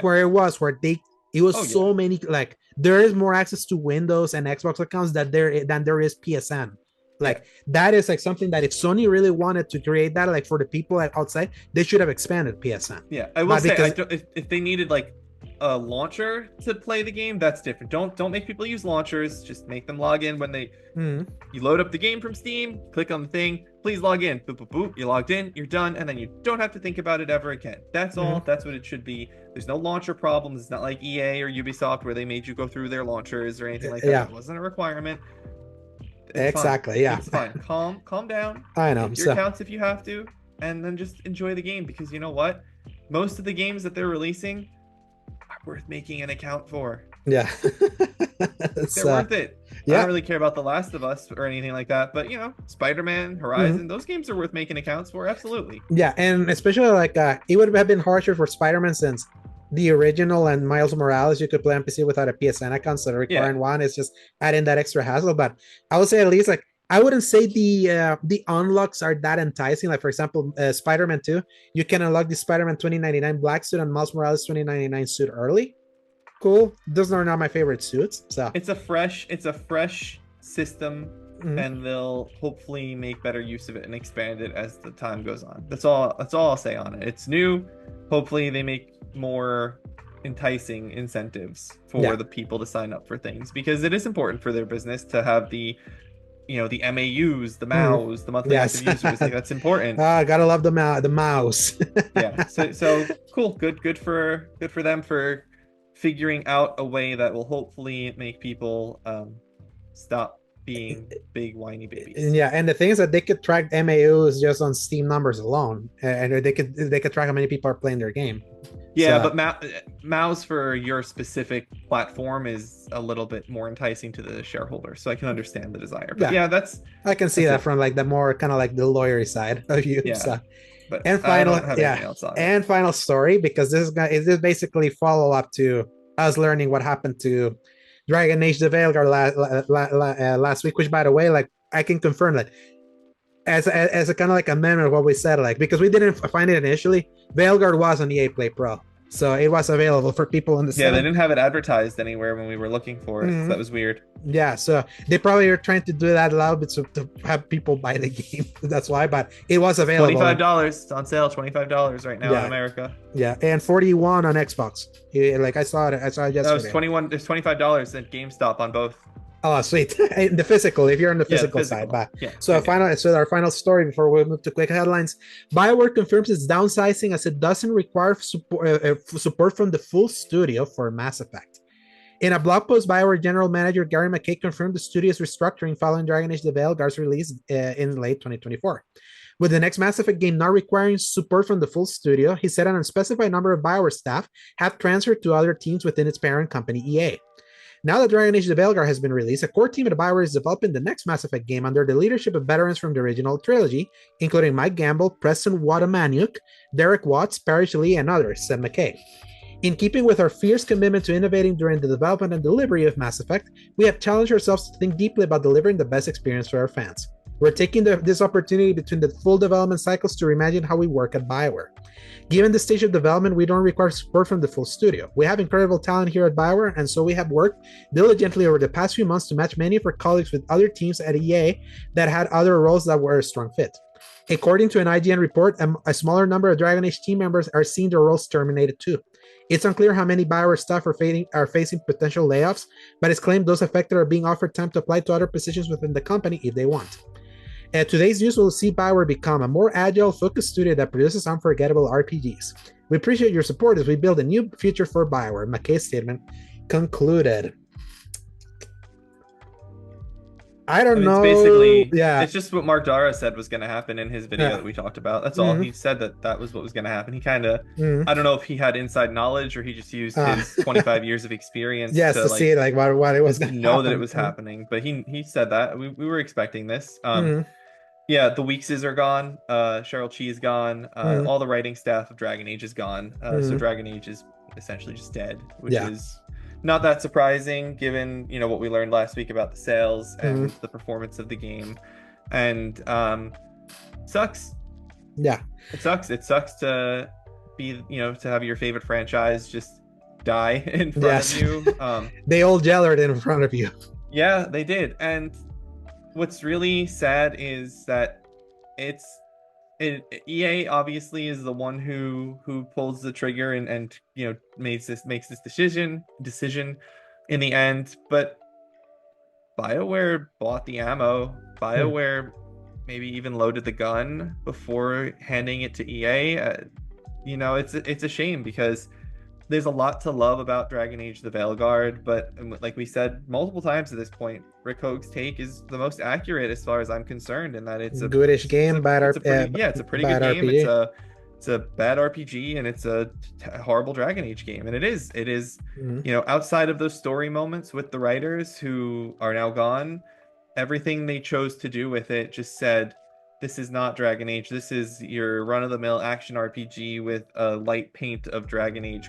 where it was so many, like, there is more access to Windows and Xbox accounts than there is PSN. Like, that is like something that if Sony really wanted to create that, like for the people outside, they should have expanded PSN. Yeah, I will say, if they needed like a launcher to play the game, that's different. Don't make people use launchers. Just make them log in when they you load up the game from Steam, click on the thing, please log in, boop boop boop, you logged in, you're done, and then you don't have to think about it ever again. That's all. That's what it should be. There's no launcher problems. It's not like EA or Ubisoft where they made you go through their launchers or anything like that. It wasn't a requirement. It's fine. It's fine. Calm down. I know. Your accounts if you have to, and then just enjoy the game, because you know what? Most of the games that they're releasing are worth making an account for. Yeah. They're worth it. I don't really care about The Last of Us or anything like that, but you know, Spider-Man, Horizon, those games are worth making accounts for, absolutely. Yeah, and especially like it would have been harsher for Spider-Man, since the original and Miles Morales you could play on PC without a PSN account, so requiring one is just adding that extra hassle. But I would say at least, like, I wouldn't say the unlocks are that enticing. Like, for example, Spider-Man 2, you can unlock the Spider-Man 2099 black suit and Miles Morales 2099 suit early. Cool. Those are not my favorite suits. So it's a fresh system, and they'll hopefully make better use of it and expand it as the time goes on. That's all I'll say on it. It's new. Hopefully they make more enticing incentives for the people to sign up for things, because it is important for their business to have the MAUs, the MAUs, the monthly active users. Like, that's important. Gotta love the mouse. Yeah. So cool. Good for them for figuring out a way that will hopefully make people stop being big whiny babies. Yeah, and the thing is that they could track MAUs just on Steam numbers alone, and they could track how many people are playing their game. Yeah, so, but MAUs for your specific platform is a little bit more enticing to the shareholder, so I can understand the desire. But I can see that from like the more kind of like the lawyery side of you. Yeah. So. But and final story, because this is basically follow up to us learning what happened to Dragon Age the Veilguard last week, which, by the way, like, I can confirm that as a kind of like amendment of what we said, like, because we didn't find it initially, Veilguard was on EA Play Pro, so it was available for people on the Yeah, they side. didn't have it advertised anywhere when we were looking for it. So that was weird. Yeah, so they probably are trying to do that a little bit to have people buy the game. That's why, but it was available. $25. It's on sale. $25 right now in America. Yeah, and 41 on Xbox. Like I saw it yesterday. No, it's 21. There's $25 at GameStop on both. Oh, sweet. The physical, if you're on the physical side. But so our final story before we move to quick headlines. Bioware confirms it's downsizing as it doesn't require support from the full studio for Mass Effect. In a blog post, Bioware General Manager Gary McKay confirmed the studio's restructuring following Dragon Age: The Veilguard's release in late 2024. With the next Mass Effect game not requiring support from the full studio, he said an unspecified number of Bioware staff have transferred to other teams within its parent company, EA. Now that Dragon Age: The Veilguard has been released, a core team at Bioware is developing the next Mass Effect game under the leadership of veterans from the original trilogy, including Mike Gamble, Preston Watamaniuk, Derek Watts, Parrish Lee, and others, said McKay. In keeping with our fierce commitment to innovating during the development and delivery of Mass Effect, we have challenged ourselves to think deeply about delivering the best experience to our fans. We're taking this opportunity between the full development cycles to reimagine how we work at Bioware. Given the stage of development, we don't require support from the full studio. We have incredible talent here at Bioware, and so we have worked diligently over the past few months to match many of our colleagues with other teams at EA that had other roles that were a strong fit. According to an IGN report, a smaller number of Dragon Age team members are seeing their roles terminated too. It's unclear how many Bioware staff are facing potential layoffs, but it's claimed those affected are being offered time to apply to other positions within the company if they want. Today's news will see Bioware become a more agile, focused studio that produces unforgettable RPGs. We appreciate your support as we build a new future for Bioware. McKay's statement concluded. I don't know. It's basically, it's just what Mark Dara said was going to happen in his video that we talked about. That's all. He said that was what was going to happen. He kind of, I don't know if he had inside knowledge or he just used his 25 years of experience to see like what it was going to know that it was happening. But he said that. We were expecting this. Yeah, the Weekses are gone. Cheryl Chi is gone. All the writing staff of Dragon Age is gone. So Dragon Age is essentially just dead, which is not that surprising given what we learned last week about the sales and the performance of the game. And sucks. Yeah, it sucks to be to have your favorite franchise just die in front of you. They all jellered in front of you. Yeah, they did. And what's really sad is that EA obviously is the one who pulls the trigger and makes this decision in the end, but BioWare bought the ammo. BioWare maybe even loaded the gun before handing it to EA. It's a shame because there's a lot to love about Dragon Age: The Veilguard, but like we said multiple times at this point, Rick Hoag's take is the most accurate as far as I'm concerned, in that it's a goodish game, it's a pretty good game. RPG. It's a bad RPG, and it's a horrible Dragon Age game, and it is outside of those story moments with the writers who are now gone, everything they chose to do with it just said, this is not Dragon Age. This is your run-of-the-mill action RPG with a light paint of Dragon Age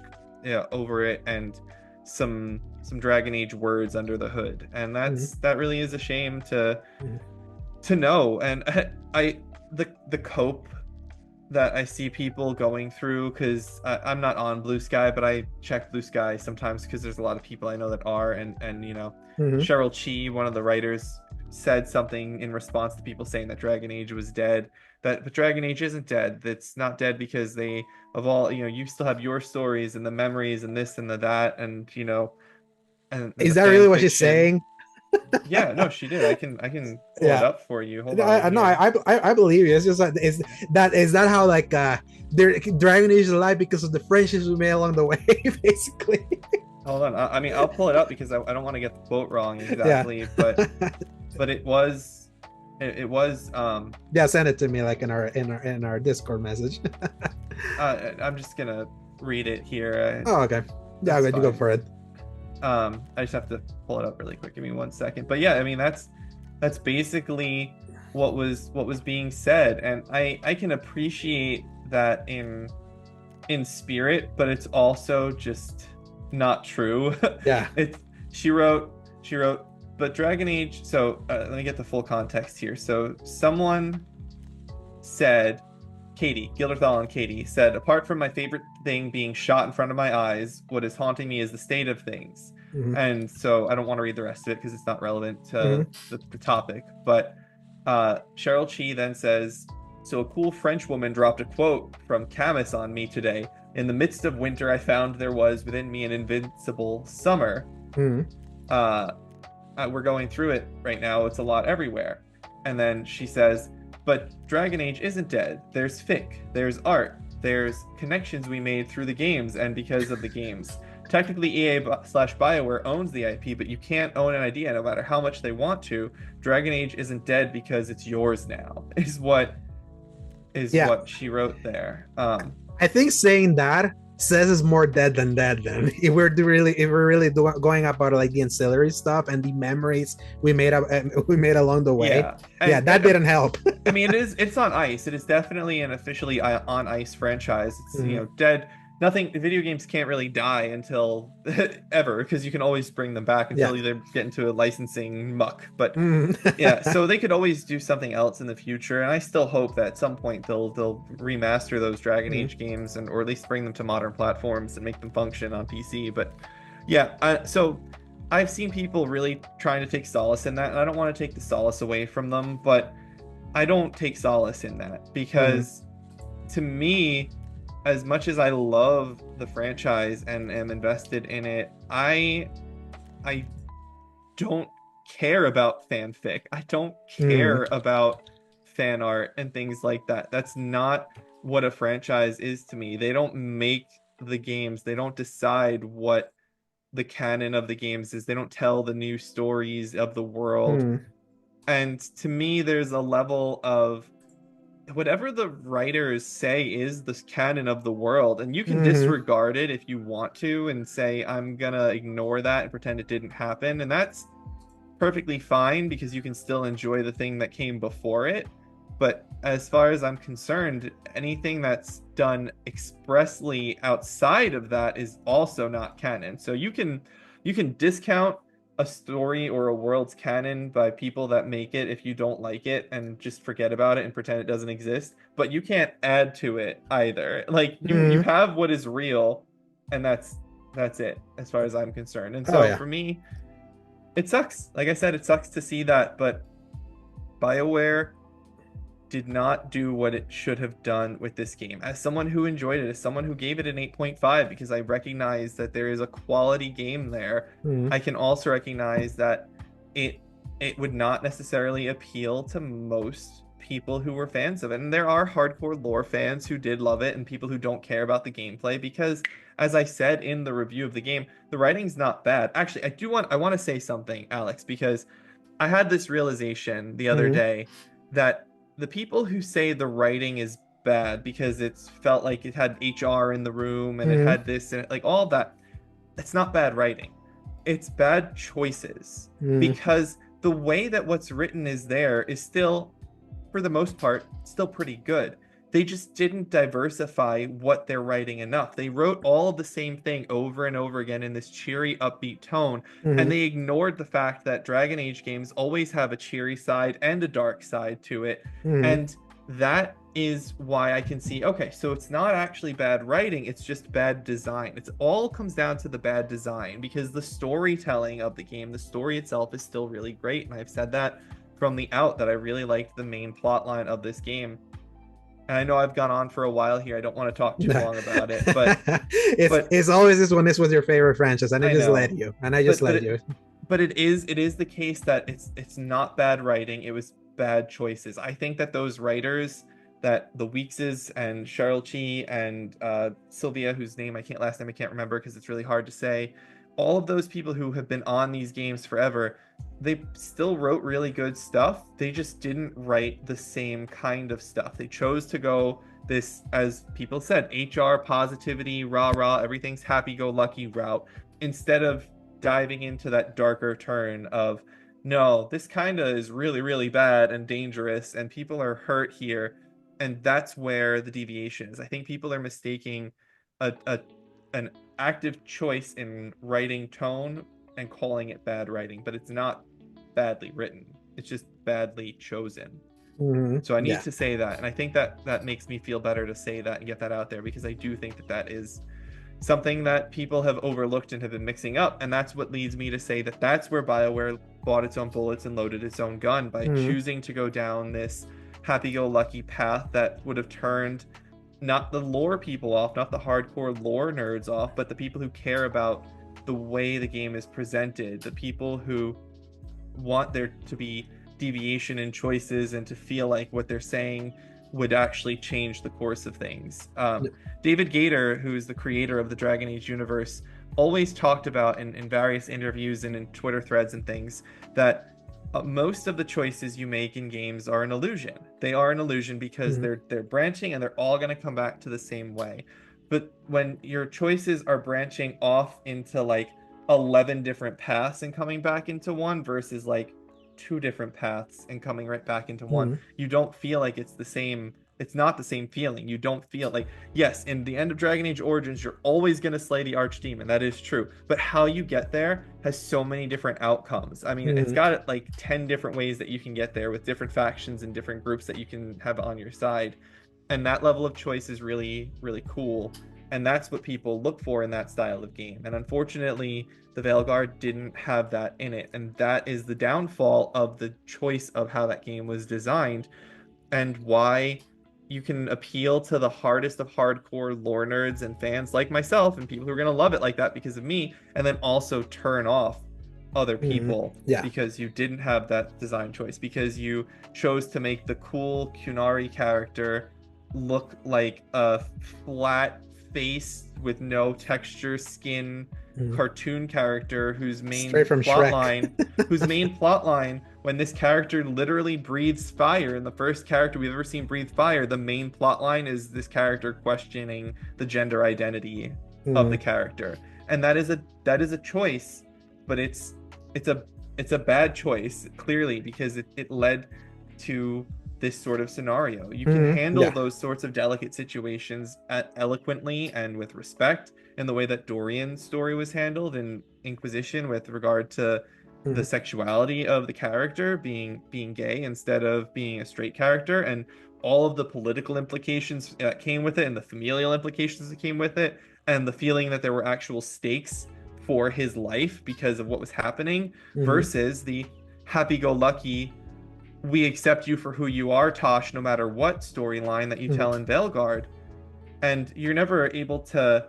over it and some Dragon Age words under the hood, and that really is a shame to know. And the cope that I see people going through, because I'm not on Blue Sky, but I check Blue Sky sometimes because there's a lot of people I know that are, and Cheryl Chi, one of the writers, said something in response to people saying that Dragon Age was dead, but Dragon Age isn't dead. It's not dead because you still have your stories and the memories and this and that, and and is that really what she's saying? Yeah, no, she did. I can pull it up for you. Hold on. No, I believe you. It's just like is that how like Dragon Age is alive because of the friendships we made along the way, basically. Hold on. I mean, I'll pull it up because I don't want to get the quote wrong exactly, but it was send it to me like in our Discord message. I'm just gonna read it here. Oh, okay. Yeah, you go for it. I just have to pull it up really quick. Give me 1 second. But yeah, I mean that's basically what was being said, and I can appreciate that in spirit, but it's also just not true. Yeah. She wrote, but Dragon Age. So let me get the full context here. So someone said Katie, Gilderthal and Katie said, apart from my favorite thing being shot in front of my eyes, what is haunting me is the state of things. Hmm. And so I don't want to read the rest of it because it's not relevant to Hmm. the topic. But Cheryl Chi then says, so a cool French woman dropped a quote from Camus on me today. In the midst of winter, I found there was within me an invincible summer. Hmm. Uh, we're going through it right now. It's a lot everywhere. And then she says, but Dragon Age isn't dead. There's fic, there's art, there's connections we made through the games and because of the games. Technically, EA/Bioware owns the IP, but you can't own an idea no matter how much they want to. Dragon Age isn't dead because it's yours now, is Yeah, what she wrote there. I think saying that says it's more dead than dead. Then, if we're really going about like the ancillary stuff and the memories we made along the way, Yeah, yeah, that didn't help. I mean, it's on ice. It is definitely an officially on ice franchise. It's Mhm. dead. Nothing. Video games can't really die until ever because you can always bring them back Yeah. until they get into a licensing muck. But Mhm. yeah, so they could always do something else in the future, and I still hope that at some point they'll remaster those Dragon Mhm. Age games and or at least bring them to modern platforms and make them function on PC. But yeah, so I've seen people really trying to take solace in that, and I don't want to take the solace away from them, but I don't take solace in that Mhm. because to me, as much as I love the franchise and am invested in it, I don't care about fanfic. I don't Mhm. care about fan art and things like that. That's not what a franchise is to me. They don't make the games. They don't decide what the canon of the games is. They don't tell the new stories of the world. Mhm. And to me, there's a level of whatever the writers say is the canon of the world, and you can Mhm. disregard it if you want to and say, I'm gonna ignore that and pretend it didn't happen. And that's perfectly fine because you can still enjoy the thing that came before it. But as far as I'm concerned, anything that's done expressly outside of that is also not canon. So you can discount a story or a world's canon by people that make it if you don't like it and just forget about it and pretend it doesn't exist, but you can't add to it either. Like you Mhm. have what is real and that's it as far as I'm concerned. And Oh so yeah. for me, it sucks. Like I said, it sucks to see that, but BioWare did not do what it should have done with this game. As someone who enjoyed it, as someone who gave it an 8.5 because I recognize that there is a quality game there, Mhm. I can also recognize that it it would not necessarily appeal to most people who were fans of it. And there are hardcore lore fans who did love it and people who don't care about the gameplay because as I said in the review of the game, the writing's not bad. Actually, I want to say something, Alex, because I had this realization the other Mhm. day that the people who say the writing is bad because it's felt like it had HR in the room and it Mhm. had this and like all of that, it's not bad writing. It's bad choices Mhm. because the way that what's written is there is still, for the most part, still pretty good. They just didn't diversify what they're writing enough. They wrote all of the same thing over and over again in this cheery, upbeat tone, and Mhm. they ignored the fact that Dragon Age games always have a cheery side and a dark side to it. Mhm. And that is why I can see, okay, so it's not actually bad writing, it's just bad design. It all comes down to the bad design because the storytelling of the game, the story itself is still really great. And I've said that from the out that I really liked the main plot line of this game. And I know I've gone on for a while here. I don't want to talk too long about it, but It's always this one. This was your favorite franchise, and I I just let know. you, and I just But but let it you. but it is the case that it's not bad writing, it was bad choices. I think that those writers that the Weekses and Cheryl Chi and Sylvia, whose name I can't last name I can't remember because it's really hard to say, all of those people who have been on these games forever, they still wrote really good stuff. They just didn't write the same kind of stuff. They chose to go this, as people said, HR positivity, rah rah, everything's happy go lucky route instead of diving into that darker turn of no, this kind of is really, really bad and dangerous, and people are hurt here. And that's where the deviation is. I think people are mistaking a an active choice in writing tone and calling it bad writing, but it's not badly written. It's just badly chosen. So I need Yeah. to say that, and I think that that makes me feel better to say that and get that out there, because I do think that that is something that people have overlooked and have been mixing up, and that's what leads me to say that that's where BioWare bought its own bullets and loaded its own gun by choosing to go down this happy-go-lucky path that would have turned not the lore people off, not the hardcore lore nerds off, but the people who care about the way the game is presented, the people who want there to be deviation in choices and to feel like what they're saying would actually change the course of things. David Gator, who's the creator of the Dragon Age universe, always talked about in various interviews and in Twitter threads and things that most of the choices you make in games are an illusion. They are an illusion because they're branching and they're all going to come back to the same way. But when your choices are branching off into like 11 different paths and coming back into one versus like 2 different paths and coming right back into one, you don't feel like it's the same. It's not the same feeling. You don't feel like, yes, in the end of Dragon Age Origins, you're always going to slay the Archdemon. That is true. But how you get there has so many different outcomes. I mean, it's got like 10 different ways that you can get there with different factions and different groups that you can have on your side. And that level of choice is really, really cool. And that's what people look for in that style of game. And unfortunately, the Veilguard didn't have that in it. And that is the downfall of the choice of how that game was designed, and why you can appeal to the hardest of hardcore lore nerds and fans like myself and people who are going to love it like that because of me, and then also turn off other people because you didn't have that design choice, because you chose to make the cool Qunari character look like a flat face with no texture skin cartoon character whose main plot line, when this character literally breathes fire, and the first character we've ever seen breathe fire, the main plot line is this character questioning the gender identity of the character. And that is a choice, but it's a bad choice, clearly, because it led to this sort of scenario. You can handle those sorts of delicate situations eloquently and with respect, in the way that Dorian's story was handled in Inquisition with regard to the sexuality of the character being gay instead of being a straight character, and all of the political implications that came with it, and the familial implications that came with it, and the feeling that there were actual stakes for his life because of what was happening, versus the happy-go-lucky, we accept you for who you are, Tosh, no matter what storyline that you tell in Veilguard. And you're never able to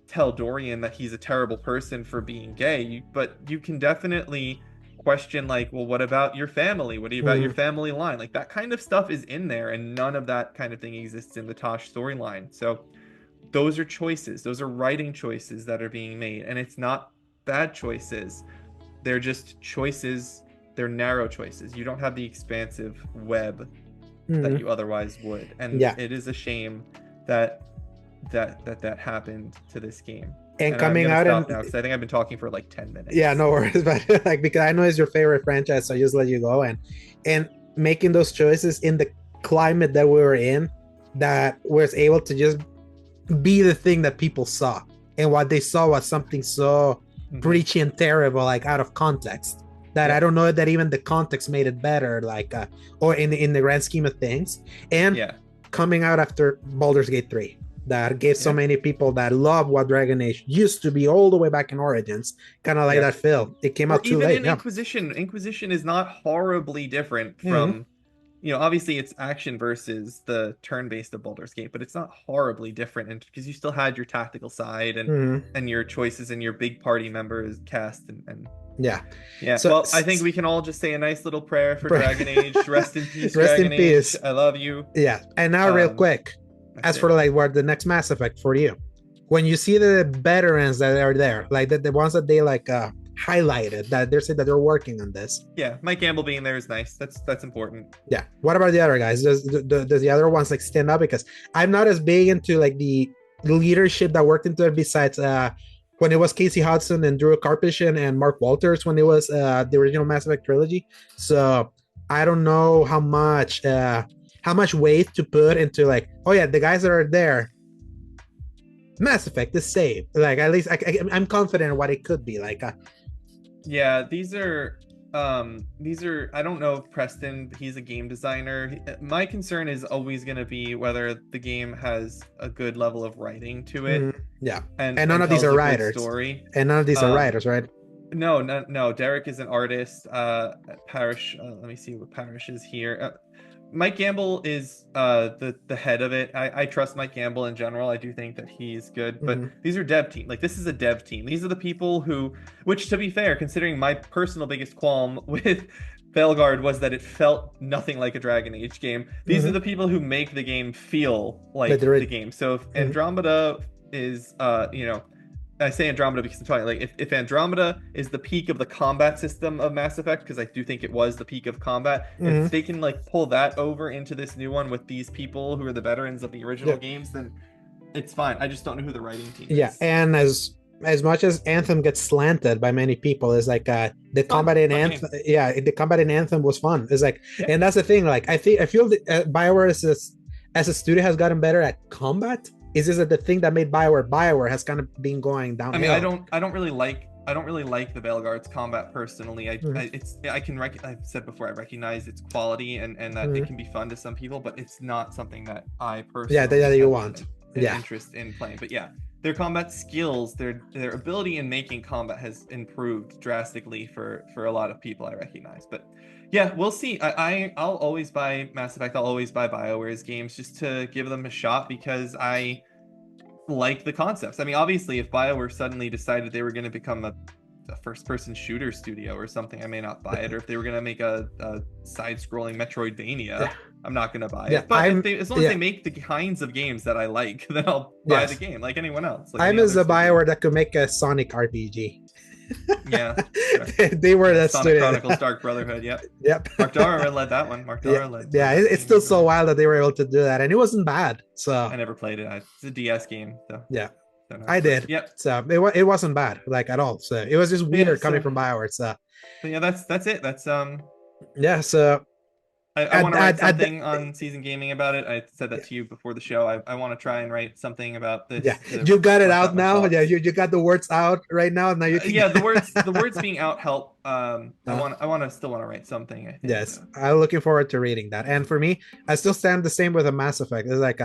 tell Dorian that he's a terrible person for being gay, but you can definitely question, like, well, what about your family? What about your family line? Like, that kind of stuff is in there, and none of that kind of thing exists in the Tosh storyline. So those are choices. Those are writing choices that are being made, and it's not bad choices. They're just choices. They're narrow choices. You don't have the expansive web that you otherwise would, and it is a shame that happened to this game. And coming I'm out stop now because I think I've been talking for like 10 minutes. Yeah, no worries, but like, because I know it's your favorite franchise, so I just let you go. And making those choices in the climate that we were in, that was able to just be the thing that people saw, and what they saw was something so preachy and terrible, like out of context, that I don't know that even the context made it better, like or in the grand scheme of things. And coming out after Baldur's Gate 3, that gave so many people that love what Dragon Age used to be all the way back in Origins, kind of like that feel. It came out too late. Even in Inquisition is not horribly different from, obviously it's action versus the turn-based of Baldur's Gate, but it's not horribly different, and because you still had your tactical side and your choices and your big party members cast and so, well, I think we can all just say a nice little prayer for Dragon Age. Rest in peace, Dragon Age. I love you. Yeah, and now real quick, as for like what the next Mass Effect for you, when you see the veterans that are there, like the ones that they like highlighted, that they said that they're working on this. Yeah, Mike Gamble being there is nice. That's important. Yeah. What about the other guys? Does the other ones like stand up? Because I'm not as big into like the leadership that worked into it, besides when it was Casey Hudson and Drew Karpyshyn and Mark Walters when it was the original Mass Effect trilogy. So I don't know how much weight to put into like, oh yeah, the guys that are there, Mass Effect is saved. Like, at least I'm confident in what it could be like. Yeah, these are these are, I don't know if Preston, he's a game designer. My concern is always going to be whether the game has a good level of writing to it. Yeah. And none of these tells are a good writers. story. And none of these are writers, right? No. Derek is an artist. Parrish, let me see what Parrish is here. Mike Gamble is the head of it. I trust Mike Gamble in general. I do think that he's good, but these are dev team. Like, this is a dev team. These are the people who, which, to be fair, considering my personal biggest qualm with Veilguard was that it felt nothing like a Dragon Age game. These are the people who make the game feel like the game. So if Andromeda is, I say Andromeda because I'm talking like if Andromeda is the peak of the combat system of Mass Effect, because I do think it was the peak of combat, if they can like pull that over into this new one with these people who are the veterans of the original games, then it's fine. I just don't know who the writing team is. Yeah, and as much as Anthem gets slanted by many people, is like the combat in Anthem. Yeah, the combat in Anthem was fun. It's like, and that's the thing. Like, I feel that Bioware as a studio has gotten better at combat. Is this the thing that made Bioware has kind of been going downhill? I mean, I don't really like the Veilguard's combat personally. I've said before, I recognize its quality and that it can be fun to some people, but it's not something that I personally that you want. Interest in playing. But yeah, their combat skills, their ability in making combat has improved drastically for a lot of people, I recognize. But yeah, we'll see. I'll always buy Mass Effect. I'll always buy BioWare's games just to give them a shot because I like the concepts. I mean, obviously, if BioWare suddenly decided they were going to become a first-person shooter studio or something, I may not buy it. Or if they were going to make a side-scrolling Metroidvania, I'm not going to buy it. But as long as they make the kinds of games that I like, then I'll buy the game like anyone else. Like I'm as a BioWare that could make a Sonic RPG. Yeah, sure. They were that Sonic studio. Chronicles Dark Brotherhood. Yep. Mark Dara led that one. It's still so wild that they were able to do that, and it wasn't bad. So I never played it. It's a DS game, so yeah, I did. Yep. So it wasn't bad, like, at all. So it was just weird coming from BioWare. So yeah, that's it. That's yeah. So I want to write something on Season Gaming about it. I said that to you before the show. I want to try and write something about this. Yeah, you got it out now. Yeah, you got the words out right now. Now you can... the words being out help. I still want to write something, I think. Yes, I'm looking forward to reading that. And for me, I still stand the same with a Mass Effect. It's like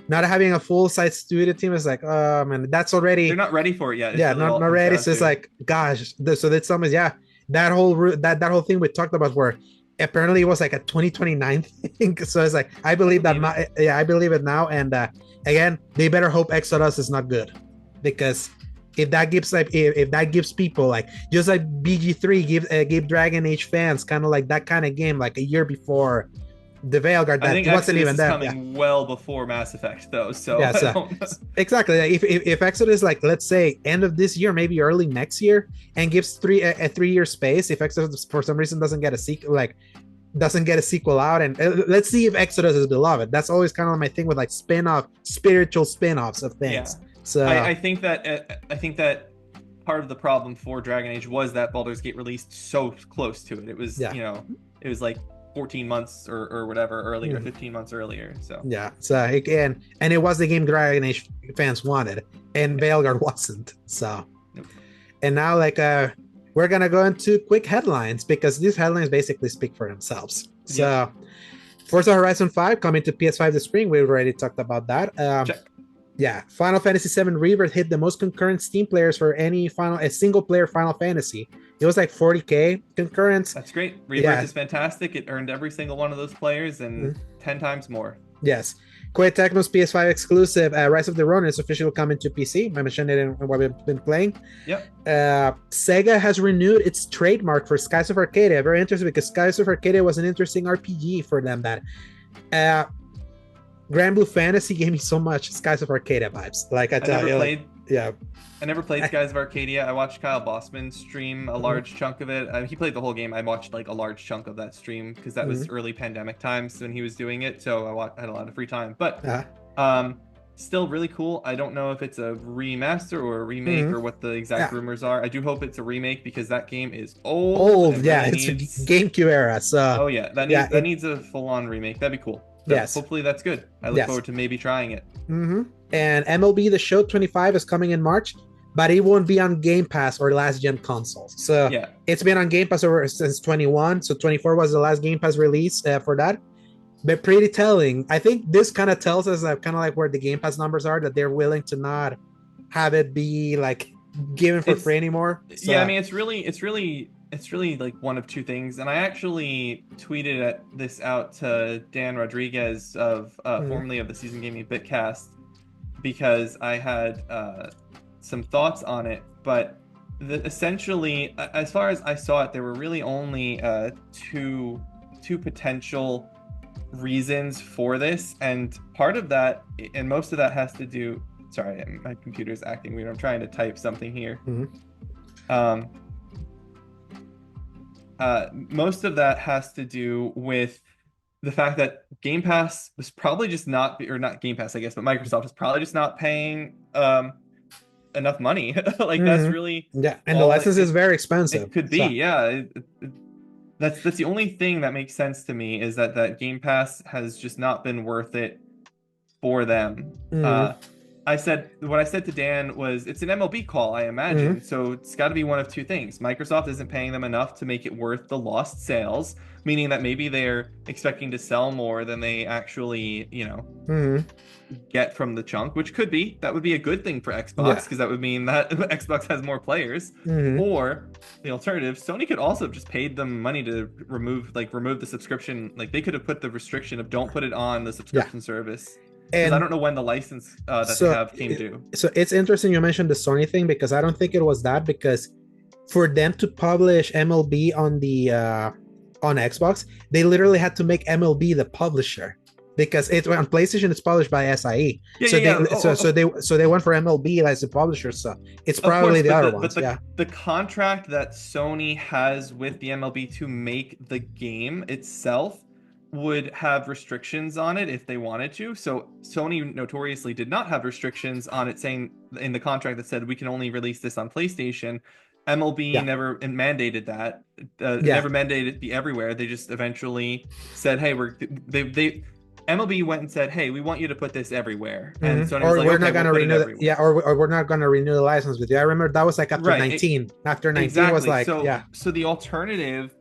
not having a full size studio team is like, oh man, that's already, they're not ready for it yet. It's not ready. So it's like, gosh, so that's something. Yeah, that whole thing we talked about where apparently it was like a 2029 thing. So it's like, I believe that. I believe it now. And again, they better hope Exodus is not good, because if that gives people like, just like BG3 gave Dragon Age fans kind of like that kind of game like a year before the Veilguard, that wasn't even that. Coming well before Mass Effect though. So yeah, so exactly. If Exodus, like, let's say end of this year, maybe early next year, and gives a 3-year space, if Exodus for some reason doesn't get a sequel out, and let's see if Exodus is beloved. That's always kind of my thing with like spiritual spin-offs of things. Yeah. So I think that part of the problem for Dragon Age was that Baldur's Gate released so close to it. It was it was like 14 months or whatever earlier, 15 months earlier. So yeah, so again, and it was the game Dragon Age fans wanted, and Veilguard wasn't. So and now, like, we're gonna go into quick headlines, because these headlines basically speak for themselves. So Forza Horizon 5 coming to PS5 this spring. We already talked about that. Check. Yeah, Final Fantasy VII Rebirth hit the most concurrent Steam players for a single player Final Fantasy. It was like 40K concurrents. That's great. Rebirth is fantastic. It earned every single one of those players and 10 times more. Yes. Koei Tecmo's PS5 exclusive Rise of the Ronin is officially coming to PC. I mentioned it in what we've been playing. Yep. Sega has renewed its trademark for Skies of Arcadia. Very interesting, because Skies of Arcadia was an interesting RPG for them. That Grand Blue Fantasy gave me so much Skies of Arcadia vibes. Like, I never played Skies of Arcadia. I watched Kyle Bossman stream a large chunk of it. He played the whole game. I watched like a large chunk of that stream because that was early pandemic times when he was doing it. So I had a lot of free time. But still really cool. I don't know if it's a remaster or a remake or what the exact rumors are. I do hope it's a remake, because that game is old. It's GameCube era. So that needs a full-on remake. That'd be cool. So hopefully that's good. I look forward to maybe trying it. And MLB The Show 25 is coming in March. but it won't be on Game Pass or last gen consoles. So Yeah. it's been on Game Pass since 21. So 24 was the last Game Pass release for that. But pretty telling. I think this kind of tells us kind of like where the Game Pass numbers are, that they're willing to not have it be like given for free anymore. So, yeah, I mean, it's really like one of two things. And I actually tweeted this out to Dan Rodriguez of formerly of the Season Gaming Bitcast, because I had some thoughts on it. But essentially, as far as I saw it, there were really only two potential reasons for this, and part of that, and most of that, has to do. Sorry, my computer's acting weird. I'm trying to type something here. Most of that has to do with the fact that Game Pass was probably just not, or not Game Pass, I guess, but Microsoft is probably just not paying enough money. Like that's really and the license is very expensive. It could be, yeah. That's the only thing that makes sense to me, is that Game Pass has just not been worth it for them. What I said to Dan was, it's an MLB call, I imagine. So it's got to be one of two things. Microsoft isn't paying them enough to make it worth the lost sales, meaning that maybe they're expecting to sell more than they actually, get from the chunk, which could be. That would be a good thing for Xbox, because that would mean that Xbox has more players. Or the alternative, Sony could also have just paid them money to remove the subscription. Like they could have put the restriction of don't put it on the subscription service. And I don't know when the license that they have came due. So it's interesting you mentioned the Sony thing, because I don't think it was that, because for them to publish MLB on the on Xbox, they literally had to make MLB the publisher, because it on PlayStation it's published by SIE. So they went for MLB as the publisher. So it's probably the other ones. But the contract that Sony has with the MLB to make the game itself would have restrictions on it if they wanted to. So Sony notoriously did not have restrictions on it, saying in the contract that said we can only release this on PlayStation. MLB never mandated that. Never mandated it be everywhere. They just eventually said, "Hey, MLB went and said, "Hey, we want you to put this everywhere." And Sony was like, we're not going to renew or we're not going to renew the license with you. I remember that was like after 19. After 19 exactly. was like, So the alternative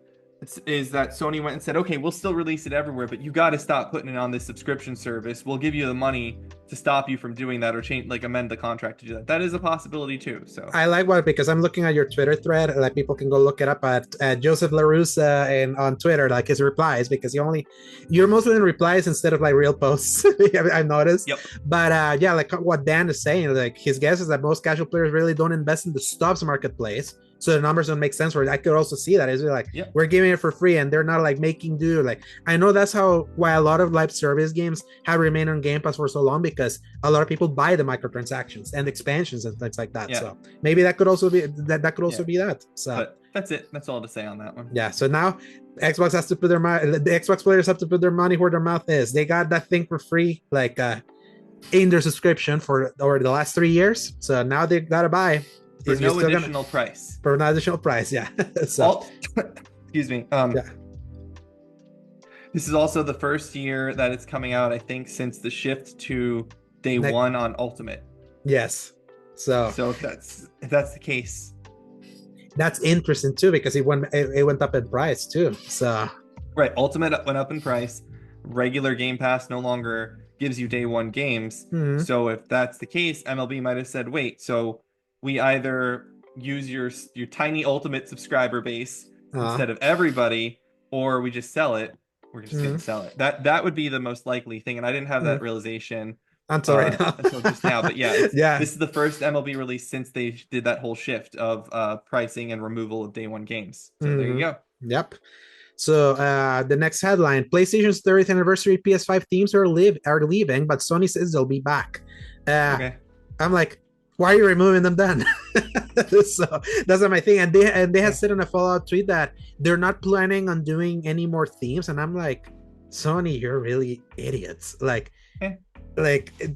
is that Sony went and said, okay, we'll still release it everywhere, but you got to stop putting it on this subscription service. We'll give you the money to stop you from doing that, or change, like amend the contract to do that. That is a possibility too. So I like because I'm looking at your Twitter thread, like people can go look it up at Joseph LaRussa and on Twitter, like his replies, because you're mostly in replies instead of like real posts. I've noticed. Yep. But like what Dan is saying, like his guess is that most casual players really don't invest in the stubs marketplace. So the numbers don't make sense for it. I could also see that. It's like, we're giving it for free and they're not like making do. Like, I know that's why a lot of live service games have remained on Game Pass for so long, because a lot of people buy the microtransactions and expansions and things like that. So maybe that could also be that. So but that's it. That's all to say on that one. Yeah. So now Xbox has to put the Xbox players have to put their money where their mouth is. They got that thing for free, like in their subscription for over the last 3 years. So now they gotta buy. For no additional price. For no additional price, yeah. So, excuse me. This is also the first year that it's coming out, I think, since the shift to day one on Ultimate. Yes. So if that's the case, that's interesting too, because it went up in price too. So right, Ultimate went up in price. Regular Game Pass no longer gives you day one games. So if that's the case, MLB might have said, wait, so we either use your tiny Ultimate subscriber base instead of everybody, or we just sell it. We're just going to sell it. That would be the most likely thing. And I didn't have that realization until right now. Until just now. But this is the first MLB release since they did that whole shift of pricing and removal of day one games. So there you go. Yep. So the next headline: PlayStation's 30th anniversary PS5 themes are leaving, but Sony says they'll be back. Okay. I'm like, why are you removing them then? So that's my thing. And they had said in a Fallout tweet that they're not planning on doing any more themes. And I'm like, Sony, you're really idiots. Like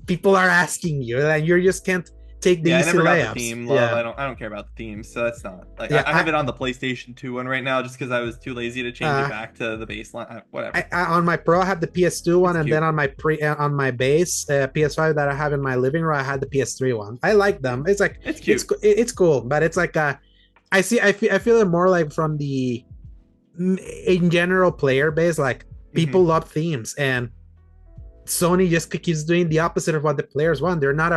people are asking you, and you just can't take the Yeah, I easy never got the layups. theme love. Yeah, I don't care about the themes, so that's not like yeah. I have it on the PlayStation 2 one right now just because I was too lazy to change it Uh, back to the baseline. Whatever. on my Pro, I have the PS2 one, It's and then cute. on my base PS5 that I have in my living room, I had the PS3 one. I like Yeah. them. It's like It's cute. it's cool, but it's like I feel it more like from the in general player base. Like people Hmm. love themes, and Sony just keeps doing the opposite of what the players want. They're not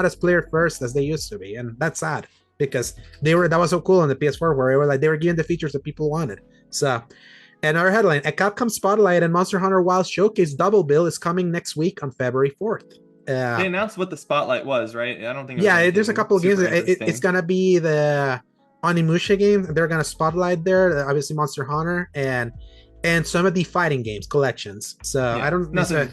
as player first as they used to be, and that's sad because that was so cool on the PS4 where it was like they were giving the features that people wanted. So, another headline: a Capcom Spotlight and Monster Hunter Wild Showcase double bill is coming next week on February 4th. They announced what the spotlight was, right? I don't think it was Yeah, there's a anything couple of games. super It's interesting. gonna be the Onimusha game. They're gonna spotlight there. Obviously, Monster Hunter and some of the fighting games collections. So I Yeah, don't. So, nothing.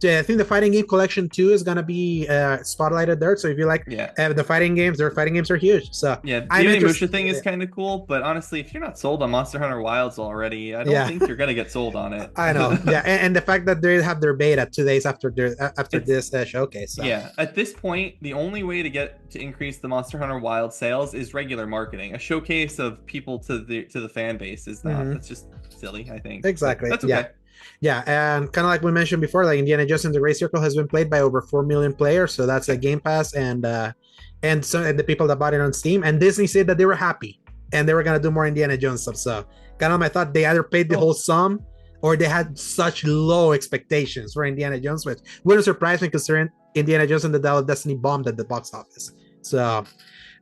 yeah, I think the fighting game collection too is gonna be spotlighted there. So if you like Yeah. the fighting games, their fighting games are huge. So Yeah, the I'm Onimusha interested. thing is kind of cool, but honestly, if you're not sold on Monster Hunter Wilds already, I don't Yeah, think you're gonna get sold on it. I know. Yeah, and the fact that they have their beta 2 days after It's this showcase. So Yeah, at this point, the only way to increase the Monster Hunter Wild sales is regular marketing. A showcase of people to the fan base is not. mhm. That's just silly, I think. But Exactly. that's Yeah. okay. Yeah, and kind of like we mentioned before, like Indiana Jones and the Great Circle has been played by over 4 million players, so that's a Okay. Game Pass, and some the people that bought it on Steam. And Disney said that they were happy and they were gonna do more Indiana Jones stuff. So kind of I thought they either paid the Cool. whole sum or they had such low expectations for Indiana Jones, which wouldn't surprise me considering Indiana Jones and the Dial of Destiny bombed at the box office. So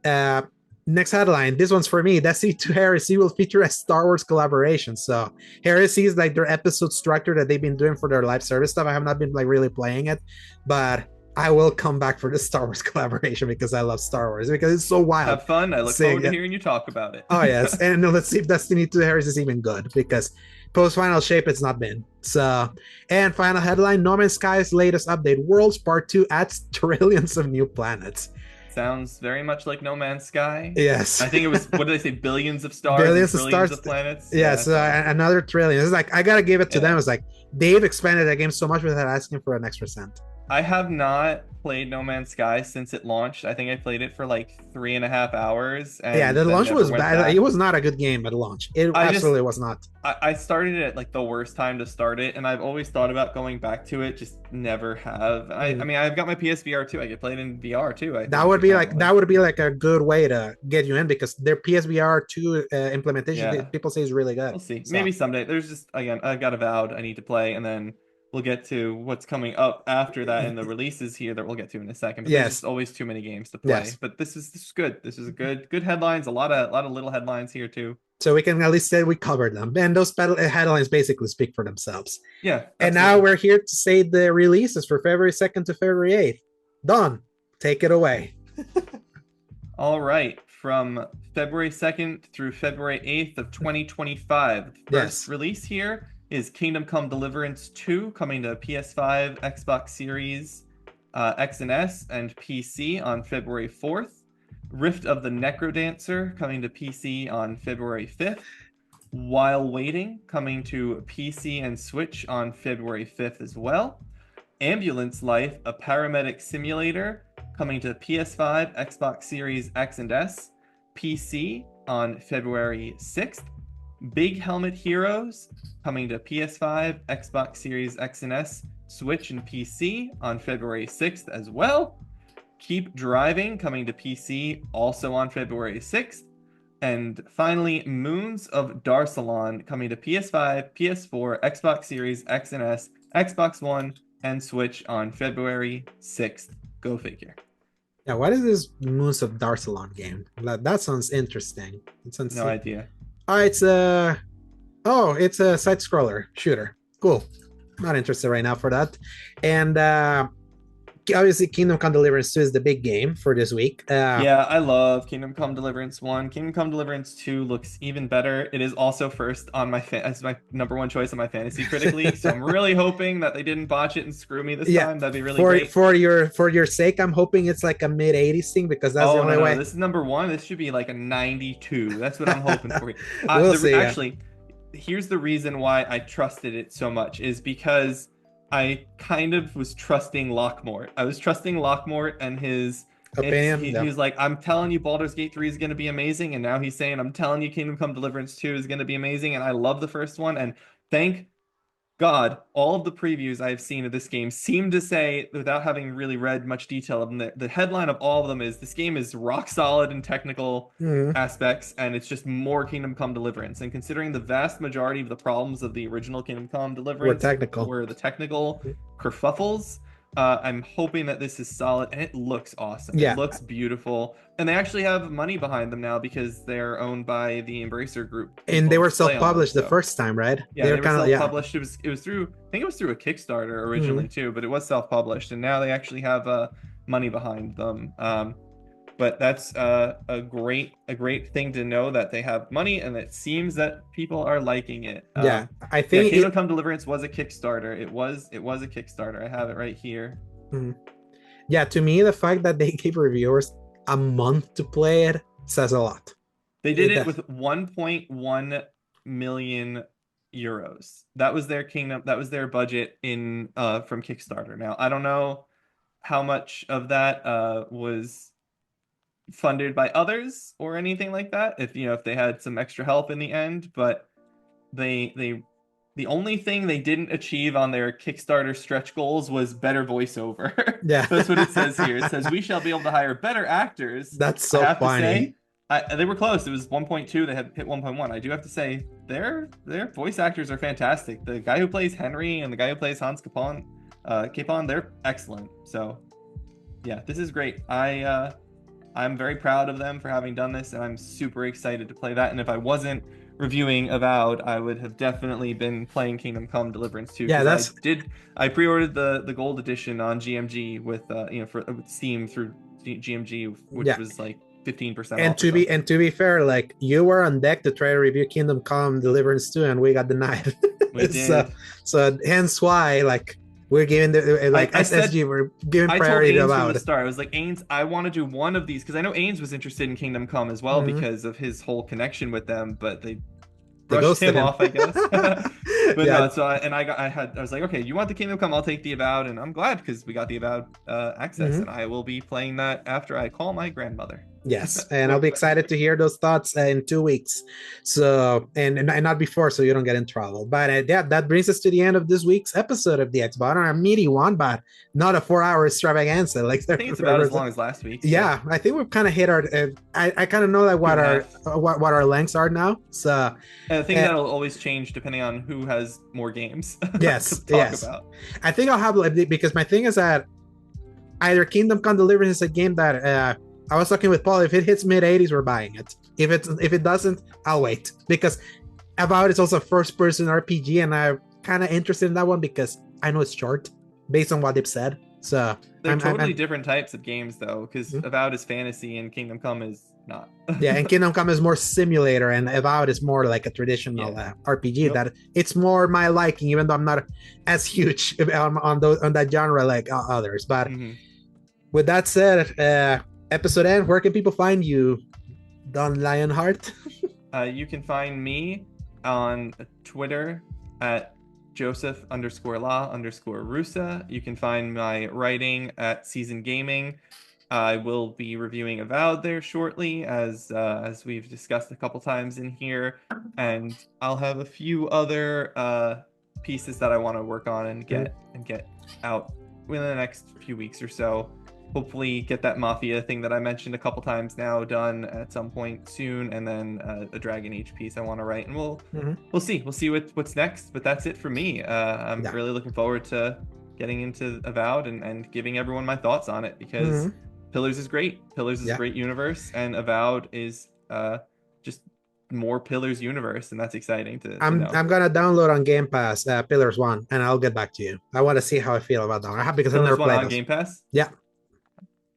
uh, next headline. This one's for me. Destiny 2 Heresy will feature a Star Wars collaboration. So Heresy is like their episode structure that they've been doing for their live service stuff. I have not been like really playing it, but I will come back for the Star Wars collaboration because I love Star Wars because it's so wild. Have fun. I look Seeing forward to it. hearing you talk about it. Oh yes, and let's see if Destiny 2 Heresy is even good because post final shape it's not been. So and final headline: No Man's Sky's latest update, Worlds Part 2 adds trillions of new planets. Sounds very much like No Man's Sky. Yes. I think it was, what did they say, billions of stars and Billions of trillions stars. of planets? Yeah, Yeah, so so another trillion. It's like I gotta give it to them. yeah. It's like they've expanded that game so much without asking for an extra cent. I have not played No Man's Sky since it launched. I think I played it for like 3.5 hours Yeah, and the then launch never was went bad. It back. was not a good game at launch. It I just absolutely was not. I started it at like the worst time to start it, and I've always thought about going back to it, just never have. I Mhm. mean, I've got my PSVR too. I could play it in VR too, I That think, would be like apparently. a good way to get you in because their PSVR 2 implementation Yeah, people say is really good. we'll see. So Maybe someday. There's just, again, I've got Avowed I need to play, and then we'll get to what's coming up after that in the releases here that we'll get to in a second. But there's yes, just always too many games to play. yes. But this is good. This is a good headlines. A lot of little headlines here too. So we can at least say we covered them, and those headlines basically speak for themselves. Yeah, And now absolutely. we're here to say the releases for February 2nd to February 8th. Don, take it away. All right, from February 2nd through February 8th of 2025. The first Yes. release here is Kingdom Come Deliverance 2 coming to PS5, Xbox Series X and S, and PC on February 4th. Rift of the Necrodancer coming to PC on February 5th. While Waiting coming to PC and Switch on February 5th as well. Ambulance Life, a paramedic simulator, coming to PS5, Xbox Series X and S, PC on February 6th. Big Helmet Heroes, coming to PS5, Xbox Series X and S, Switch, and PC on February 6th as well. Keep Driving, coming to PC, also on February 6th. And finally, Moons of Darsalon, coming to PS5, PS4, Xbox Series X and S, Xbox One, and Switch on February 6th. Go figure. Yeah, what is this Moons of Darsalon game? That sounds interesting. It sounds No idea. Oh, it's a side scroller shooter. Cool. Not interested right now for that. And obviously Kingdom Come Deliverance 2 is the big game for this week. Yeah, I love Kingdom Come Deliverance 1. Kingdom Come Deliverance 2 looks even better. It is also first on as my number one choice on my Fantasy Critic League, so I'm really hoping that they didn't botch it and screw me this Yeah, time. That'd be really great. for your sake, I'm hoping it's like a mid 80s thing because that's the Oh, only no, way. this is number one. This should be like a 92. That's what I'm hoping for. We'll see. Actually, here's the reason why I trusted it so much is because I kind of was trusting Lockmort. I was trusting Lockmort and his opinion. He Yeah. was like, I'm telling you, Baldur's Gate 3 is going to be amazing, and now he's saying, I'm telling you, Kingdom Come Deliverance 2 is going to be amazing, and I love the first one, and thank God, all of the previews I've seen of this game seem to say, without having really read much detail of them, the headline of all of them is this game is rock solid in technical Mhm. aspects, and it's just more Kingdom Come Deliverance. And considering the vast majority of the problems of the original Kingdom Come We're Deliverance technical. were the technical kerfuffles, I'm hoping that this is solid, and it looks awesome. It Yeah, looks beautiful, and they actually have money behind them now because they're owned by the Embracer Group and people they who were just play on them. self-published the So. first time, right? They Yeah, were they were kind of yeah. self-published. It was through I think it was through a Kickstarter originally Mhm. too, but it was self-published, and now they actually have money behind them. But that's a great thing to know that they have money, and it seems that people are liking it. Yeah, I Yeah, think Kingdom it. Come Deliverance was a Kickstarter. It was a Kickstarter. I have it right here. Mhm. Yeah, to me, the fact that they gave reviewers a month to play it says a lot. They did It it does. with 1.1 million euros. That was their kingdom. That was their budget in from Kickstarter. Now, I don't know how much of that was funded by others or anything like that. If they had some extra help in the end, but they the only thing they didn't achieve on their Kickstarter stretch goals was better voiceover. Yeah, That's what it says here. It says we shall be able to hire better actors. that's I so have to funny. say, they were close. It was 1.2. They had hit 1.1. I do have to say, their voice actors are fantastic. The guy who plays Henry and the guy who plays Hans Capon, they're excellent. So yeah, this is great. I'm very proud of them for having done this, and I'm super excited to play that. And if I wasn't reviewing Avowed, I would have definitely been playing Kingdom Come Deliverance 2 Yeah, because that's I pre-ordered the gold edition on GMG with with Steam through GMG, which yeah. was like 15% And off or to be something. and to be fair, like you were on deck to try to review Kingdom Come Deliverance 2, and we got denied. We so did. so hence why like we're giving the like I said SSG, we're giving I told priority to Ains from the Avowed. start, I was like, Ains, I want to do one of these because I know Ains was interested in Kingdom Come as well Mhm. because of his whole connection with them, but they They brushed ghosted him him. off, I guess. But Yeah. no, so I was like, okay, you want the Kingdom Come? I'll take the Avowed, and I'm glad because we got the Avowed access, and Mhm. I will be playing that after I call my grandmother. Yes, and I'll be excited to hear those thoughts in 2 weeks. So, and not before, so you don't get in trouble. But yeah, that brings us to the end of this week's episode of the Xbox, a meaty one, but not a 4 hour extravaganza. Like, I think it's about as long as last week's, so yeah, I think we've kind of hit our. I kind of know like two what and a our half. what our lengths are now. So, And I think uh, that'll always change depending on who has more games to yes, talk yes, about. I think I'll have like because my thing is that either Kingdom Come Deliverance is a game that I was talking with Paul. If it hits mid 80s, we're buying it. If it doesn't, I'll wait because About is also a first person RPG, and I'm kind of interested in that one because I know it's short based on what they've said. So They're totally different types of games, though, because hmm. Avowed is fantasy and Kingdom Come is not. Yeah, and Kingdom Come is more simulator, and Avowed is more like a traditional Yeah. RPG. Yep. That it's more my liking, even though I'm not as huge on that genre like others. But Hmm. with that said, episode end. Where can people find you, Don Lionheart? You can find me on Twitter at Joseph_La_Rusa. You can find my writing at Season Gaming. I will be reviewing Avowed there shortly, as we've discussed a couple times in here, and I'll have a few other pieces that I want to work on and get out within the next few weeks or so. Hopefully get that Mafia thing that I mentioned a couple times now done at some point soon, and then a Dragon Age piece I want to write, and we'll see what's next. But that's it for me. I'm Yeah. really looking forward to getting into Avowed and giving everyone my thoughts on it because Mhm. Pillars is great. Pillars is a Yeah. great universe, and Avowed is just more Pillars universe, and that's exciting to know. I'm gonna download on Game Pass Pillars One, and I'll get back to you. I want to see how I feel about that because I've never Pillars 1 played on those. Game Pass. Yeah,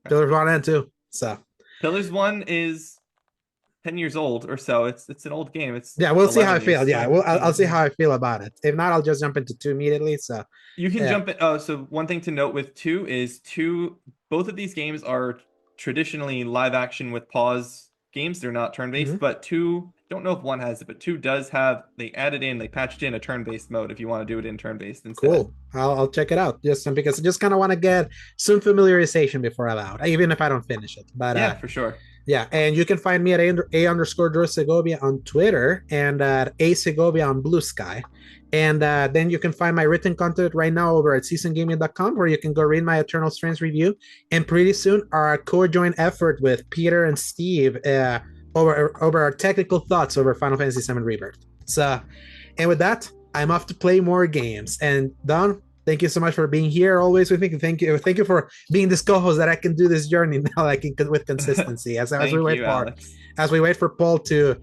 Okay. Pillars One and Two. So Pillars 1 is 10 years old or so. It's an old game. It's yeah, we'll see how I 11 feel. years. Yeah, Yeah, I'll yeah, see yeah. how I feel about it. If not, I'll just jump into two immediately. So You can yeah, jump in. Oh, so one thing to note with two is both of these games are traditionally live action with pause games. They're not turn-based, Mhm. but two, don't know if one has it, but two does have, they patched in a turn-based mode if you want to do it in turn-based instead. Cool. I'll check it out just because I just kind of want to get some familiarization before I'm out, even if I don't finish it. But Yeah, for sure. yeah, and you can find me at a Segovia on Twitter and at a Segovia on Blue Sky. And then you can find my written content right now over at seasongaming.com, where you can go read my Eternal Strands review. And pretty soon, our co-joint effort with Peter and Steve over our technical thoughts over Final Fantasy VII Rebirth. So, and with that, I'm off to play more games. And Don, thank you so much for being here always with me. Thank you for being this co-host that I can do this journey now, like with consistency Thank you, Alex. as we wait for Paul to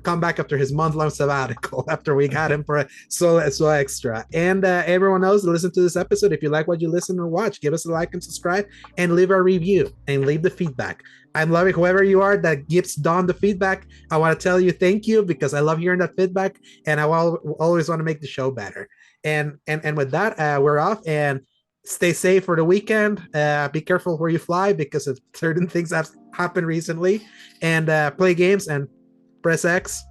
come back after his month-long sabbatical after we got him for so extra. And everyone else, listen to this episode. If you like what you listen or watch, give us a like and subscribe and leave a review and leave the feedback. I'm loving whoever you are that gives Don the feedback. I want to tell you thank you because I love hearing that feedback, and I will always want to make the show better. And with that, we're off, and stay safe for the weekend. Be careful where you fly because of certain things have happened recently. And play games and press X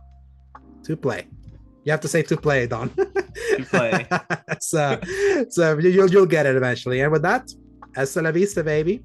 to play. You have to say to play, Don. To play. so you'll get it eventually. And with that, hasta la vista, baby.